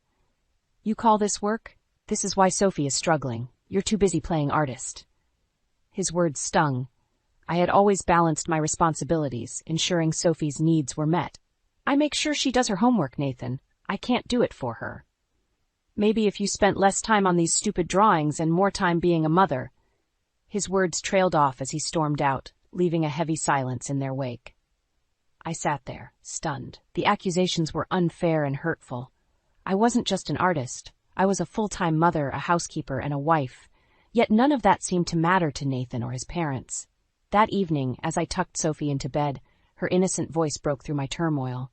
Speaker 2: "You call this work? This is why Sophie is struggling. You're too busy playing artist." His words stung. I had always balanced my responsibilities, ensuring Sophie's needs were met. "I make sure she does her homework, Nathan. I can't do it for her." "Maybe if you spent less time on these stupid drawings and more time being a mother." His words trailed off as he stormed out, leaving a heavy silence in their wake. I sat there, stunned. The accusations were unfair and hurtful. I wasn't just an artist. I was a full-time mother, a housekeeper, and a wife. Yet none of that seemed to matter to Nathan or his parents. That evening, as I tucked Sophie into bed, her innocent voice broke through my turmoil.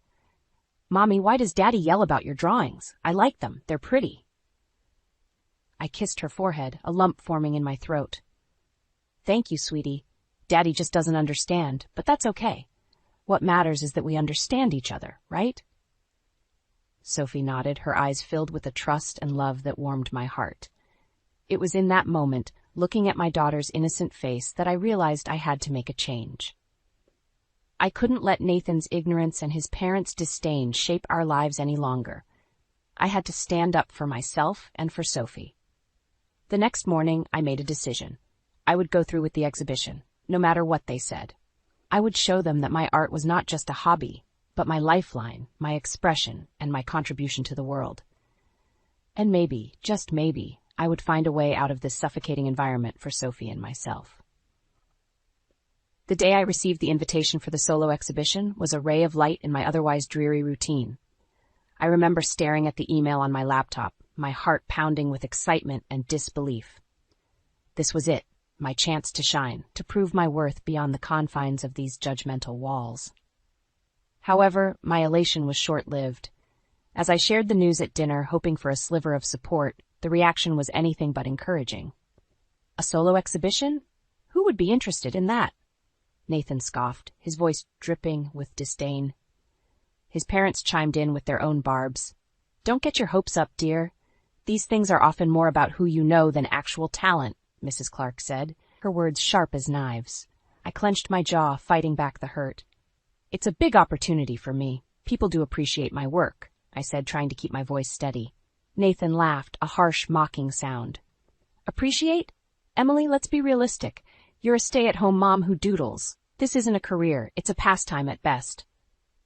Speaker 2: "Mommy, why does Daddy yell about your drawings? I like them. They're pretty." I kissed her forehead, a lump forming in my throat. "Thank you, sweetie. Daddy just doesn't understand, but that's okay. What matters is that we understand each other, right?" Sophie nodded, her eyes filled with a trust and love that warmed my heart. It was in that moment, looking at my daughter's innocent face, that I realized I had to make a change. I couldn't let Nathan's ignorance and his parents' disdain shape our lives any longer. I had to stand up for myself and for Sophie. The next morning, I made a decision. I would go through with the exhibition, no matter what they said. I would show them that my art was not just a hobby, but my lifeline, my expression, and my contribution to the world. And maybe, just maybe, I would find a way out of this suffocating environment for Sophie and myself. The day I received the invitation for the solo exhibition was a ray of light in my otherwise dreary routine. I remember staring at the email on my laptop, my heart pounding with excitement and disbelief. This was it. My chance to shine, to prove my worth beyond the confines of these judgmental walls. However, my elation was short-lived. As I shared the news at dinner, hoping for a sliver of support, The reaction was anything but encouraging. A solo exhibition? Who would be interested in that? Nathan scoffed, his voice dripping with disdain. His parents chimed in with their own barbs. Don't get your hopes up, dear. These things are often more about who you know than actual talent, Mrs. Clark said, her words sharp as knives. I clenched my jaw, fighting back the hurt. It's a big opportunity for me. People do appreciate my work, I said, trying to keep my voice steady. Nathan laughed, a harsh, mocking sound. Appreciate? Emily, let's be realistic. You're a stay-at-home mom who doodles. This isn't a career, it's a pastime at best.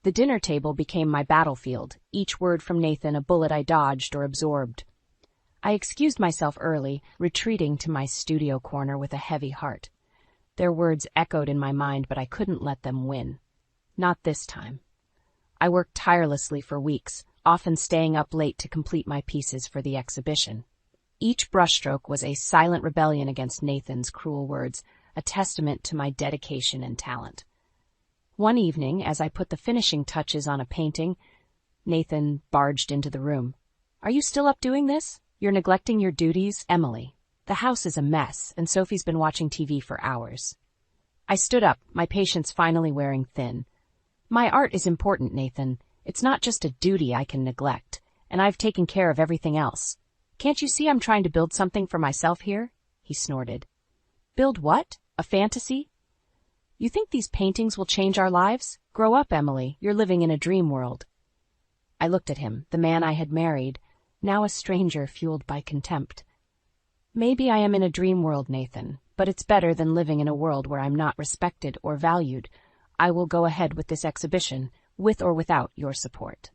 Speaker 2: The dinner table became my battlefield, each word from Nathan a bullet I dodged or absorbed. I excused myself early, retreating to my studio corner with a heavy heart. Their words echoed in my mind, but I couldn't let them win. Not this time. I worked tirelessly for weeks, often staying up late to complete my pieces for the exhibition. Each brushstroke was a silent rebellion against Nathan's cruel words, a testament to my dedication and talent. One evening, as I put the finishing touches on a painting, Nathan barged into the room. Are you still up doing this? You're neglecting your duties, Emily. The house is a mess, and Sophie's been watching TV for hours. I stood up, my patience finally wearing thin. My art is important, Nathan. It's not just a duty I can neglect, and I've taken care of everything else. Can't you see I'm trying to build something for myself here? He snorted. Build what? A fantasy? You think these paintings will change our lives? Grow up, Emily. You're living in a dream world. I looked at him, the man I had married, now a stranger fueled by contempt. Maybe I am in a dream world, Nathan, but it's better than living in a world where I'm not respected or valued. I will go ahead with this exhibition, with or without your support.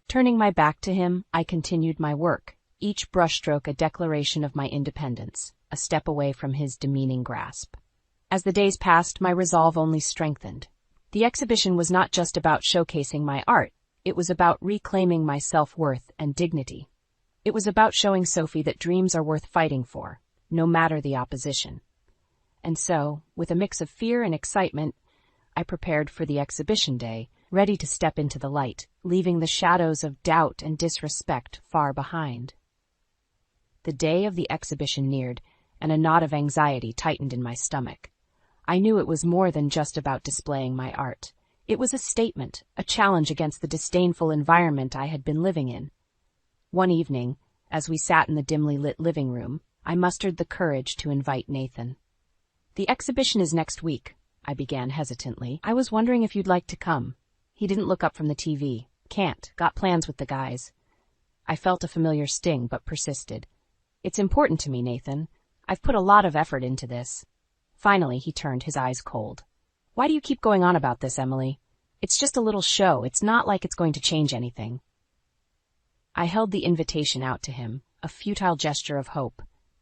Speaker 2: Turning my back to him, I continued my work, each brushstroke a declaration of my independence, a step away from his demeaning grasp. As the days passed, my resolve only strengthened. The exhibition was not just about showcasing my art, it was about reclaiming my self-worth and dignity. It was about showing Sophie that dreams are worth fighting for, no matter the opposition. And so, with a mix of fear and excitement, I prepared for the exhibition day, ready to step into the light, leaving the shadows of doubt and disrespect far behind. The day of the exhibition neared, and a knot of anxiety tightened in my stomach. I knew it was more than just about displaying my art. It was a statement, a challenge against the disdainful environment I had been living in. One evening, as we sat in the dimly lit living room, I mustered the courage to invite Nathan. The exhibition is next week, I began hesitantly. I was wondering if you'd like to come. He didn't look up from the TV. Can't. Got plans with the guys. I felt a familiar sting, but persisted. It's important to me, Nathan. I've put a lot of effort into this. Finally, he turned, his eyes cold. Why do you keep going on about this, Emily? It's just a little show. It's not like it's going to change anything. I held the invitation out to him, a futile gesture of hope.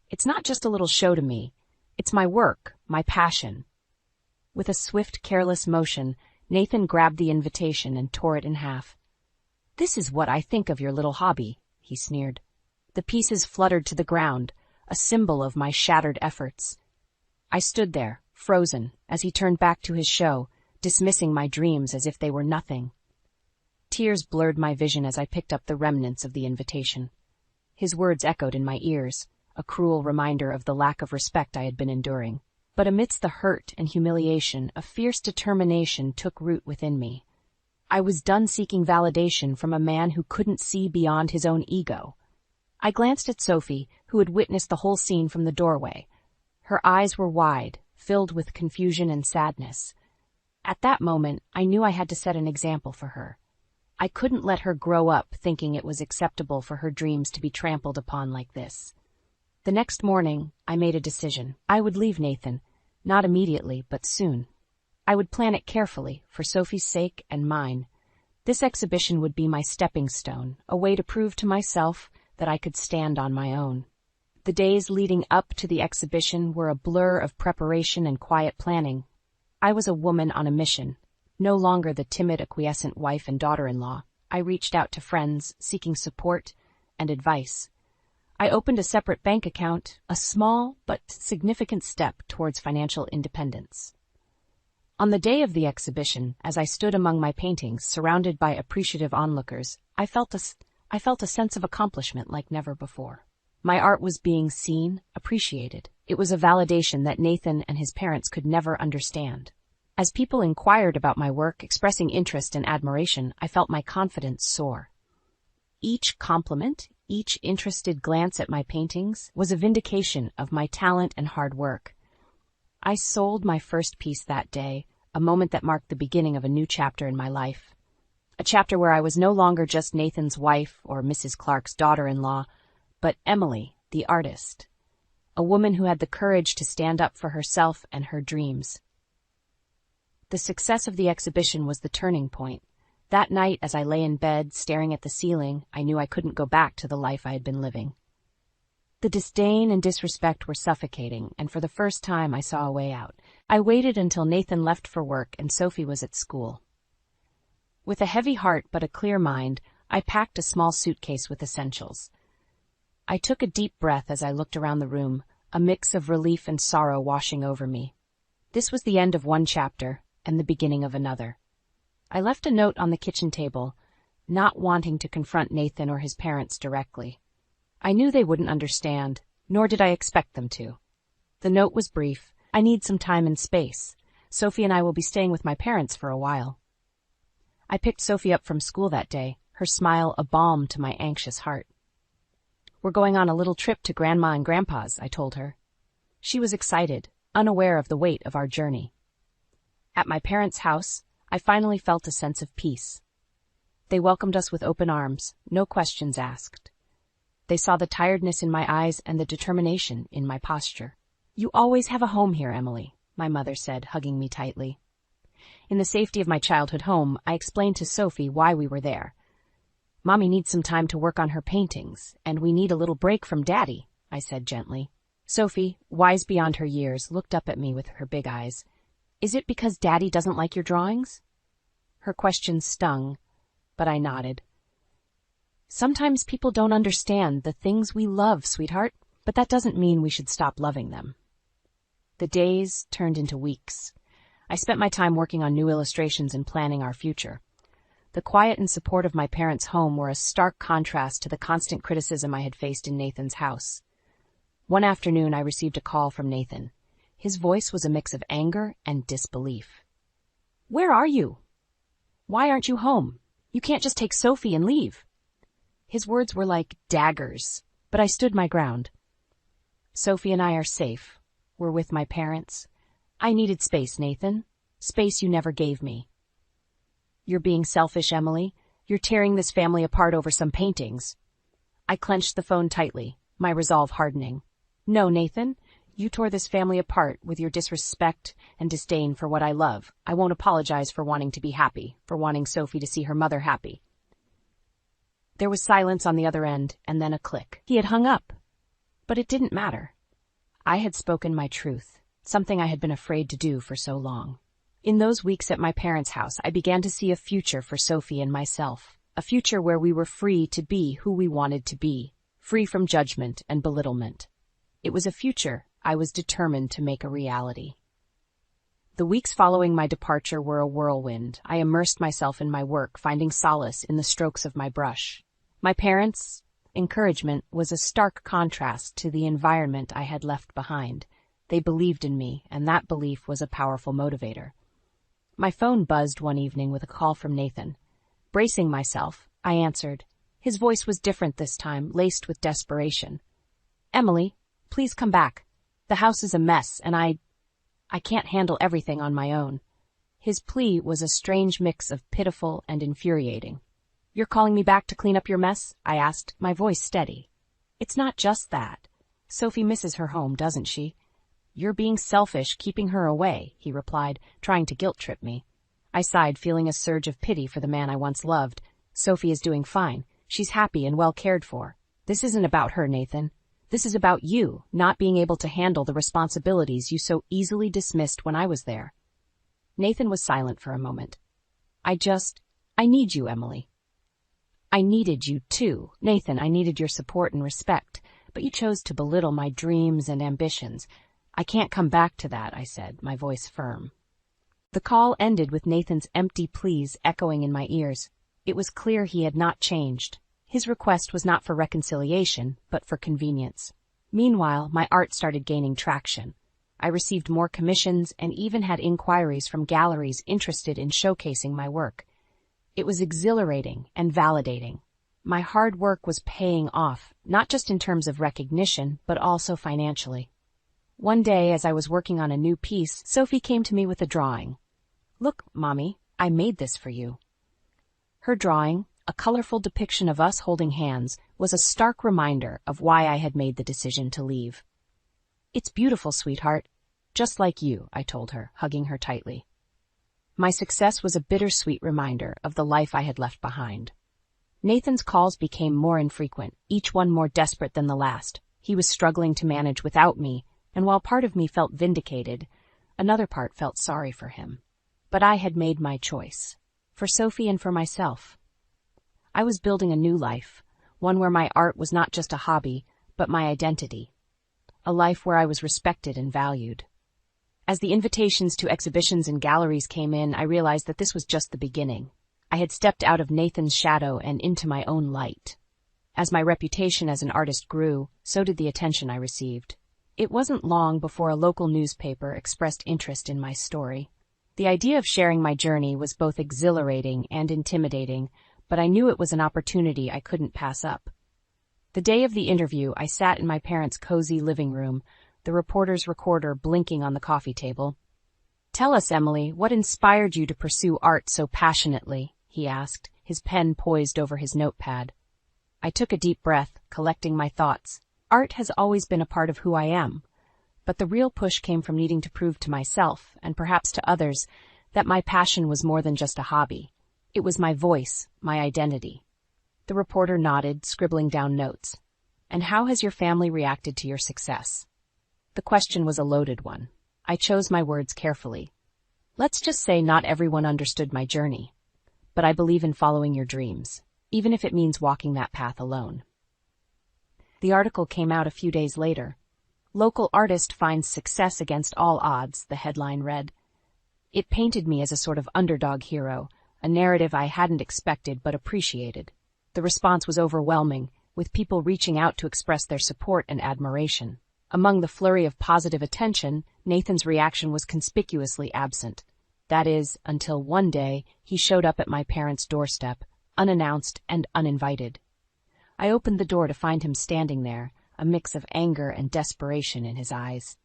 Speaker 2: It's not just a little show to me. It's my work, my passion. With a swift, careless motion, Nathan grabbed the invitation and tore it in half. This is what I think of your little hobby, he sneered. The pieces fluttered to the ground, a symbol of my shattered efforts. I stood there, frozen, as he turned back to his show, dismissing my dreams as if they were nothing. Tears blurred my vision as I picked up the remnants of the invitation. His words echoed in my ears, a cruel reminder of the lack of respect I had been enduring. But amidst the hurt and humiliation, a fierce determination took root within me. I was done seeking validation from a man who couldn't see beyond his own ego. I glanced at Sophie, who had witnessed the whole scene from the doorway. Her eyes were wide, filled with confusion and sadness. At that moment, I knew I had to set an example for her. I couldn't let her grow up thinking it was acceptable for her dreams to be trampled upon like this. The next morning, I made a decision. I would leave Nathan, not immediately, but soon. I would plan it carefully, for Sophie's sake and mine. This exhibition would be my stepping stone, a way to prove to myself that I could stand on my own. The days leading up to the exhibition were a blur of preparation and quiet planning. I was a woman on a mission, no longer the timid, acquiescent wife and daughter-in-law. I reached out to friends, seeking support and advice. I opened a separate bank account, a small but significant step towards financial independence. On the day of the exhibition, as I stood among my paintings, surrounded by appreciative onlookers, I felt I felt a sense of accomplishment like never before. My art was being seen, appreciated. It was a validation that Nathan and his parents could never understand. As people inquired about my work, expressing interest and admiration, I felt my confidence soar. Each compliment, each interested glance at my paintings was a vindication of my talent and hard work. I sold my first piece that day, a moment that marked the beginning of a new chapter in my life. A chapter where I was no longer just Nathan's wife or Mrs. Clark's daughter-in-law, but Emily, the artist, a woman who had the courage to stand up for herself and her dreams. The success of the exhibition was the turning point. That night, as I lay in bed, staring at the ceiling, I knew I couldn't go back to the life I had been living. The disdain and disrespect were suffocating, and for the first time I saw a way out. I waited until Nathan left for work and Sophie was at school. With a heavy heart but a clear mind, I packed a small suitcase with essentials. I took a deep breath as I looked around the room, a mix of relief and sorrow washing over me. This was the end of one chapter and the beginning of another. I left a note on the kitchen table, not wanting to confront Nathan or his parents directly. I knew they wouldn't understand, nor did I expect them to. The note was brief. I need some time and space. Sophie and I will be staying with my parents for a while. I picked Sophie up from school that day, her smile a balm to my anxious heart. We're going on a little trip to Grandma and Grandpa's, I told her. She was excited, unaware of the weight of our journey. At my parents' house, I finally felt a sense of peace. They welcomed us with open arms, no questions asked. They saw the tiredness in my eyes and the determination in my posture. You always have a home here, Emily, my mother said, hugging me tightly. In the safety of my childhood home, I explained to Sophie why we were there. Mommy needs some time to work on her paintings, and we need a little break from Daddy, I said gently. Sophie, wise beyond her years, looked up at me with her big eyes. Is it because Daddy doesn't like your drawings? Her question stung, but I nodded. Sometimes people don't understand the things we love, sweetheart, but that doesn't mean we should stop loving them. The days turned into weeks. I spent my time working on new illustrations and planning our future. The quiet and support of my parents' home were a stark contrast to the constant criticism I had faced in Nathan's house. One afternoon, I received a call from Nathan. His voice was a mix of anger and disbelief. Where are you? Why aren't you home? You can't just take Sophie and leave. His words were like daggers, but I stood my ground. Sophie and I are safe. We're with my parents. I needed space, Nathan. Space you never gave me. You're being selfish, Emily. You're tearing this family apart over some paintings. I clenched the phone tightly, my resolve hardening. No, Nathan. You tore this family apart with your disrespect and disdain for what I love. I won't apologize for wanting to be happy, for wanting Sophie to see her mother happy. There was silence on the other end, and then a click. He had hung up. But it didn't matter. I had spoken my truth, something I had been afraid to do for so long. In those weeks at my parents' house, I began to see a future for Sophie and myself, a future where we were free to be who we wanted to be, free from judgment and belittlement. It was a future I was determined to make a reality. The weeks following my departure were a whirlwind. I immersed myself in my work, finding solace in the strokes of my brush. My parents' encouragement was a stark contrast to the environment I had left behind. They believed in me, and that belief was a powerful motivator. My phone buzzed one evening with a call from Nathan. Bracing myself, I answered. His voice was different this time, laced with desperation. Emily, please come back. The house is a mess, and I can't handle everything on my own. His plea was a strange mix of pitiful and infuriating. You're calling me back to clean up your mess? I asked, my voice steady. It's not just that. Sophie misses her home, doesn't she? You're being selfish, keeping her away, he replied, trying to guilt-trip me. I sighed, feeling a surge of pity for the man I once loved. Sophie is doing fine. She's happy and well cared for. This isn't about her, Nathan. This is about you, not being able to handle the responsibilities you so easily dismissed when I was there. Nathan was silent for a moment. I need you, Emily. I needed you too. Nathan, I needed your support and respect, but you chose to belittle my dreams and ambitions. I can't come back to that, I said, my voice firm. The call ended with Nathan's empty pleas echoing in my ears. It was clear he had not changed. His request was not for reconciliation, but for convenience. Meanwhile, my art started gaining traction. I received more commissions and even had inquiries from galleries interested in showcasing my work. It was exhilarating and validating. My hard work was paying off, not just in terms of recognition, but also financially. One day, as I was working on a new piece, Sophie came to me with a drawing. "Look, Mommy, I made this for you." Her drawing, a colorful depiction of us holding hands, was a stark reminder of why I had made the decision to leave. "It's beautiful, sweetheart. Just like you," I told her, hugging her tightly. My success was a bittersweet reminder of the life I had left behind. Nathan's calls became more infrequent, each one more desperate than the last. He was struggling to manage without me, and while part of me felt vindicated, another part felt sorry for him. But I had made my choice, for Sophie and for myself. I was building a new life, one where my art was not just a hobby, but my identity. A life where I was respected and valued. As the invitations to exhibitions and galleries came in, I realized that this was just the beginning. I had stepped out of Nathan's shadow and into my own light. As my reputation as an artist grew, so did the attention I received. It wasn't long before a local newspaper expressed interest in my story. The idea of sharing my journey was both exhilarating and intimidating, but I knew it was an opportunity I couldn't pass up. The day of the interview, I sat in my parents' cozy living room, the reporter's recorder blinking on the coffee table. "Tell us, Emily, what inspired you to pursue art so passionately?" he asked, his pen poised over his notepad. I took a deep breath, collecting my thoughts. Art has always been a part of who I am, but the real push came from needing to prove to myself, and perhaps to others, that my passion was more than just a hobby. It was my voice, my identity. The reporter nodded, scribbling down notes. "And how has your family reacted to your success?" The question was a loaded one. I chose my words carefully. "Let's just say not everyone understood my journey. But I believe in following your dreams, even if it means walking that path alone." The article came out a few days later. "Local artist finds success against all odds," the headline read. It painted me as a sort of underdog hero, a narrative I hadn't expected but appreciated. The response was overwhelming, with people reaching out to express their support and admiration. Among the flurry of positive attention, Nathan's reaction was conspicuously absent. That is, until one day he showed up at my parents' doorstep, unannounced and uninvited. I opened the door to find him standing there, a mix of anger and desperation in his eyes.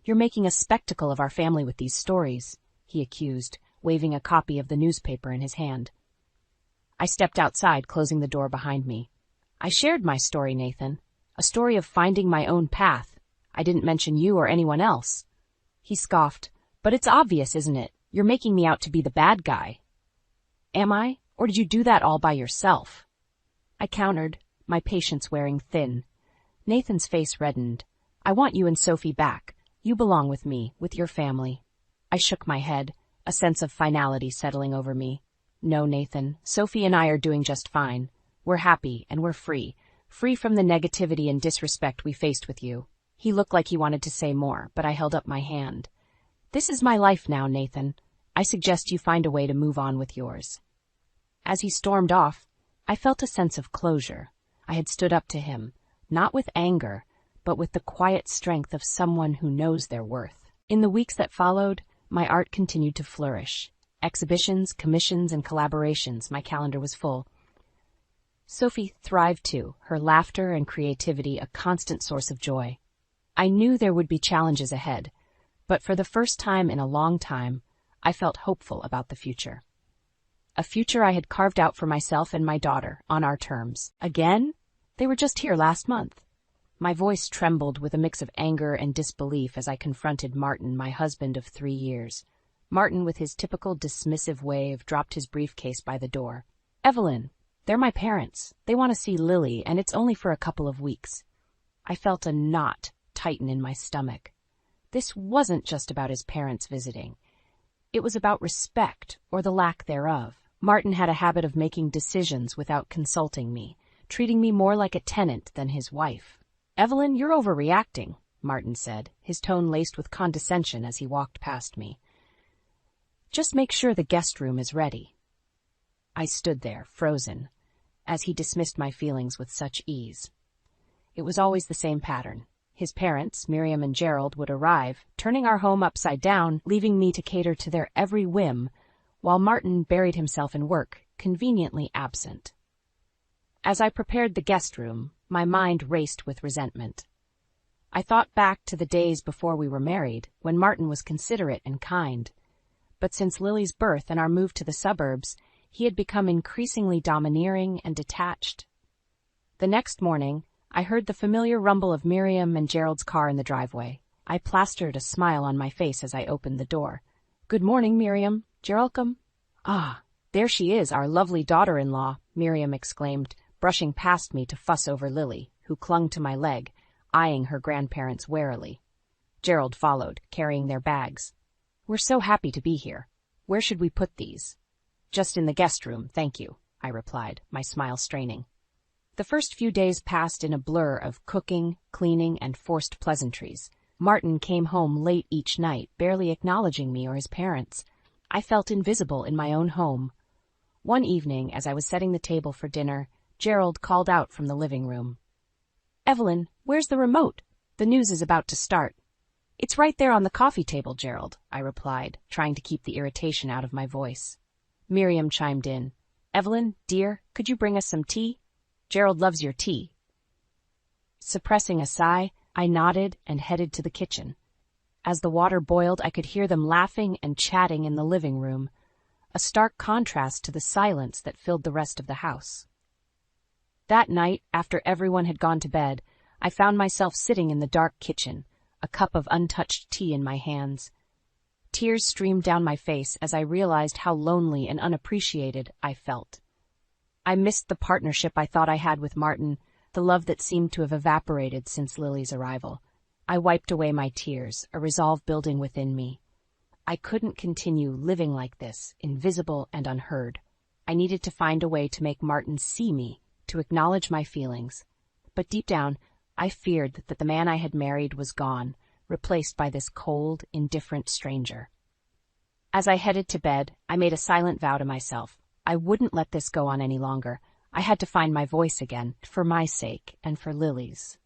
Speaker 2: "You're making a spectacle of our family with these stories," he accused, waving a copy of the newspaper in his hand. I stepped outside, closing the door behind me. "I shared my story, Nathan. A story of finding my own path. I didn't mention you or anyone else." He scoffed. "But it's obvious, isn't it? You're making me out to be the bad guy." "Am I? Or did you do that all by yourself?" I countered, my patience wearing thin. Nathan's face reddened. "I want you and Sophie back. You belong with me, with your family." I shook my head, a sense of finality settling over me. "No, Nathan, Sophie and I are doing just fine. We're happy and we're free from the negativity and disrespect we faced with you." He looked like he wanted to say more, but I held up my hand. "This is my life now, Nathan. I suggest you find a way to move on with yours." As he stormed off, I felt a sense of closure. I had stood up to him, not with anger, but with the quiet strength of someone who knows their worth. In the weeks that followed, my art continued to flourish. Exhibitions, commissions, and collaborations, my calendar was full. Sophie thrived too, her laughter and creativity a constant source of joy. I knew there would be challenges ahead, but for the first time in a long time, I felt hopeful about the future. A future I had carved out for myself and my daughter, on our terms. Again? They were just here last month. My voice trembled with a mix of anger and disbelief as I confronted Martin, my husband of 3 years. Martin, with his typical dismissive wave, dropped his briefcase by the door. "Evelyn, they're my parents. They want to see Lily, and it's only for a couple of weeks." I felt a knot tighten in my stomach. This wasn't just about his parents visiting. It was about respect, or the lack thereof. Martin had a habit of making decisions without consulting me, treating me more like a tenant than his wife. "Evelyn, you're overreacting," Martin said, his tone laced with condescension as he walked past me. "Just make sure the guest room is ready." I stood there, frozen. as he dismissed my feelings with such ease. It was always the same pattern. His parents, Miriam and Gerald, would arrive, turning our home upside down, leaving me to cater to their every whim, while Martin buried himself in work, conveniently absent. As I prepared the guest room, my mind raced with resentment. I thought back to the days before we were married, when Martin was considerate and kind. But since Lily's birth and our move to the suburbs, he had become increasingly domineering and detached. The next morning, I heard the familiar rumble of Miriam and Gerald's car in the driveway. I plastered a smile on my face as I opened the door. "Good morning, Miriam. Geraldcome?" "Ah, there she is, our lovely daughter-in-law," Miriam exclaimed, brushing past me to fuss over Lily, who clung to my leg, eyeing her grandparents warily. Gerald followed, carrying their bags. "We're so happy to be here. Where should we put these?" "Just in the guest room, thank you," I replied, my smile straining. The first few days passed in a blur of cooking, cleaning, and forced pleasantries. Martin came home late each night, barely acknowledging me or his parents. I felt invisible in my own home. One evening, as I was setting the table for dinner, Gerald called out from the living room. "Evelyn, where's the remote? The news is about to start." "It's right there on the coffee table, Gerald," I replied, trying to keep the irritation out of my voice. Miriam chimed in. "Evelyn, dear, could you bring us some tea? Gerald loves your tea." Suppressing a sigh, I nodded and headed to the kitchen. As the water boiled, I could hear them laughing and chatting in the living room, a stark contrast to the silence that filled the rest of the house. That night, after everyone had gone to bed, I found myself sitting in the dark kitchen, a cup of untouched tea in my hands. Tears streamed down my face as I realized how lonely and unappreciated I felt. I missed the partnership I thought I had with Martin, the love that seemed to have evaporated since Lily's arrival. I wiped away my tears, a resolve building within me. I couldn't continue living like this, invisible and unheard. I needed to find a way to make Martin see me, to acknowledge my feelings. But deep down, I feared that the man I had married was gone, replaced by this cold, indifferent stranger. As I headed to bed, I made a silent vow to myself. I wouldn't let this go on any longer. I had to find my voice again, for my sake and for Lily's.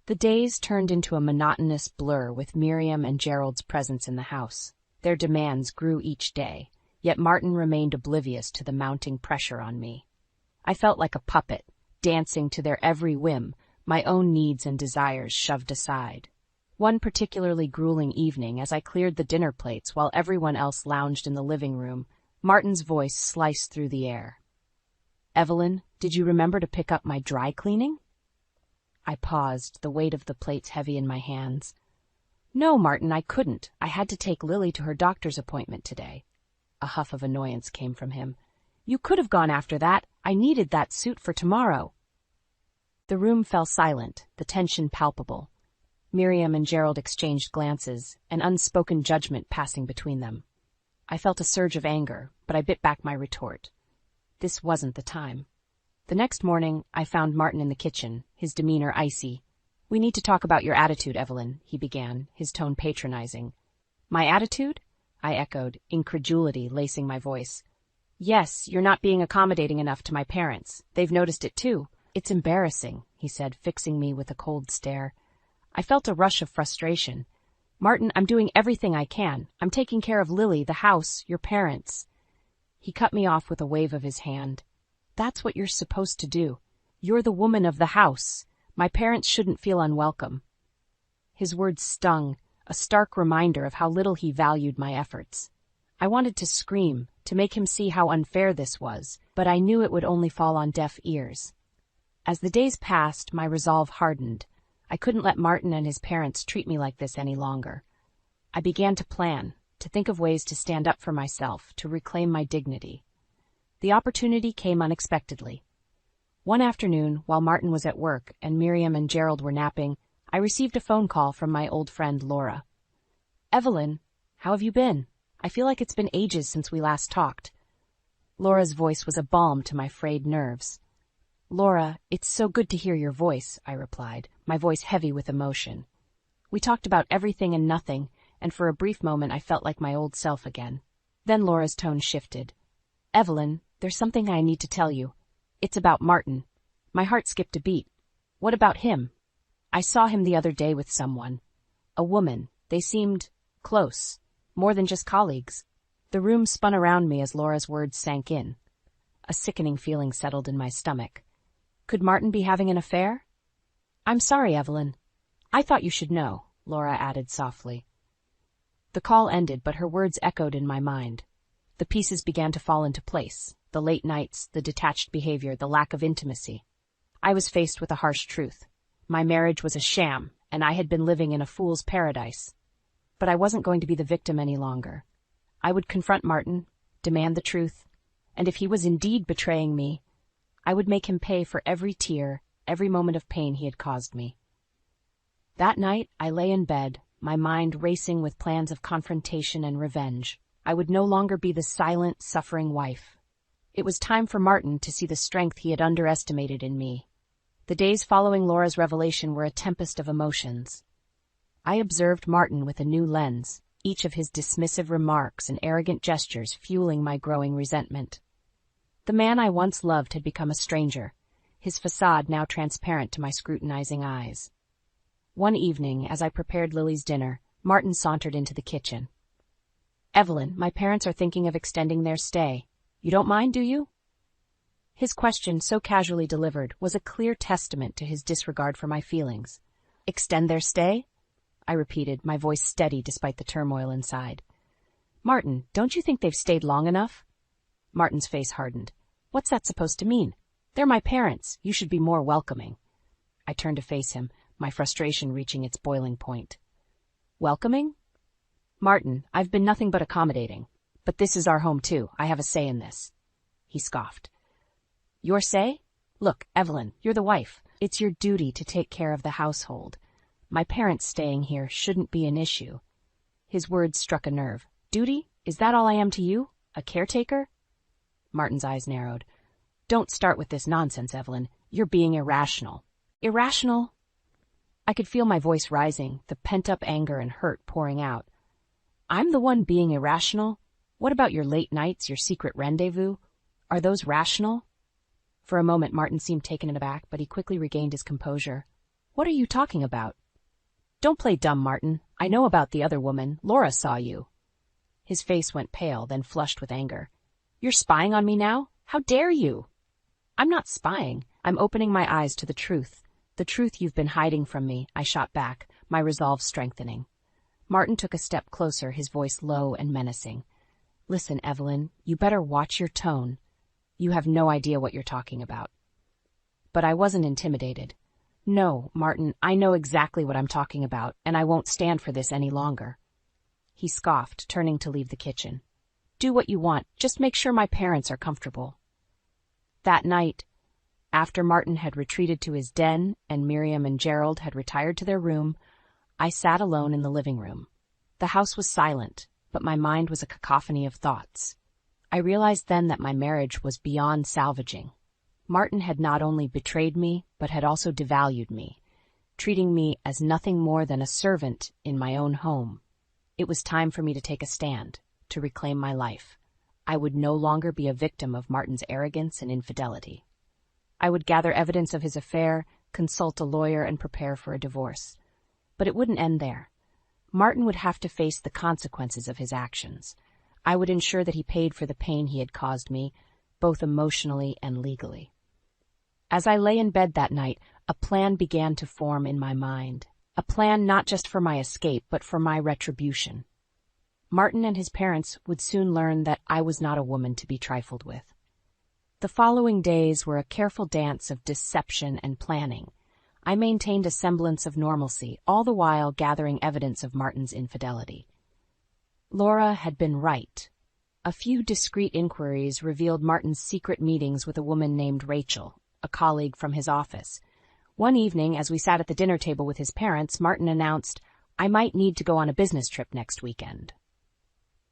Speaker 2: The days turned into a monotonous blur with Miriam and Gerald's presence in the house. Their demands grew each day, yet Martin remained oblivious to the mounting pressure on me. I felt like a puppet, dancing to their every whim, my own needs and desires shoved aside. One particularly grueling evening, as I cleared the dinner plates while everyone else lounged in the living room, Martin's voice sliced through the air. "Evelyn, did you remember to pick up my dry cleaning?" I paused, the weight of the plates heavy in my hands. "No, Martin, I couldn't. I had to take Lily to her doctor's appointment today." A huff of annoyance came from him. "You could have gone after that. I needed that suit for tomorrow." The room fell silent, the tension palpable. Miriam and Gerald exchanged glances, an unspoken judgment passing between them. I felt a surge of anger, but I bit back my retort. This wasn't the time. The next morning, I found Martin in the kitchen, his demeanor icy. "We need to talk about your attitude, Evelyn," he began, his tone patronizing. "My attitude?" I echoed, incredulity lacing my voice. "Yes, you're not being accommodating enough to my parents. They've noticed it too. It's embarrassing," he said, fixing me with a cold stare. I felt a rush of frustration. "Martin, I'm doing everything I can. I'm taking care of Lily, the house, your parents." He cut me off with a wave of his hand. "That's what you're supposed to do. You're the woman of the house. My parents shouldn't feel unwelcome." His words stung, a stark reminder of how little he valued my efforts. I wanted to scream, to make him see how unfair this was, but I knew it would only fall on deaf ears. As the days passed, my resolve hardened. I couldn't let Martin and his parents treat me like this any longer. I began to plan, to think of ways to stand up for myself, to reclaim my dignity. The opportunity came unexpectedly. One afternoon, while Martin was at work and Miriam and Gerald were napping, I received a phone call from my old friend Laura. "Evelyn, how have you been? I feel like it's been ages since we last talked." Laura's voice was a balm to my frayed nerves. "Laura, it's so good to hear your voice," I replied, my voice heavy with emotion. We talked about everything and nothing, and for a brief moment I felt like my old self again. Then Laura's tone shifted. "Evelyn, there's something I need to tell you. It's about Martin. My heart skipped a beat. What about him? I saw him the other day with someone. A woman. They seemed close. More than just colleagues. The room spun around me as Laura's words sank in. A sickening feeling settled in my stomach. Could Martin be having an affair? I'm sorry, Evelyn. I thought you should know, Laura added softly. The call ended, but her words echoed in my mind. The pieces began to fall into place. The late nights, the detached behavior, the lack of intimacy. I was faced with a harsh truth. My marriage was a sham, and I had been living in a fool's paradise. But I wasn't going to be the victim any longer. I would confront Martin, demand the truth, and if he was indeed betraying me, I would make him pay for every tear, every moment of pain he had caused me. That night, I lay in bed, my mind racing with plans of confrontation and revenge. I would no longer be the silent, suffering wife. It was time for Martin to see the strength he had underestimated in me. The days following Laura's revelation were a tempest of emotions. I observed Martin with a new lens, each of his dismissive remarks and arrogant gestures fueling my growing resentment. The man I once loved had become a stranger, his facade now transparent to my scrutinizing eyes. One evening, as I prepared Lily's dinner, Martin sauntered into the kitchen. "Evelyn, my parents are thinking of extending their stay. You don't mind, do you?" His question, so casually delivered, was a clear testament to his disregard for my feelings. "Extend their stay?" I repeated, my voice steady despite the turmoil inside. "Martin, don't you think they've stayed long enough?" Martin's face hardened. "What's that supposed to mean? They're my parents. You should be more welcoming." I turned to face him, my frustration reaching its boiling point. "Welcoming? Martin, I've been nothing but accommodating. But this is our home too. I have a say in this." He scoffed. "Your say? Look, Evelyn, you're the wife. It's your duty to take care of the household. My parents staying here shouldn't be an issue." His words struck a nerve. "Duty? Is that all I am to you? A caretaker?" Martin's eyes narrowed. "Don't start with this nonsense, Evelyn. You're being irrational." "Irrational?" I could feel my voice rising, the pent-up anger and hurt pouring out. "I'm the one being irrational? What about your late nights, your secret rendezvous? Are those rational?" For a moment, Martin seemed taken aback, but he quickly regained his composure. "What are you talking about?" "Don't play dumb, Martin. I know about the other woman. Laura saw you." His face went pale, then flushed with anger. "You're spying on me now? How dare you?" "I'm not spying. I'm opening my eyes to the truth. The truth you've been hiding from me," I shot back, my resolve strengthening. Martin took a step closer, his voice low and menacing. "Listen, Evelyn, you better watch your tone. You have no idea what you're talking about." But I wasn't intimidated. "No, Martin, I know exactly what I'm talking about, and I won't stand for this any longer." He scoffed, turning to leave the kitchen. "Do what you want, just make sure my parents are comfortable." That night, after Martin had retreated to his den and Miriam and Gerald had retired to their room, I sat alone in the living room. The house was silent, but my mind was a cacophony of thoughts. I realized then that my marriage was beyond salvaging. Martin had not only betrayed me, but had also devalued me, treating me as nothing more than a servant in my own home. It was time for me to take a stand, to reclaim my life. I would no longer be a victim of Martin's arrogance and infidelity. I would gather evidence of his affair, consult a lawyer, and prepare for a divorce. But it wouldn't end there. Martin would have to face the consequences of his actions. I would ensure that he paid for the pain he had caused me, both emotionally and legally. As I lay in bed that night, a plan began to form in my mind. A plan not just for my escape, but for my retribution. Martin and his parents would soon learn that I was not a woman to be trifled with. The following days were a careful dance of deception and planning. I maintained a semblance of normalcy, all the while gathering evidence of Martin's infidelity. Laura had been right. A few discreet inquiries revealed Martin's secret meetings with a woman named Rachel, a colleague from his office. One evening, as we sat at the dinner table with his parents, Martin announced, "I might need to go on a business trip next weekend."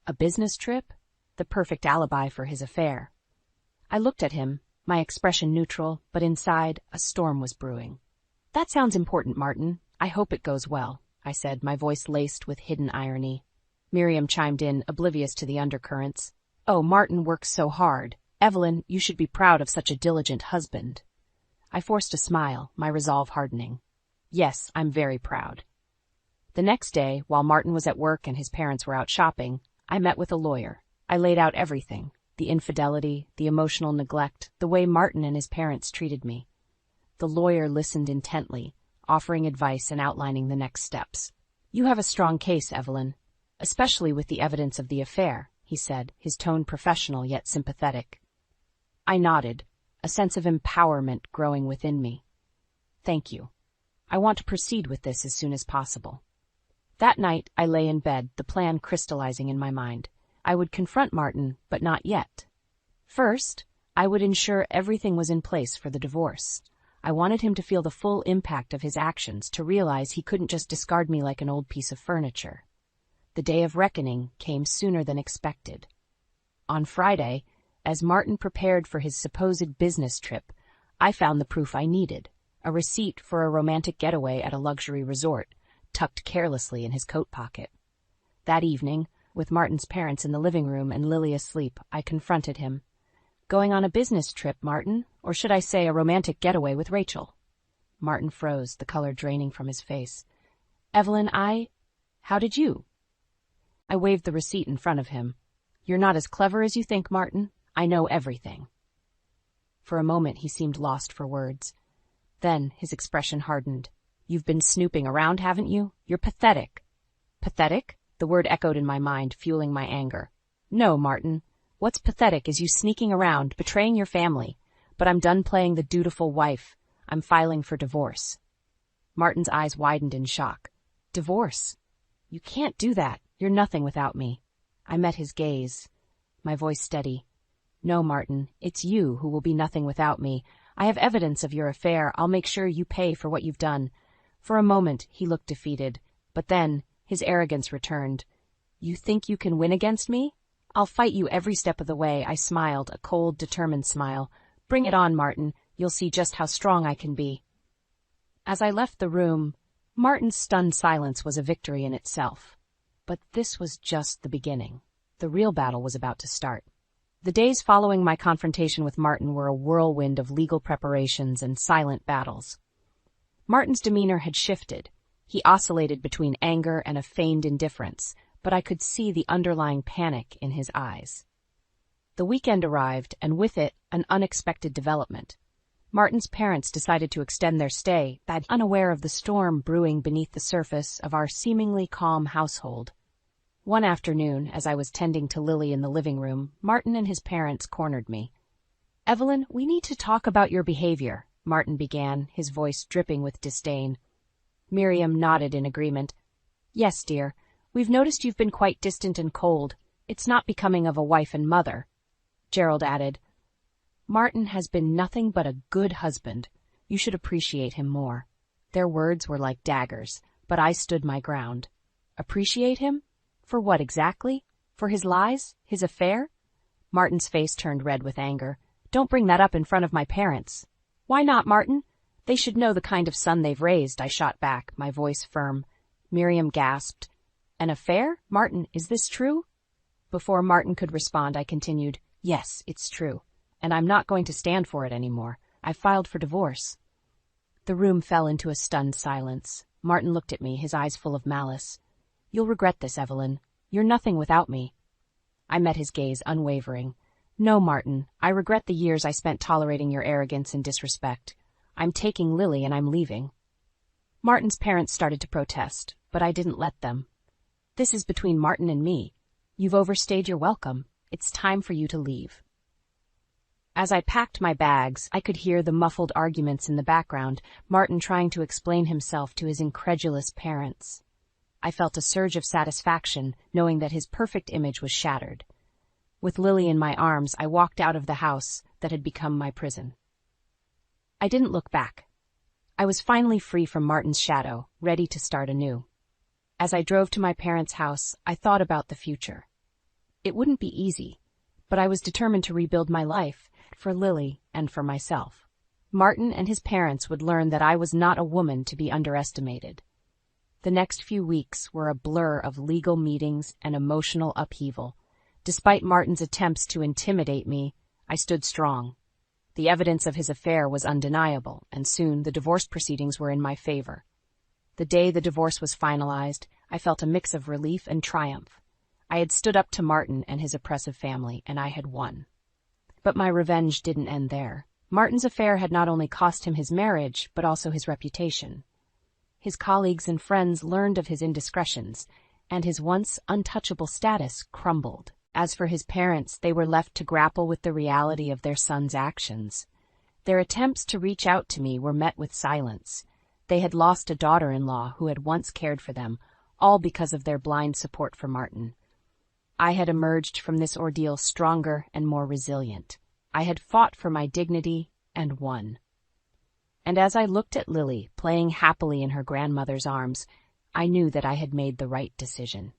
Speaker 2: A business trip? The perfect alibi for his affair. I looked at him, my expression neutral, but inside, a storm was brewing. "That sounds important, Martin. I hope it goes well," I said, my voice laced with hidden irony. Miriam chimed in, oblivious to the undercurrents. "Oh, Martin works so hard. Evelyn, you should be proud of such a diligent husband. I forced a smile, my resolve hardening. Yes, I'm very proud. The next day, while Martin was at work and his parents were out shopping, I met with a lawyer. I laid out everything, the infidelity, the emotional neglect, the way Martin and his parents treated me. The lawyer listened intently, offering advice and outlining the next steps. You have a strong case, Evelyn, especially with the evidence of the affair, he said, his tone professional yet sympathetic. I nodded, a sense of empowerment growing within me. Thank you. I want to proceed with this as soon as possible. That night, I lay in bed, the plan crystallizing in my mind. I would confront Martin, but not yet. First, I would ensure everything was in place for the divorce. I wanted him to feel the full impact of his actions, to realize he couldn't just discard me like an old piece of furniture. The day of reckoning came sooner than expected. On Friday, as Martin prepared for his supposed business trip, I found the proof I needed, a receipt for a romantic getaway at a luxury resort, tucked carelessly in his coat pocket. That evening, with Martin's parents in the living room and Lily asleep, I confronted him. Going on a business trip, Martin, or should I say a romantic getaway with Rachel? Martin froze, the color draining from his face. Evelyn, how did you? I waved the receipt in front of him. You're not as clever as you think, Martin. I know everything. For a moment he seemed lost for words. Then his expression hardened. You've been snooping around, haven't you? You're pathetic. Pathetic? The word echoed in my mind, fueling my anger. No, Martin. What's pathetic is you sneaking around, betraying your family. But I'm done playing the dutiful wife. I'm filing for divorce. Martin's eyes widened in shock. Divorce? You can't do that. You're nothing without me. I met his gaze, my voice steady. No, Martin, it's you who will be nothing without me. I have evidence of your affair. I'll make sure you pay for what you've done. For a moment, he looked defeated, but then his arrogance returned. You think you can win against me? I'll fight you every step of the way. I smiled, a cold, determined smile. Bring it on, Martin. You'll see just how strong I can be. As I left the room, Martin's stunned silence was a victory in itself. But this was just the beginning. The real battle was about to start. The days following my confrontation with Martin were a whirlwind of legal preparations and silent battles. Martin's demeanor had shifted. He oscillated between anger and a feigned indifference, but I could see the underlying panic in his eyes. The weekend arrived, and with it, an unexpected development. Martin's parents decided to extend their stay, unaware of the storm brewing beneath the surface of our seemingly calm household. One afternoon, as I was tending to Lily in the living room, Martin and his parents cornered me. Evelyn, we need to talk about your behavior, Martin began, his voice dripping with disdain. Miriam nodded in agreement. Yes, dear. We've noticed you've been quite distant and cold. It's not becoming of a wife and mother. Gerald added. Martin has been nothing but a good husband. You should appreciate him more. Their words were like daggers, but I stood my ground. Appreciate him? For what exactly? For his lies? His affair? Martin's face turned red with anger. Don't bring that up in front of my parents. Why not, Martin? They should know the kind of son they've raised, I shot back, my voice firm. Miriam gasped. An affair? Martin, is this true? Before Martin could respond, I continued. Yes, it's true. And I'm not going to stand for it anymore. I've filed for divorce. The room fell into a stunned silence. Martin looked at me, his eyes full of malice. You'll regret this, Evelyn. You're nothing without me. I met his gaze, unwavering. No, Martin, I regret the years I spent tolerating your arrogance and disrespect. I'm taking Lily and I'm leaving. Martin's parents started to protest, but I didn't let them. This is between Martin and me. You've overstayed your welcome. It's time for you to leave. As I packed my bags, I could hear the muffled arguments in the background, Martin trying to explain himself to his incredulous parents. I felt a surge of satisfaction, knowing that his perfect image was shattered. With Lily in my arms, I walked out of the house that had become my prison. I didn't look back. I was finally free from Martin's shadow, ready to start anew. As I drove to my parents' house, I thought about the future. It wouldn't be easy, but I was determined to rebuild my life, for Lily and for myself. Martin and his parents would learn that I was not a woman to be underestimated. The next few weeks were a blur of legal meetings and emotional upheaval. Despite Martin's attempts to intimidate me, I stood strong. The evidence of his affair was undeniable, and soon the divorce proceedings were in my favor. The day the divorce was finalized, I felt a mix of relief and triumph. I had stood up to Martin and his oppressive family, and I had won. But my revenge didn't end there. Martin's affair had not only cost him his marriage, but also his reputation. His colleagues and friends learned of his indiscretions, and his once untouchable status crumbled. As for his parents, they were left to grapple with the reality of their son's actions. Their attempts to reach out to me were met with silence. They had lost a daughter-in-law who had once cared for them, all because of their blind support for Martin. I had emerged from this ordeal stronger and more resilient. I had fought for my dignity and won. And as I looked at Lily, playing happily in her grandmother's arms, I knew that I had made the right decision.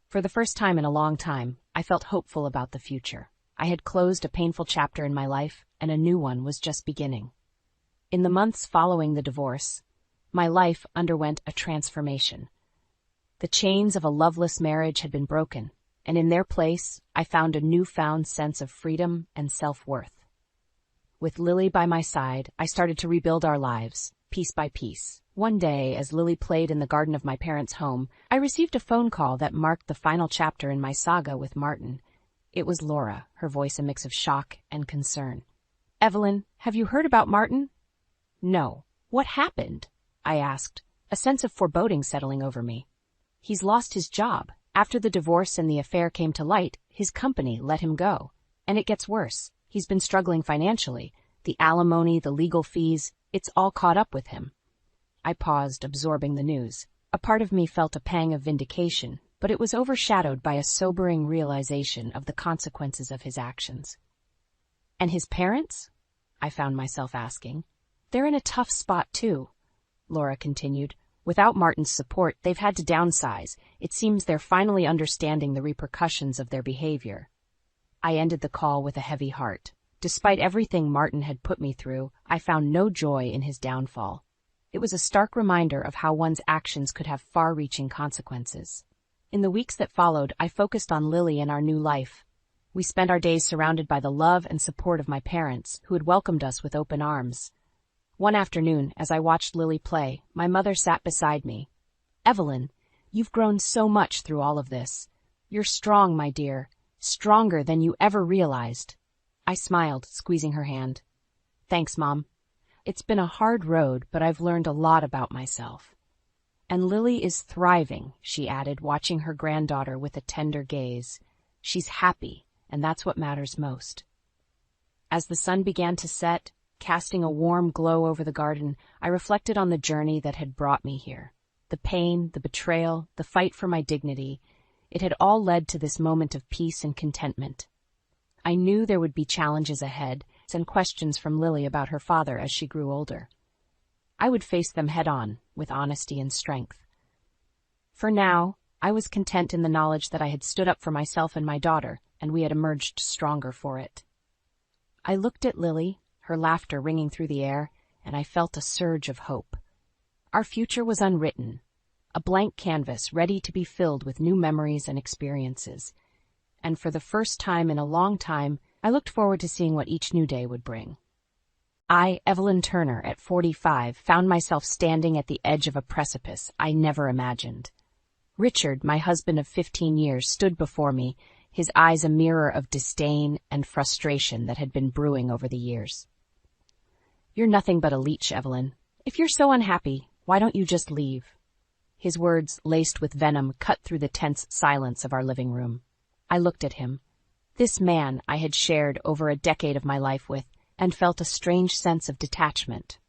Speaker 2: For the first time in a long time, I felt hopeful about the future. I had closed a painful chapter in my life, and a new one was just beginning. In the months following the divorce, my life underwent a transformation. The chains of a loveless marriage had been broken, and in their place, I found a newfound sense of freedom and self-worth. With Lily by my side, I started to rebuild our lives, piece by piece. One day, as Lily played in the garden of my parents' home, I received a phone call that marked the final chapter in my saga with Martin. It was Laura, her voice a mix of shock and concern. "Evelyn, have you heard about Martin?" "No. What happened?" I asked, a sense of foreboding settling over me. "He's lost his job. After the divorce and the affair came to light, his company let him go. And it gets worse. He's been struggling financially. The alimony, the legal fees, it's all caught up with him." I paused, absorbing the news. A part of me felt a pang of vindication, but it was overshadowed by a sobering realization of the consequences of his actions. "And his parents?" I found myself asking. "They're in a tough spot, too," Laura continued. "Without Martin's support, they've had to downsize. It seems they're finally understanding the repercussions of their behavior." I ended the call with a heavy heart. Despite everything Martin had put me through, I found no joy in his downfall. It was a stark reminder of how one's actions could have far-reaching consequences. In the weeks that followed, I focused on Lily and our new life. We spent our days surrounded by the love and support of my parents, who had welcomed us with open arms. One afternoon, as I watched Lily play, my mother sat beside me. "Evelyn, you've grown so much through all of this. You're strong, my dear, stronger than you ever realized." I smiled, squeezing her hand. "Thanks, Mom. It's been a hard road, but I've learned a lot about myself." "And Lily is thriving," she added, watching her granddaughter with a tender gaze. "She's happy, and that's what matters most." As the sun began to set, casting a warm glow over the garden, I reflected on the journey that had brought me here. The pain, the betrayal, the fight for my dignity, it had all led to this moment of peace and contentment. I knew there would be challenges ahead, and questions from Lily about her father as she grew older. I would face them head-on, with honesty and strength. For now, I was content in the knowledge that I had stood up for myself and my daughter, and we had emerged stronger for it. I looked at Lily, her laughter ringing through the air, and I felt a surge of hope. Our future was unwritten, a blank canvas ready to be filled with new memories and experiences. And for the first time in a long time, I looked forward to seeing what each new day would bring. I, Evelyn Turner, at 45, found myself standing at the edge of a precipice I never imagined. Richard, my husband of 15 years, stood before me, his eyes a mirror of disdain and frustration that had been brewing over the years. "You're nothing but a leech, Evelyn. If you're so unhappy, why don't you just leave?" His words, laced with venom, cut through the tense silence of our living room. I looked at him. This man I had shared over a decade of my life with, and felt a strange sense of detachment.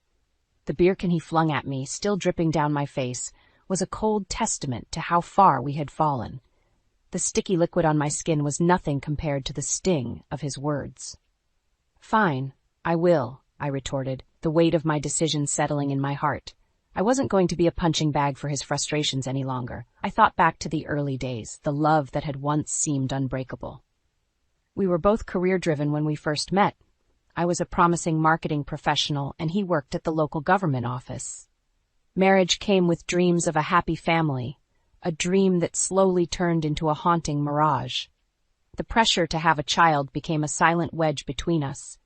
Speaker 2: The beer can he flung at me, still dripping down my face, was a cold testament to how far we had fallen. The sticky liquid on my skin was nothing compared to the sting of his words. "Fine, I will," I retorted, the weight of my decision settling in my heart. I wasn't going to be a punching bag for his frustrations any longer. I thought back to the early days, the love that had once seemed unbreakable. We were both career-driven when we first met. I was a promising marketing professional, and he worked at the local government office. Marriage came with dreams of a happy family, a dream that slowly turned into a haunting mirage. The pressure to have a child became a silent wedge between us.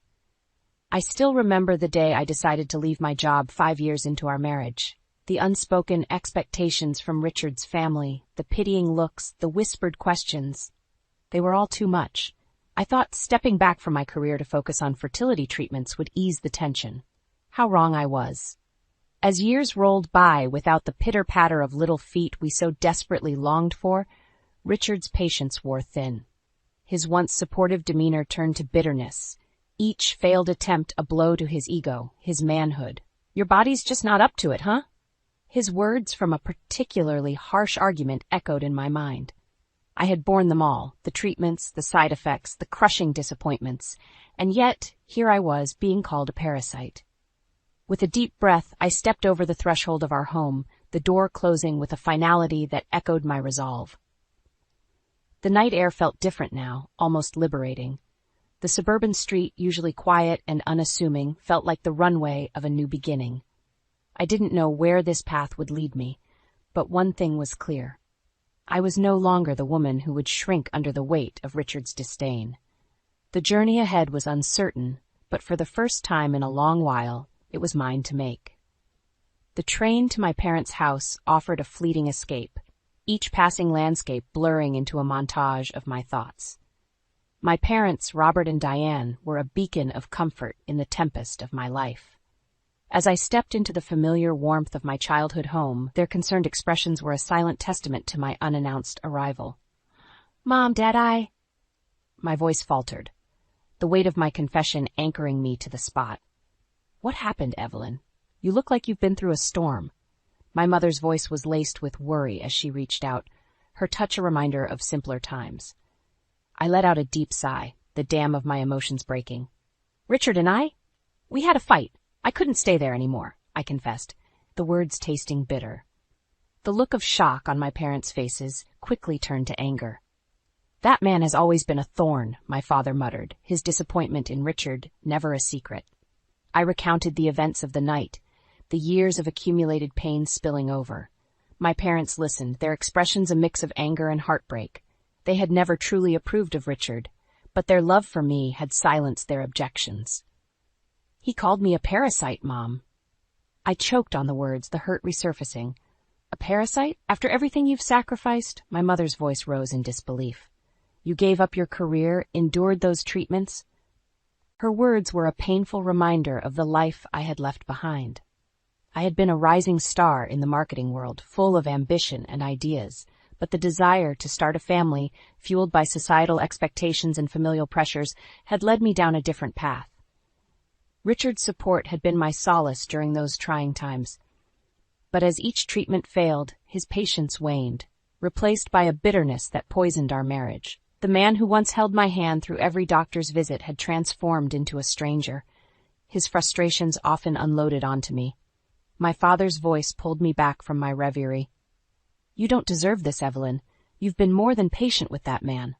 Speaker 2: I still remember the day I decided to leave my job 5 years into our marriage. The unspoken expectations from Richard's family, the pitying looks, the whispered questions. They were all too much. I thought stepping back from my career to focus on fertility treatments would ease the tension. How wrong I was. As years rolled by without the pitter-patter of little feet we so desperately longed for, Richard's patience wore thin. His once supportive demeanor turned to bitterness. Each failed attempt a blow to his ego, his manhood. "Your body's just not up to it, huh?" His words from a particularly harsh argument echoed in my mind. I had borne them all, the treatments, the side effects, the crushing disappointments, and yet here I was being called a parasite. With a deep breath, I stepped over the threshold of our home, the door closing with a finality that echoed my resolve. The night air felt different now, almost liberating. The suburban street, usually quiet and unassuming, felt like the runway of a new beginning. I didn't know where this path would lead me, but one thing was clear. I was no longer the woman who would shrink under the weight of Richard's disdain. The journey ahead was uncertain, but for the first time in a long while, it was mine to make. The train to my parents' house offered a fleeting escape, each passing landscape blurring into a montage of my thoughts. My parents, Robert and Diane, were a beacon of comfort in the tempest of my life. As I stepped into the familiar warmth of my childhood home, their concerned expressions were a silent testament to my unannounced arrival. "Mom, Dad, My voice faltered, the weight of my confession anchoring me to the spot. "What happened, Evelyn? You look like you've been through a storm." My mother's voice was laced with worry as she reached out, her touch a reminder of simpler times. I let out a deep sigh, the dam of my emotions breaking. "Richard and we had a fight. I couldn't stay there anymore," I confessed, the words tasting bitter. The look of shock on my parents' faces quickly turned to anger. "That man has always been a thorn," my father muttered, his disappointment in Richard never a secret. I recounted the events of the night, the years of accumulated pain spilling over. My parents listened, their expressions a mix of anger and heartbreak. They had never truly approved of Richard, but their love for me had silenced their objections. "He called me a parasite, Mom." I choked on the words, the hurt resurfacing. "A parasite? After everything you've sacrificed?" My mother's voice rose in disbelief. "You gave up your career, endured those treatments?" Her words were a painful reminder of the life I had left behind. I had been a rising star in the marketing world, full of ambition and ideas, but the desire to start a family, fueled by societal expectations and familial pressures, had led me down a different path. Richard's support had been my solace during those trying times. But as each treatment failed, his patience waned, replaced by a bitterness that poisoned our marriage. The man who once held my hand through every doctor's visit had transformed into a stranger, his frustrations often unloaded onto me. My father's voice pulled me back from my reverie. "You don't deserve this, Evelyn. You've been more than patient with that man."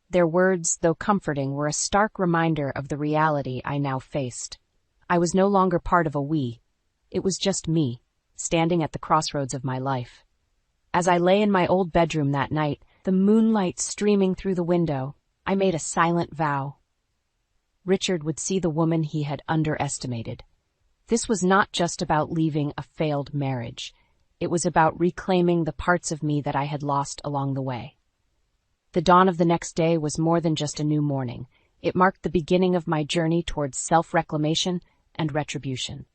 Speaker 2: Their words, though comforting, were a stark reminder of the reality I now faced. I was no longer part of a we. It was just me, standing at the crossroads of my life. As I lay in my old bedroom that night, the moonlight streaming through the window, I made a silent vow. Richard would see the woman he had underestimated. This was not just about leaving a failed marriage. It was about reclaiming the parts of me that I had lost along the way. The dawn of the next day was more than just a new morning. It marked the beginning of my journey towards self-reclamation and retribution.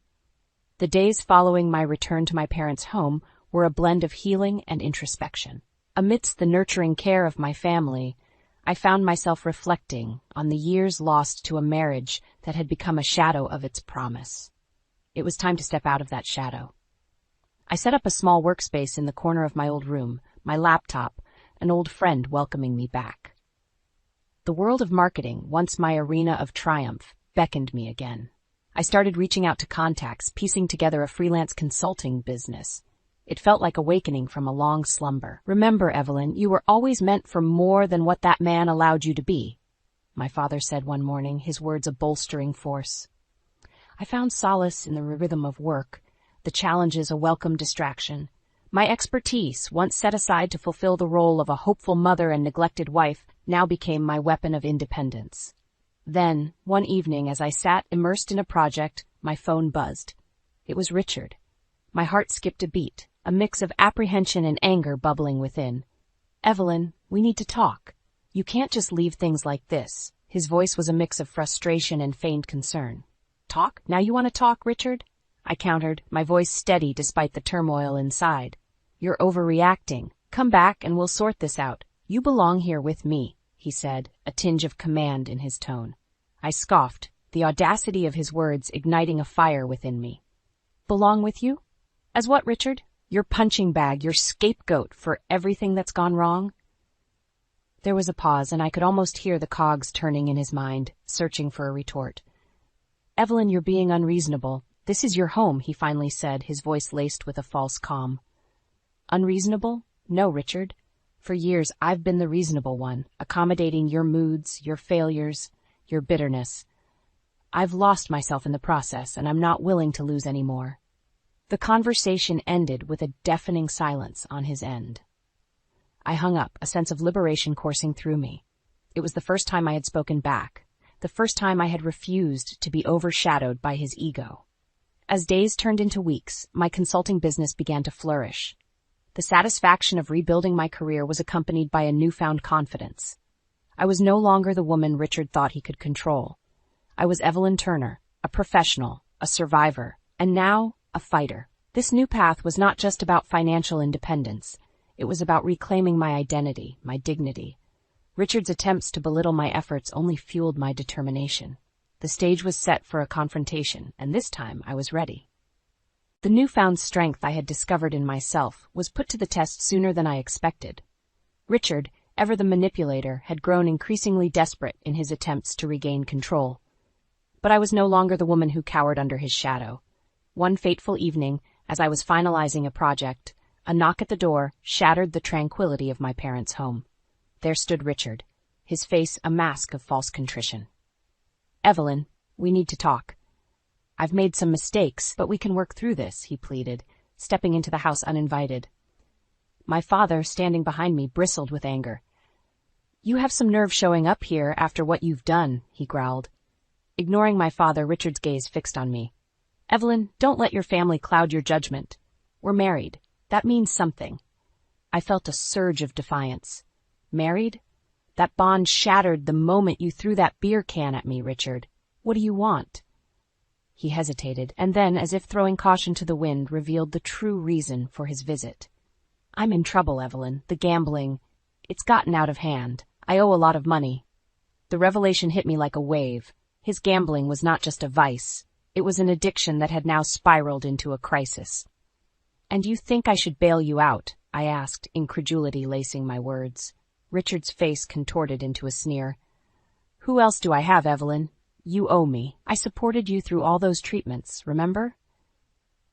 Speaker 2: The days following my return to my parents' home were a blend of healing and introspection. Amidst the nurturing care of my family, I found myself reflecting on the years lost to a marriage that had become a shadow of its promise. It was time to step out of that shadow. I set up a small workspace in the corner of my old room, my laptop, an old friend welcoming me back. The world of marketing, once my arena of triumph, beckoned me again. I started reaching out to contacts, piecing together a freelance consulting business. It felt like awakening from a long slumber. "Remember, Evelyn, you were always meant for more than what that man allowed you to be," my father said one morning, his words a bolstering force. I found solace in the rhythm of work, the challenges a welcome distraction. My expertise, once set aside to fulfill the role of a hopeful mother and neglected wife, now became my weapon of independence. Then, one evening as I sat immersed in a project, my phone buzzed. It was Richard. My heart skipped a beat, a mix of apprehension and anger bubbling within. "Evelyn, we need to talk. You can't just leave things like this." His voice was a mix of frustration and feigned concern. "Talk? Now you want to talk, Richard?" I countered, my voice steady despite the turmoil inside. "You're overreacting. Come back and we'll sort this out. You belong here with me," he said, a tinge of command in his tone. I scoffed, the audacity of his words igniting a fire within me. "Belong with you? As what, Richard? Your punching bag, your scapegoat for everything that's gone wrong?" There was a pause, and I could almost hear the cogs turning in his mind, searching for a retort. "Evelyn, you're being unreasonable. This is your home," he finally said, his voice laced with a false calm. "Unreasonable? No, Richard. For years I've been the reasonable one, accommodating your moods, your failures, your bitterness. I've lost myself in the process, and I'm not willing to lose any more." The conversation ended with a deafening silence on his end. I hung up, a sense of liberation coursing through me. It was the first time I had spoken back, the first time I had refused to be overshadowed by his ego. As days turned into weeks, my consulting business began to flourish. The satisfaction of rebuilding my career was accompanied by a newfound confidence. I was no longer the woman Richard thought he could control. I was Evelyn Turner, a professional, a survivor, and now a fighter. This new path was not just about financial independence. It was about reclaiming my identity, my dignity. Richard's attempts to belittle my efforts only fueled my determination. The stage was set for a confrontation, and this time I was ready. The newfound strength I had discovered in myself was put to the test sooner than I expected. Richard, ever the manipulator, had grown increasingly desperate in his attempts to regain control. But I was no longer the woman who cowered under his shadow. One fateful evening, as I was finalizing a project, a knock at the door shattered the tranquility of my parents' home. There stood Richard, his face a mask of false contrition. "Evelyn, we need to talk. I've made some mistakes, but we can work through this," he pleaded, stepping into the house uninvited. My father, standing behind me, bristled with anger. "You have some nerve showing up here after what you've done," he growled. Ignoring my father, Richard's gaze fixed on me. "Evelyn, don't let your family cloud your judgment. We're married. That means something." I felt a surge of defiance. "Married? That bond shattered the moment you threw that beer can at me, Richard. What do you want?" He hesitated, and then, as if throwing caution to the wind, revealed the true reason for his visit. "I'm in trouble, Evelyn. The gambling, it's gotten out of hand. I owe a lot of money." The revelation hit me like a wave. His gambling was not just a vice. It was an addiction that had now spiraled into a crisis. "And you think I should bail you out?" I asked, incredulity lacing my words. Richard's face contorted into a sneer. "Who else do I have, Evelyn? You owe me. I supported you through all those treatments, remember?"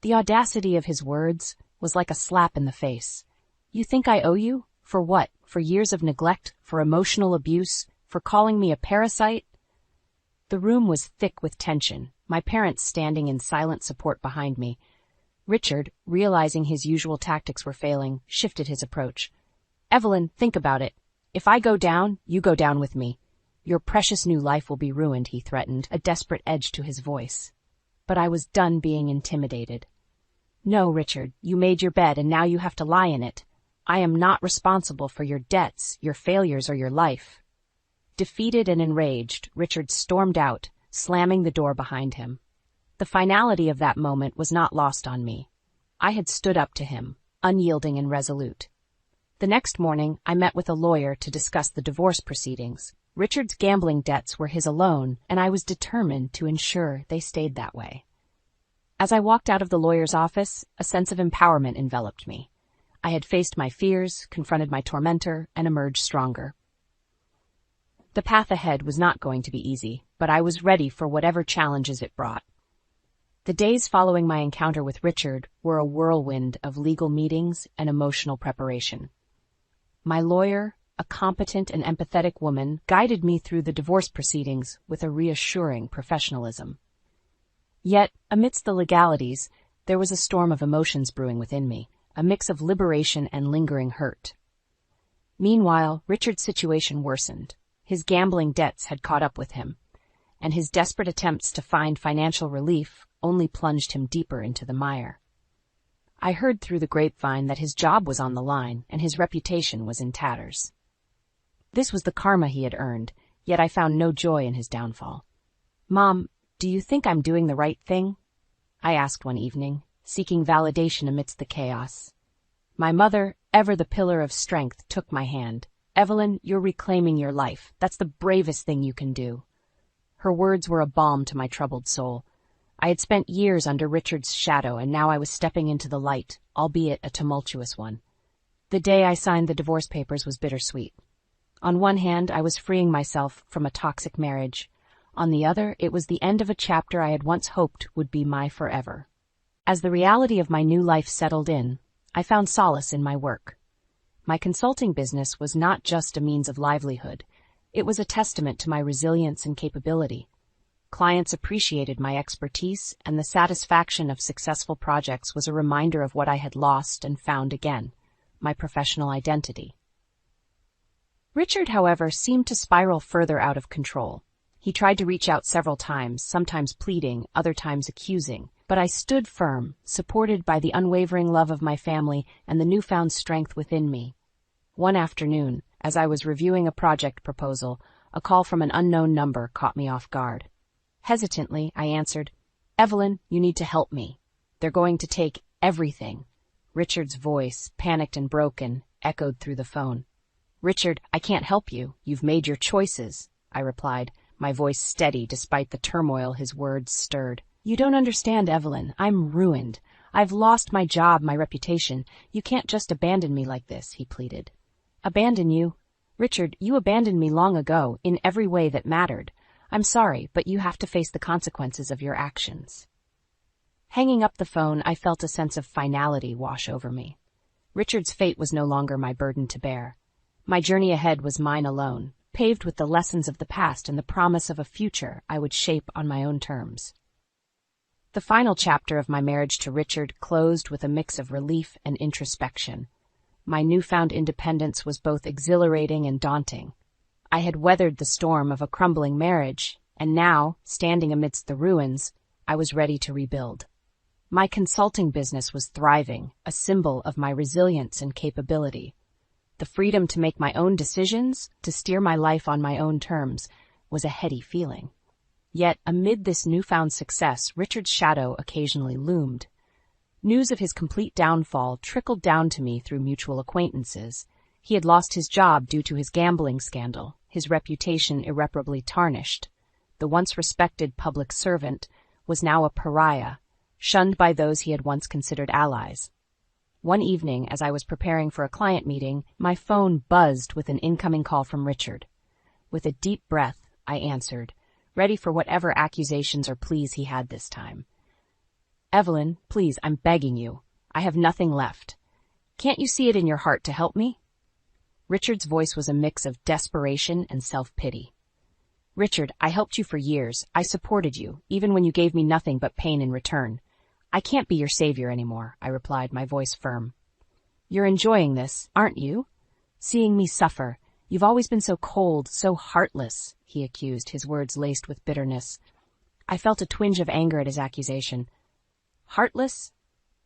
Speaker 2: The audacity of his words was like a slap in the face. "You think I owe you? For what? For years of neglect? For emotional abuse? For calling me a parasite?" The room was thick with tension, my parents standing in silent support behind me. Richard, realizing his usual tactics were failing, shifted his approach. "Evelyn, think about it. If I go down, you go down with me. Your precious new life will be ruined," he threatened, a desperate edge to his voice. But I was done being intimidated. "No, Richard, you made your bed and now you have to lie in it. I am not responsible for your debts, your failures, or your life." Defeated and enraged, Richard stormed out, slamming the door behind him. The finality of that moment was not lost on me. I had stood up to him, unyielding and resolute. The next morning, I met with a lawyer to discuss the divorce proceedings. Richard's gambling debts were his alone, and I was determined to ensure they stayed that way. As I walked out of the lawyer's office, a sense of empowerment enveloped me. I had faced my fears, confronted my tormentor, and emerged stronger. The path ahead was not going to be easy, but I was ready for whatever challenges it brought. The days following my encounter with Richard were a whirlwind of legal meetings and emotional preparation. My lawyer, a competent and empathetic woman, guided me through the divorce proceedings with a reassuring professionalism. Yet, amidst the legalities, there was a storm of emotions brewing within me, a mix of liberation and lingering hurt. Meanwhile, Richard's situation worsened. His gambling debts had caught up with him, and his desperate attempts to find financial relief only plunged him deeper into the mire. I heard through the grapevine that his job was on the line and his reputation was in tatters. This was the karma he had earned, yet I found no joy in his downfall. "Mom, do you think I'm doing the right thing?" I asked one evening, seeking validation amidst the chaos. My mother, ever the pillar of strength, took my hand. "Evelyn, you're reclaiming your life. That's the bravest thing you can do." Her words were a balm to my troubled soul. I had spent years under Richard's shadow, and now I was stepping into the light, albeit a tumultuous one. The day I signed the divorce papers was bittersweet. On one hand, I was freeing myself from a toxic marriage. On the other, it was the end of a chapter I had once hoped would be my forever. As the reality of my new life settled in, I found solace in my work. My consulting business was not just a means of livelihood. It was a testament to my resilience and capability. Clients appreciated my expertise, and the satisfaction of successful projects was a reminder of what I had lost and found again, my professional identity. Richard, however, seemed to spiral further out of control. He tried to reach out several times, sometimes pleading, other times accusing, but I stood firm, supported by the unwavering love of my family and the newfound strength within me. One afternoon, as I was reviewing a project proposal, a call from an unknown number caught me off guard. Hesitantly, I answered, "Evelyn, you need to help me. They're going to take everything." Richard's voice, panicked and broken, echoed through the phone. "Richard, I can't help you. You've made your choices," I replied, my voice steady despite the turmoil his words stirred. "You don't understand, Evelyn. I'm ruined. I've lost my job, my reputation. You can't just abandon me like this," he pleaded. "Abandon you? Richard, you abandoned me long ago, in every way that mattered. I'm sorry, but you have to face the consequences of your actions." Hanging up the phone, I felt a sense of finality wash over me. Richard's fate was no longer my burden to bear. My journey ahead was mine alone, paved with the lessons of the past and the promise of a future I would shape on my own terms. The final chapter of my marriage to Richard closed with a mix of relief and introspection. My newfound independence was both exhilarating and daunting. I had weathered the storm of a crumbling marriage, and now, standing amidst the ruins, I was ready to rebuild. My consulting business was thriving, a symbol of my resilience and capability. The freedom to make my own decisions, to steer my life on my own terms, was a heady feeling. Yet, amid this newfound success, Richard's shadow occasionally loomed. News of his complete downfall trickled down to me through mutual acquaintances. He had lost his job due to his gambling scandal, his reputation irreparably tarnished. The once respected public servant was now a pariah, shunned by those he had once considered allies. One evening, as I was preparing for a client meeting, my phone buzzed with an incoming call from Richard. With a deep breath, I answered, ready for whatever accusations or pleas he had this time. "Evelyn, please, I'm begging you. I have nothing left. Can't you see it in your heart to help me?" Richard's voice was a mix of desperation and self-pity. "Richard, I helped you for years. I supported you, even when you gave me nothing but pain in return. I can't be your savior anymore," I replied, my voice firm. "You're enjoying this, aren't you? Seeing me suffer. You've always been so cold, so heartless," he accused, his words laced with bitterness. I felt a twinge of anger at his accusation. "Heartless?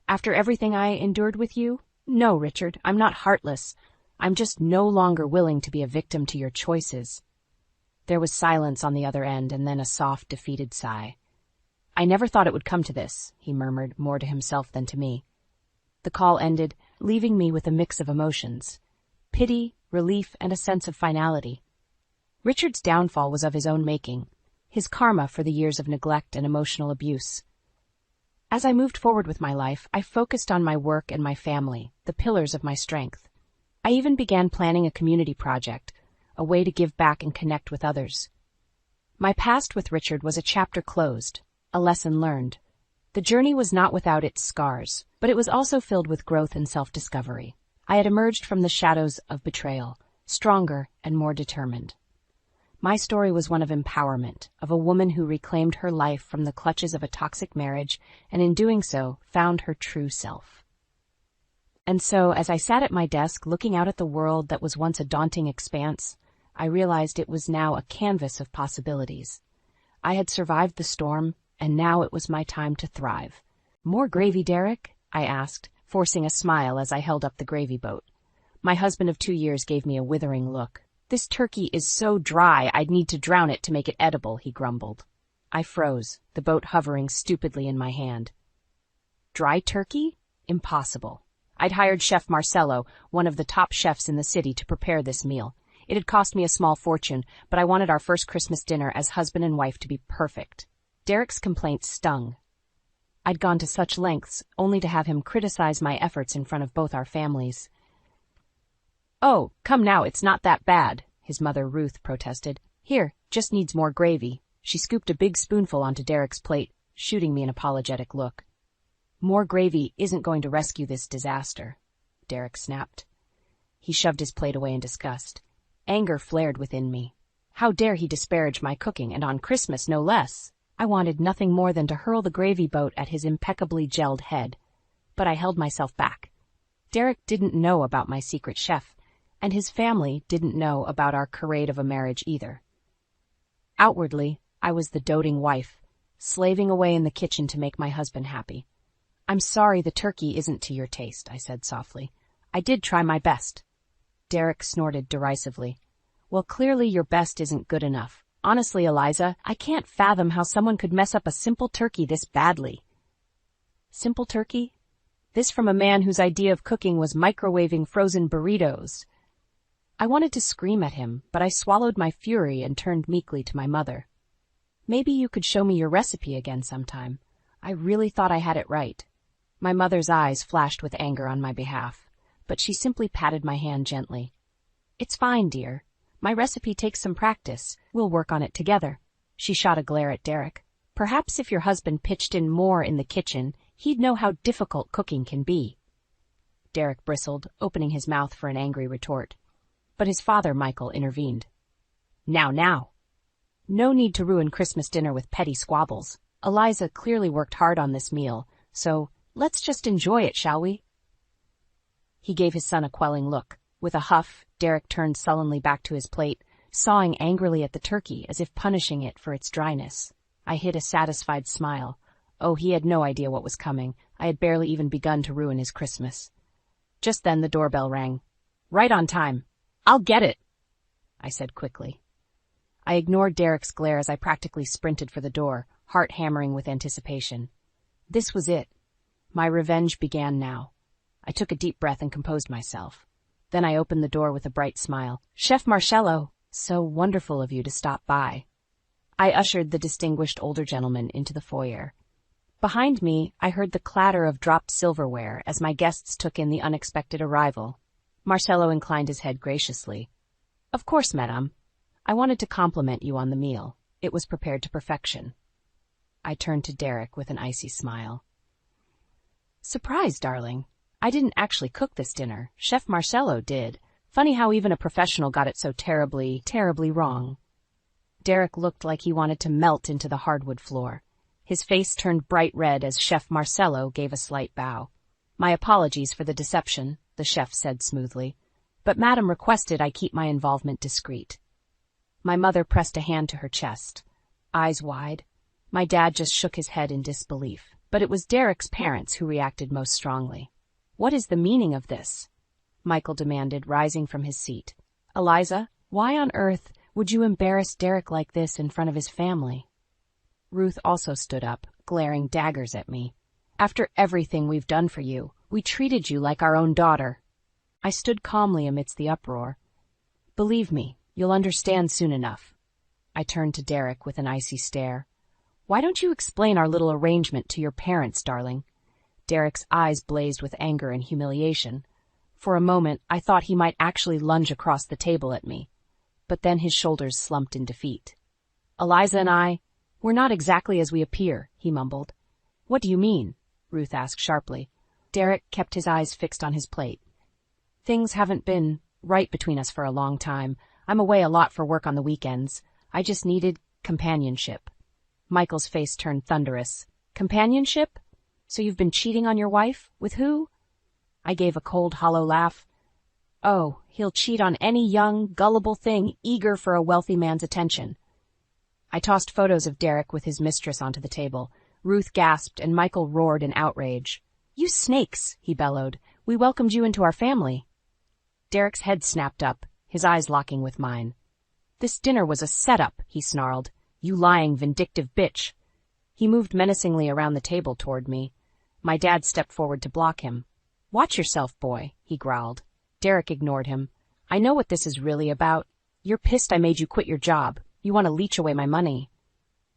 Speaker 2: After everything I endured with you? No, Richard, I'm not heartless. I'm just no longer willing to be a victim to your choices." There was silence on the other end, and then a soft, defeated sigh. "I never thought it would come to this," he murmured, more to himself than to me. The call ended, leaving me with a mix of emotions: pity, relief, and a sense of finality. Richard's downfall was of his own making, his karma for the years of neglect and emotional abuse. As I moved forward with my life, I focused on my work and my family, the pillars of my strength. I even began planning a community project, a way to give back and connect with others. My past with Richard was a chapter closed, a lesson learned. The journey was not without its scars, but it was also filled with growth and self-discovery. I had emerged from the shadows of betrayal, stronger and more determined. My story was one of empowerment, of a woman who reclaimed her life from the clutches of a toxic marriage and in doing so found her true self. And so, as I sat at my desk looking out at the world that was once a daunting expanse, I realized it was now a canvas of possibilities. I had survived the storm, and now it was my time to thrive. "More gravy, Derek?" I asked, forcing a smile as I held up the gravy boat. My husband of 2 years gave me a withering look. "This turkey is so dry I'd need to drown it to make it edible," he grumbled. I froze, the boat hovering stupidly in my hand. Dry turkey? Impossible. I'd hired Chef Marcello, one of the top chefs in the city, to prepare this meal. It had cost me a small fortune, but I wanted our first Christmas dinner as husband and wife to be perfect. Derek's complaints stung. I'd gone to such lengths, only to have him criticize my efforts in front of both our families. "Oh, come now, it's not that bad," his mother Ruth protested. "Here, just needs more gravy." She scooped a big spoonful onto Derek's plate, shooting me an apologetic look. "More gravy isn't going to rescue this disaster," Derek snapped. He shoved his plate away in disgust. Anger flared within me. How dare he disparage my cooking, and on Christmas no less? I wanted nothing more than to hurl the gravy boat at his impeccably gelled head. But I held myself back. Derek didn't know about my secret chef, and his family didn't know about our charade of a marriage either. Outwardly, I was the doting wife, slaving away in the kitchen to make my husband happy. "I'm sorry the turkey isn't to your taste," I said softly. "I did try my best." Derek snorted derisively. "Well, clearly your best isn't good enough. Honestly, Eliza, I can't fathom how someone could mess up a simple turkey this badly." Simple turkey? This from a man whose idea of cooking was microwaving frozen burritos. I wanted to scream at him, but I swallowed my fury and turned meekly to my mother. "Maybe you could show me your recipe again sometime. I really thought I had it right." My mother's eyes flashed with anger on my behalf, but she simply patted my hand gently. "It's fine, dear. My recipe takes some practice. We'll work on it together." She shot a glare at Derek. "Perhaps if your husband pitched in more in the kitchen, he'd know how difficult cooking can be." Derek bristled, opening his mouth for an angry retort. But his father, Michael, intervened. Now. No need to ruin Christmas dinner with petty squabbles. Eliza clearly worked hard on this meal, so let's just enjoy it, shall we?" He gave his son a quelling look. With a huff, Derek turned sullenly back to his plate, sawing angrily at the turkey as if punishing it for its dryness. I hid a satisfied smile. Oh, he had no idea what was coming. I had barely even begun to ruin his Christmas. Just then the doorbell rang. "Right on time. I'll get it," I said quickly. I ignored Derek's glare as I practically sprinted for the door, heart hammering with anticipation. This was it. My revenge began now. I took a deep breath and composed myself. Then I opened the door with a bright smile. "Chef Marcello, so wonderful of you to stop by." I ushered the distinguished older gentleman into the foyer. Behind me, I heard the clatter of dropped silverware as my guests took in the unexpected arrival. Marcello inclined his head graciously. "Of course, madame. I wanted to compliment you on the meal. It was prepared to perfection." I turned to Derek with an icy smile. "Surprise, darling. I didn't actually cook this dinner. Chef Marcello did. Funny how even a professional got it so terribly, terribly wrong." Derek looked like he wanted to melt into the hardwood floor. His face turned bright red as Chef Marcello gave a slight bow. "My apologies for the deception," the chef said smoothly. "But Madame requested I keep my involvement discreet." My mother pressed a hand to her chest, eyes wide. My dad just shook his head in disbelief. But it was Derek's parents who reacted most strongly. "What is the meaning of this?" Michael demanded, rising from his seat. "Eliza, why on earth would you embarrass Derek like this in front of his family?" Ruth also stood up, glaring daggers at me. "After everything we've done for you, we treated you like our own daughter." I stood calmly amidst the uproar. "Believe me, you'll understand soon enough." I turned to Derek with an icy stare. "Why don't you explain our little arrangement to your parents, darling?" Derek's eyes blazed with anger and humiliation. For a moment, I thought he might actually lunge across the table at me. But then his shoulders slumped in defeat. "Eliza and we're not exactly as we appear," he mumbled. "What do you mean?" Ruth asked sharply. Derek kept his eyes fixed on his plate. "Things haven't been right between us for a long time. I'm away a lot for work on the weekends. I just needed companionship." Michael's face turned thunderous. "Companionship? So you've been cheating on your wife? With who?" I gave a cold, hollow laugh. Oh, he'll cheat on any young, gullible thing eager for a wealthy man's attention. I tossed photos of Derek with his mistress onto the table. Ruth gasped and Michael roared in outrage. "You snakes," he bellowed. "We welcomed you into our family." Derek's head snapped up, his eyes locking with mine. "This dinner was a setup," he snarled. "You lying, vindictive bitch." He moved menacingly around the table toward me. My dad stepped forward to block him. "Watch yourself, boy," he growled. Derek ignored him. "I know what this is really about. You're pissed I made you quit your job. You want to leech away my money."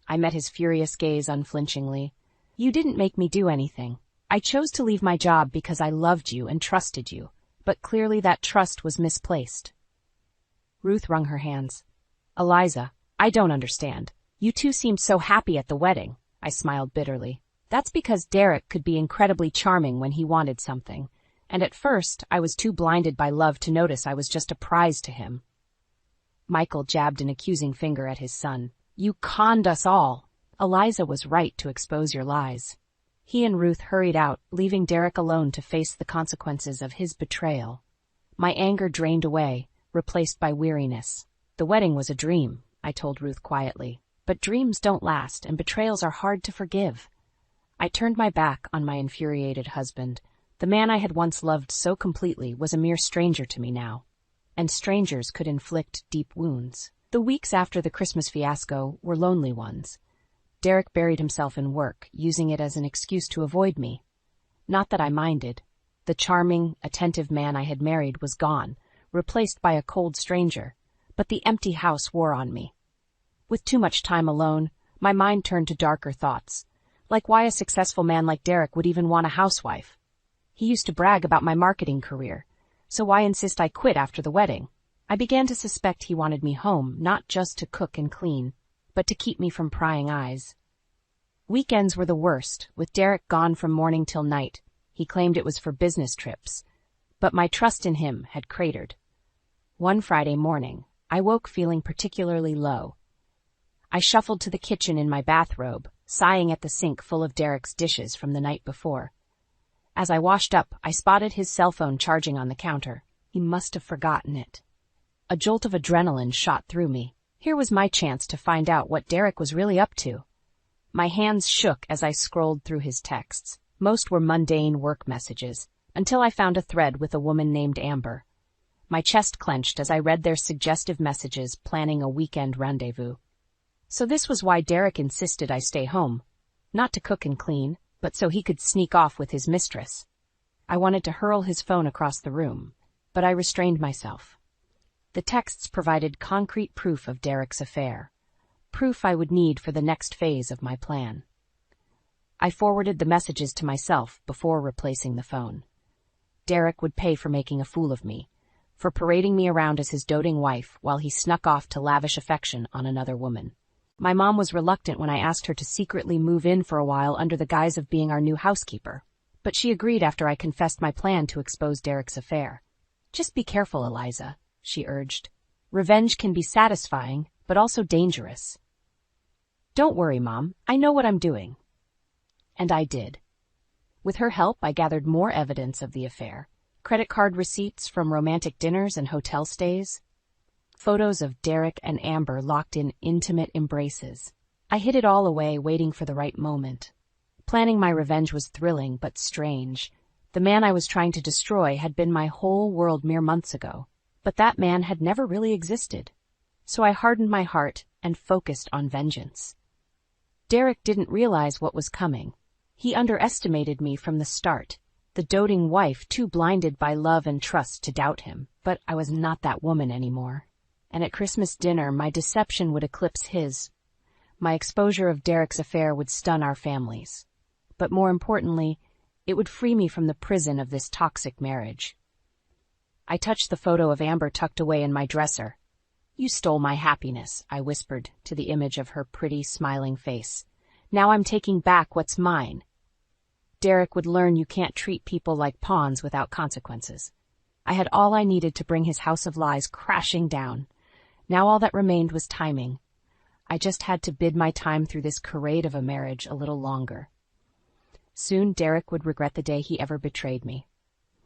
Speaker 2: I met his furious gaze unflinchingly. "You didn't make me do anything. I chose to leave my job because I loved you and trusted you, but clearly that trust was misplaced." Ruth wrung her hands. "Eliza, I don't understand. You two seemed so happy at the wedding." I smiled bitterly. "That's because Derek could be incredibly charming when he wanted something, and at first I was too blinded by love to notice I was just a prize to him." Michael jabbed an accusing finger at his son. "You conned us all. Eliza was right to expose your lies." He and Ruth hurried out, leaving Derek alone to face the consequences of his betrayal. My anger drained away, replaced by weariness. "The wedding was a dream," I told Ruth quietly. "But dreams don't last, and betrayals are hard to forgive." I turned my back on my infuriated husband. The man I had once loved so completely was a mere stranger to me now. And strangers could inflict deep wounds. The weeks after the Christmas fiasco were lonely ones. Derek buried himself in work, using it as an excuse to avoid me. Not that I minded. The charming, attentive man I had married was gone, replaced by a cold stranger, but the empty house wore on me. With too much time alone, my mind turned to darker thoughts, like why a successful man like Derek would even want a housewife. He used to brag about my marketing career, so why insist I quit after the wedding? I began to suspect he wanted me home, not just to cook and clean, but to keep me from prying eyes. Weekends were the worst, with Derek gone from morning till night. He claimed it was for business trips, but my trust in him had cratered. One Friday morning, I woke feeling particularly low. I shuffled to the kitchen in my bathrobe, sighing at the sink full of Derek's dishes from the night before. As I washed up, I spotted his cell phone charging on the counter. He must have forgotten it. A jolt of adrenaline shot through me. Here was my chance to find out what Derek was really up to. My hands shook as I scrolled through his texts. Most were mundane work messages, until I found a thread with a woman named Amber. My chest clenched as I read their suggestive messages planning a weekend rendezvous. So this was why Derek insisted I stay home. Not to cook and clean, but so he could sneak off with his mistress. I wanted to hurl his phone across the room, but I restrained myself. The texts provided concrete proof of Derek's affair, proof I would need for the next phase of my plan. I forwarded the messages to myself before replacing the phone. Derek would pay for making a fool of me, for parading me around as his doting wife while he snuck off to lavish affection on another woman. My mom was reluctant when I asked her to secretly move in for a while under the guise of being our new housekeeper, but she agreed after I confessed my plan to expose Derek's affair. "Just be careful, Eliza," she urged. "Revenge can be satisfying, but also dangerous." "Don't worry, Mom. I know what I'm doing." And I did. With her help, I gathered more evidence of the affair. Credit card receipts from romantic dinners and hotel stays. Photos of Derek and Amber locked in intimate embraces. I hid it all away, waiting for the right moment. Planning my revenge was thrilling but strange. The man I was trying to destroy had been my whole world mere months ago, but that man had never really existed. So I hardened my heart and focused on vengeance. Derek didn't realize what was coming. He underestimated me from the start, the doting wife too blinded by love and trust to doubt him. But I was not that woman anymore. And at Christmas dinner, my deception would eclipse his. My exposure of Derek's affair would stun our families. But more importantly, it would free me from the prison of this toxic marriage. I touched the photo of Amber tucked away in my dresser. "You stole my happiness," I whispered to the image of her pretty, smiling face. "Now I'm taking back what's mine." Derek would learn you can't treat people like pawns without consequences. I had all I needed to bring his house of lies crashing down. Now all that remained was timing. I just had to bid my time through this charade of a marriage a little longer. Soon Derek would regret the day he ever betrayed me.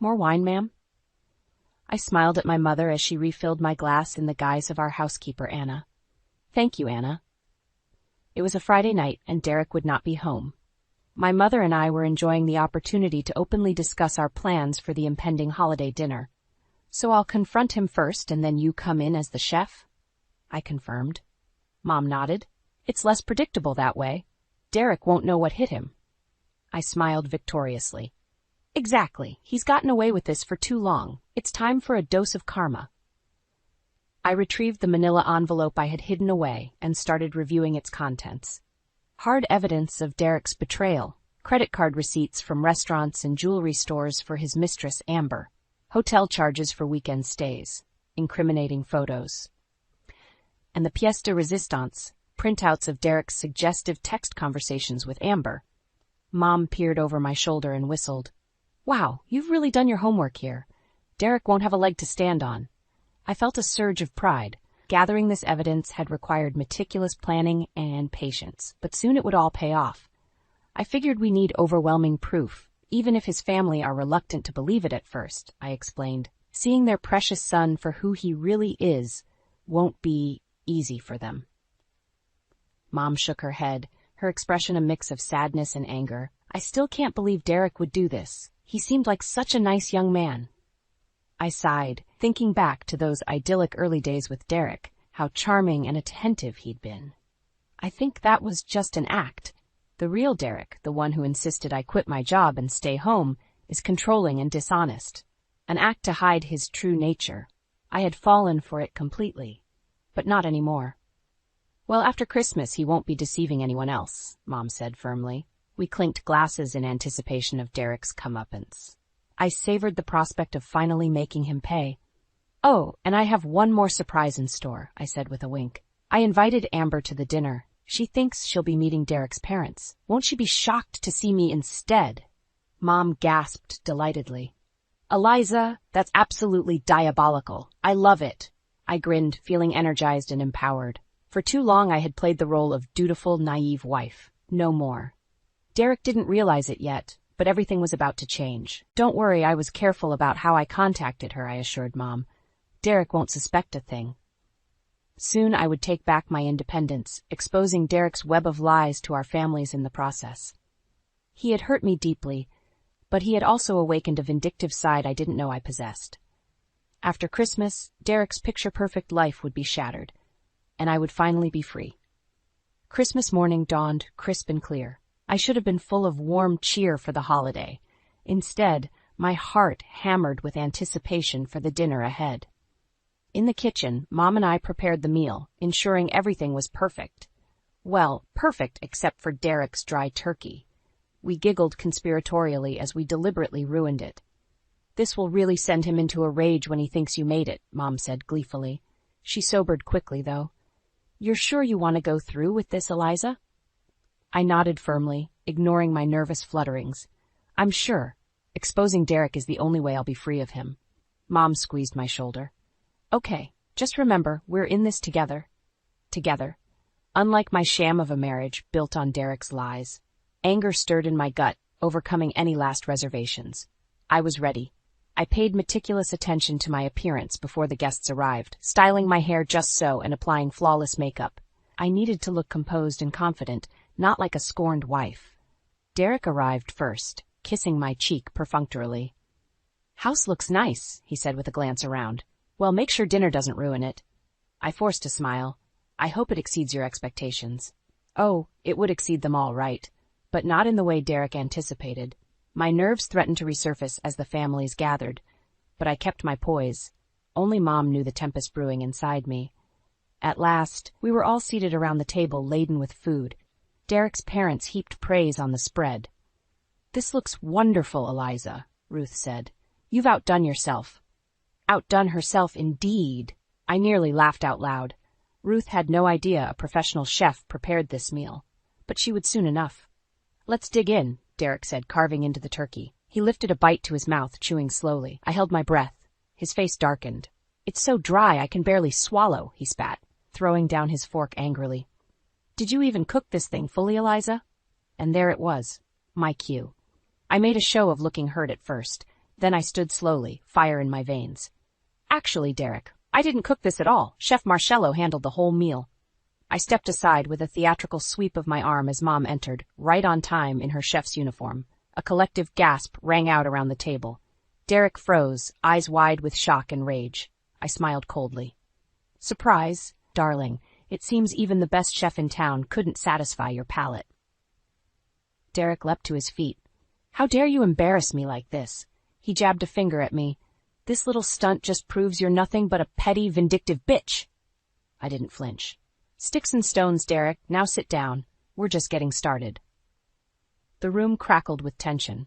Speaker 2: More wine, ma'am? I smiled at my mother as she refilled my glass in the guise of our housekeeper, Anna. Thank you, Anna. It was a Friday night, and Derek would not be home. My mother and I were enjoying the opportunity to openly discuss our plans for the impending holiday dinner. So I'll confront him first, and then you come in as the chef? I confirmed. Mom nodded. It's less predictable that way. Derek won't know what hit him. I smiled victoriously. Exactly. He's gotten away with this for too long. It's time for a dose of karma. I retrieved the manila envelope I had hidden away and started reviewing its contents. Hard evidence of Derek's betrayal, credit card receipts from restaurants and jewelry stores for his mistress, Amber, hotel charges for weekend stays, incriminating photos, and the pièce de résistance, printouts of Derek's suggestive text conversations with Amber. Mom peered over my shoulder and whistled. Wow, you've really done your homework here. Derek won't have a leg to stand on. I felt a surge of pride. Gathering this evidence had required meticulous planning and patience, but soon it would all pay off. I figured we need overwhelming proof, even if his family are reluctant to believe it at first, I explained. Seeing their precious son for who he really is won't be easy for them. Mom shook her head, her expression a mix of sadness and anger. I still can't believe Derek would do this. He seemed like such a nice young man. I sighed, thinking back to those idyllic early days with Derek, how charming and attentive he'd been. I think that was just an act. The real Derek, the one who insisted I quit my job and stay home, is controlling and dishonest. An act to hide his true nature. I had fallen for it completely, but not anymore. Well, after Christmas he won't be deceiving anyone else, Mom said firmly. We clinked glasses in anticipation of Derek's comeuppance. I savored the prospect of finally making him pay. Oh, and I have one more surprise in store, I said with a wink. I invited Amber to the dinner. She thinks she'll be meeting Derek's parents. Won't she be shocked to see me instead? Mom gasped delightedly. Eliza, that's absolutely diabolical. I love it. I grinned, feeling energized and empowered. For too long I had played the role of dutiful, naive wife. No more. Derek didn't realize it yet, but everything was about to change. Don't worry, I was careful about how I contacted her, I assured Mom. Derek won't suspect a thing. Soon I would take back my independence, exposing Derek's web of lies to our families in the process. He had hurt me deeply, but he had also awakened a vindictive side I didn't know I possessed. After Christmas, Derek's picture-perfect life would be shattered, and I would finally be free. Christmas morning dawned crisp and clear. I should have been full of warm cheer for the holiday. Instead, my heart hammered with anticipation for the dinner ahead. In the kitchen, Mom and I prepared the meal, ensuring everything was perfect. Well, perfect except for Derek's dry turkey. We giggled conspiratorially as we deliberately ruined it. This will really send him into a rage when he thinks you made it, Mom said gleefully. She sobered quickly, though. You're sure you want to go through with this, Eliza? I nodded firmly, ignoring my nervous flutterings. I'm sure. Exposing Derek is the only way I'll be free of him. Mom squeezed my shoulder. Okay, just remember, we're in this together. Together. Unlike my sham of a marriage built on Derek's lies. Anger stirred in my gut, overcoming any last reservations. I was ready. I paid meticulous attention to my appearance before the guests arrived, styling my hair just so and applying flawless makeup. I needed to look composed and confident, not like a scorned wife. Derek arrived first, kissing my cheek perfunctorily. House looks nice, he said with a glance around. Well, make sure dinner doesn't ruin it. I forced a smile. I hope it exceeds your expectations. Oh, it would exceed them all right, but not in the way Derek anticipated. My nerves threatened to resurface as the families gathered, but I kept my poise. Only Mom knew the tempest brewing inside me. At last, we were all seated around the table laden with food. Derek's parents heaped praise on the spread. This looks wonderful, Eliza, Ruth said. You've outdone yourself. Outdone herself indeed. I nearly laughed out loud. Ruth had no idea a professional chef prepared this meal, but she would soon enough. Let's dig in, Derek said, carving into the turkey. He lifted a bite to his mouth, chewing slowly. I held my breath. His face darkened. It's so dry I can barely swallow, he spat, throwing down his fork angrily. Did you even cook this thing fully, Eliza? And there it was, my cue. I made a show of looking hurt at first, Then I stood slowly, fire in my veins. Actually, Derek, I didn't cook this at all. Chef Marcello handled the whole meal. I stepped aside with a theatrical sweep of my arm as Mom entered, right on time in her chef's uniform. A collective gasp rang out around the table. Derek froze, eyes wide with shock and rage. I smiled coldly. Surprise, darling. It seems even the best chef in town couldn't satisfy your palate. Derek leapt to his feet. How dare you embarrass me like this? He jabbed a finger at me. This little stunt just proves you're nothing but a petty, vindictive bitch. I didn't flinch. Sticks and stones, Derek. Now sit down. We're just getting started. The room crackled with tension.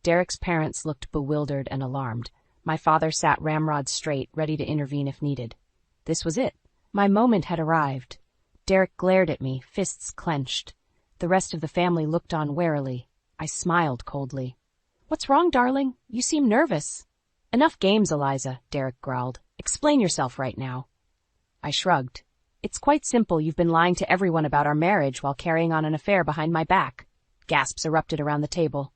Speaker 2: Derek's parents looked bewildered and alarmed. My father sat ramrod straight, ready to intervene if needed. This was it. My moment had arrived. Derek glared at me, fists clenched. The rest of the family looked on warily. I smiled coldly. What's wrong, darling? You seem nervous. Enough games, Eliza, Derek growled. Explain yourself right now. I shrugged. It's quite simple. You've been lying to everyone about our marriage while carrying on an affair behind my back. Gasps erupted around the table.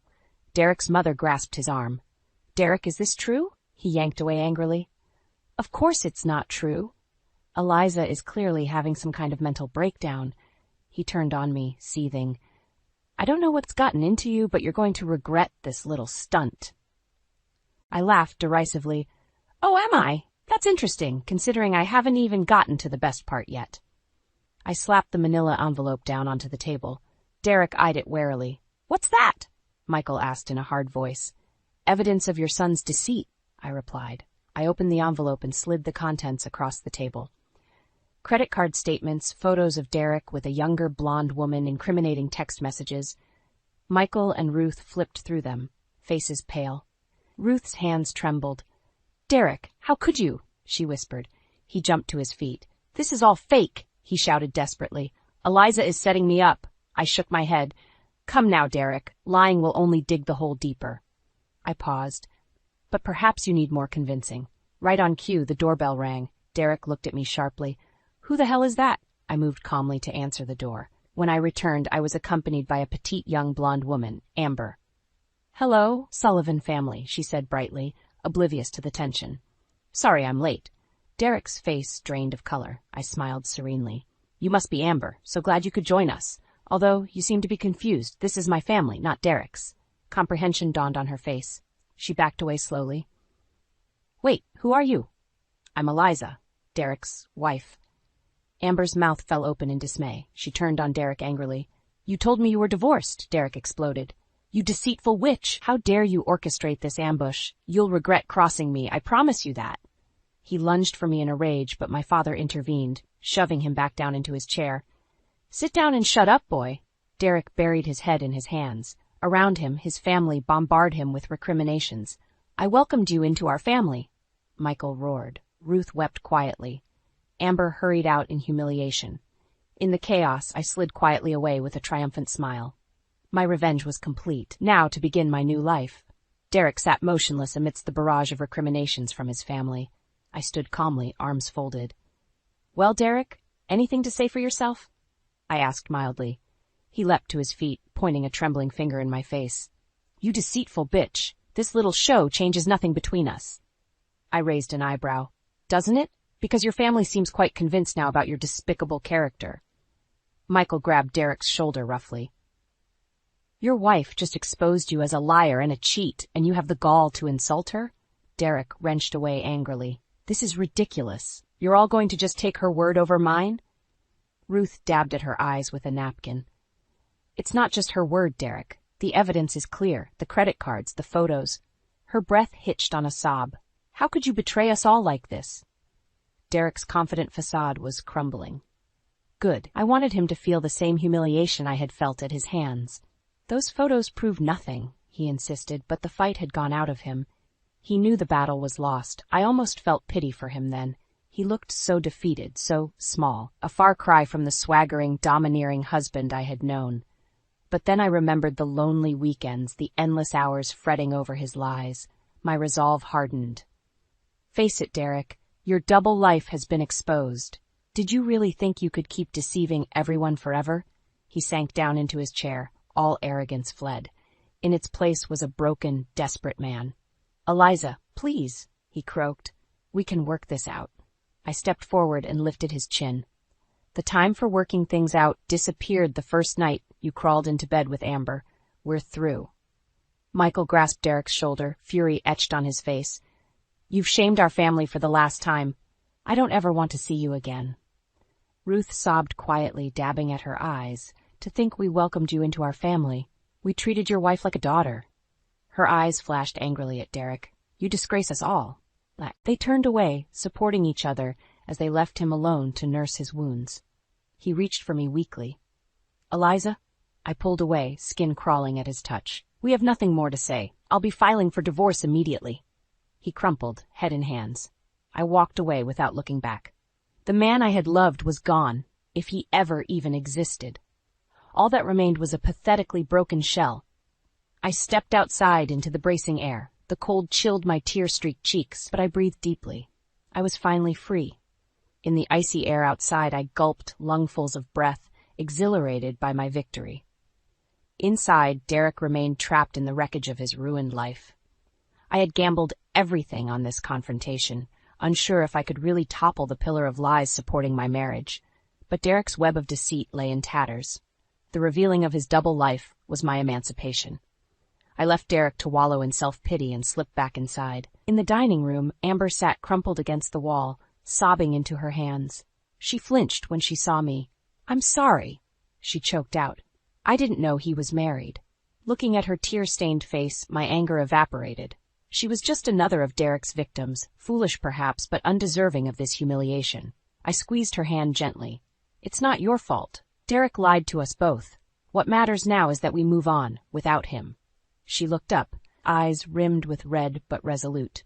Speaker 2: Derek's mother grasped his arm. Derek, is this true? He yanked away angrily. Of course it's not true. Eliza is clearly having some kind of mental breakdown. He turned on me, seething. I don't know what's gotten into you, but you're going to regret this little stunt. I laughed derisively. Oh, am I? That's interesting, considering I haven't even gotten to the best part yet. I slapped the manila envelope down onto the table. Derek eyed it warily. What's that? Michael asked in a hard voice. Evidence of your son's deceit, I replied. I opened the envelope and slid the contents across the table. Credit card statements, photos of Derek with a younger blonde woman, incriminating text messages. Michael and Ruth flipped through them, faces pale. Ruth's hands trembled. Derek, how could you? She whispered. He jumped to his feet. This is all fake, he shouted desperately. Eliza is setting me up. I shook my head. Come now, Derek. Lying will only dig the hole deeper. I paused. But perhaps you need more convincing. Right on cue, the doorbell rang. Derek looked at me sharply. Who the hell is that? I moved calmly to answer the door. When I returned, I was accompanied by a petite young blonde woman, Amber. Hello, Sullivan family, she said brightly, oblivious to the tension. Sorry I'm late. Derek's face drained of color. I smiled serenely. You must be Amber, so glad you could join us. Although you seem to be confused, this is my family, not Derek's. Comprehension dawned on her face. She backed away slowly. Wait, who are you? I'm Eliza, Derek's wife. Amber's mouth fell open in dismay. She turned on Derek angrily. You told me you were divorced, Derek exploded. You deceitful witch! How dare you orchestrate this ambush? You'll regret crossing me, I promise you that. He lunged for me in a rage, but my father intervened, shoving him back down into his chair. Sit down and shut up, boy. Derek buried his head in his hands. Around him, his family bombarded him with recriminations. I welcomed you into our family. Michael roared. Ruth wept quietly. Amber hurried out in humiliation. In the chaos, I slid quietly away with a triumphant smile. My revenge was complete. Now to begin my new life. Derek sat motionless amidst the barrage of recriminations from his family. I stood calmly, arms folded. Well, Derek, anything to say for yourself? I asked mildly. He leapt to his feet, pointing a trembling finger in my face. You deceitful bitch. This little show changes nothing between us. I raised an eyebrow. Doesn't it? Because your family seems quite convinced now about your despicable character. Michael grabbed Derek's shoulder roughly. Your wife just exposed you as a liar and a cheat, and you have the gall to insult her? Derek wrenched away angrily. This is ridiculous. You're all going to just take her word over mine? Ruth dabbed at her eyes with a napkin. It's not just her word, Derek. The evidence is clear. The credit cards, the photos. Her breath hitched on a sob. How could you betray us all like this? Derek's confident facade was crumbling. Good. I wanted him to feel the same humiliation I had felt at his hands. Those photos proved nothing, he insisted, but the fight had gone out of him. He knew the battle was lost. I almost felt pity for him then. He looked so defeated, so small, a far cry from the swaggering, domineering husband I had known. But then I remembered the lonely weekends, the endless hours fretting over his lies. My resolve hardened. Face it, Derek. Your double life has been exposed. Did you really think you could keep deceiving everyone forever? He sank down into his chair. All arrogance fled. In its place was a broken, desperate man. "Eliza, please," he croaked. "We can work this out." I stepped forward and lifted his chin. "The time for working things out disappeared the first night you crawled into bed with Amber. We're through." Michael grasped Derek's shoulder, fury etched on his face. "You've shamed our family for the last time. I don't ever want to see you again." Ruth sobbed quietly, dabbing at her eyes. "To think we welcomed you into our family. We treated your wife like a daughter." Her eyes flashed angrily at Derek. "You disgrace us all." They turned away, supporting each other as they left him alone to nurse his wounds. He reached for me weakly. "Eliza?" I pulled away, skin crawling at his touch. "We have nothing more to say. I'll be filing for divorce immediately." He crumpled, head in hands. I walked away without looking back. The man I had loved was gone, if he ever even existed. All that remained was a pathetically broken shell. I stepped outside into the bracing air. The cold chilled my tear-streaked cheeks, but I breathed deeply. I was finally free. In the icy air outside, I gulped lungfuls of breath, exhilarated by my victory. Inside, Derek remained trapped in the wreckage of his ruined life. I had gambled everything on this confrontation, unsure if I could really topple the pillar of lies supporting my marriage. But Derek's web of deceit lay in tatters. The revealing of his double life was my emancipation. I left Derek to wallow in self-pity and slipped back inside. In the dining room, Amber sat crumpled against the wall, sobbing into her hands. She flinched when she saw me. "I'm sorry," she choked out. "I didn't know he was married." Looking at her tear-stained face, my anger evaporated. She was just another of Derek's victims, foolish perhaps, but undeserving of this humiliation. I squeezed her hand gently. "It's not your fault. Derek lied to us both. What matters now is that we move on, without him." She looked up, eyes rimmed with red but resolute.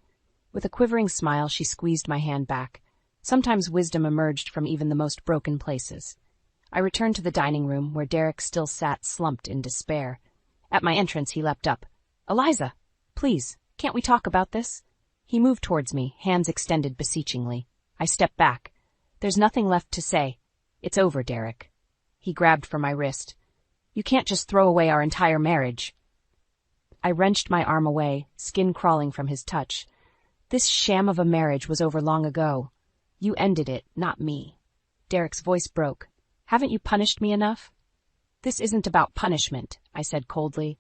Speaker 2: With a quivering smile, she squeezed my hand back. Sometimes wisdom emerged from even the most broken places. I returned to the dining room, where Derek still sat slumped in despair. At my entrance, he leapt up. "Eliza, please, can't we talk about this?" He moved towards me, hands extended beseechingly. I stepped back. "There's nothing left to say. It's over, Derek." He grabbed for my wrist. "You can't just throw away our entire marriage." I wrenched my arm away, skin crawling from his touch. "This sham of a marriage was over long ago. You ended it, not me." Derek's voice broke. "Haven't you punished me enough?" "This isn't about punishment," I said coldly.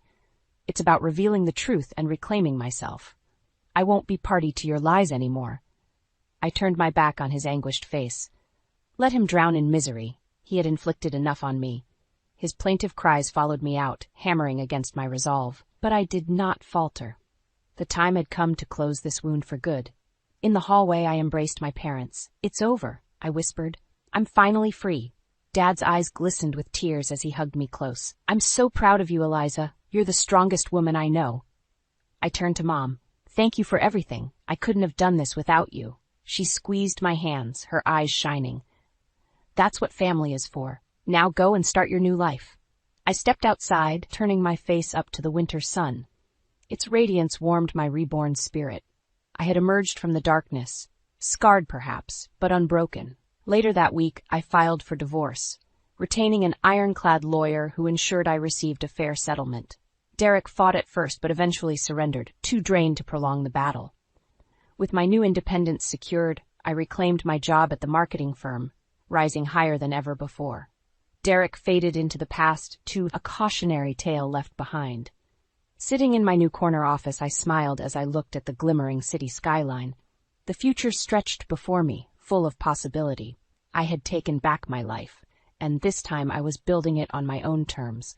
Speaker 2: "It's about revealing the truth and reclaiming myself. I won't be party to your lies anymore." I turned my back on his anguished face. Let him drown in misery. He had inflicted enough on me. His plaintive cries followed me out, hammering against my resolve. But I did not falter. The time had come to close this wound for good. In the hallway, I embraced my parents. "It's over," I whispered. "I'm finally free." Dad's eyes glistened with tears as he hugged me close. "I'm so proud of you, Eliza. You're the strongest woman I know." I turned to Mom. "Thank you for everything. I couldn't have done this without you." She squeezed my hands, her eyes shining. "That's what family is for. Now go and start your new life." I stepped outside, turning my face up to the winter sun. Its radiance warmed my reborn spirit. I had emerged from the darkness, scarred perhaps, but unbroken. Later that week, I filed for divorce, retaining an ironclad lawyer who ensured I received a fair settlement. Derek fought at first but eventually surrendered, too drained to prolong the battle. With my new independence secured, I reclaimed my job at the marketing firm, rising higher than ever before. Derek faded into the past, too, a cautionary tale left behind. Sitting in my new corner office, I smiled as I looked at the glimmering city skyline. The future stretched before me, full of possibility. I had taken back my life, and this time I was building it on my own terms.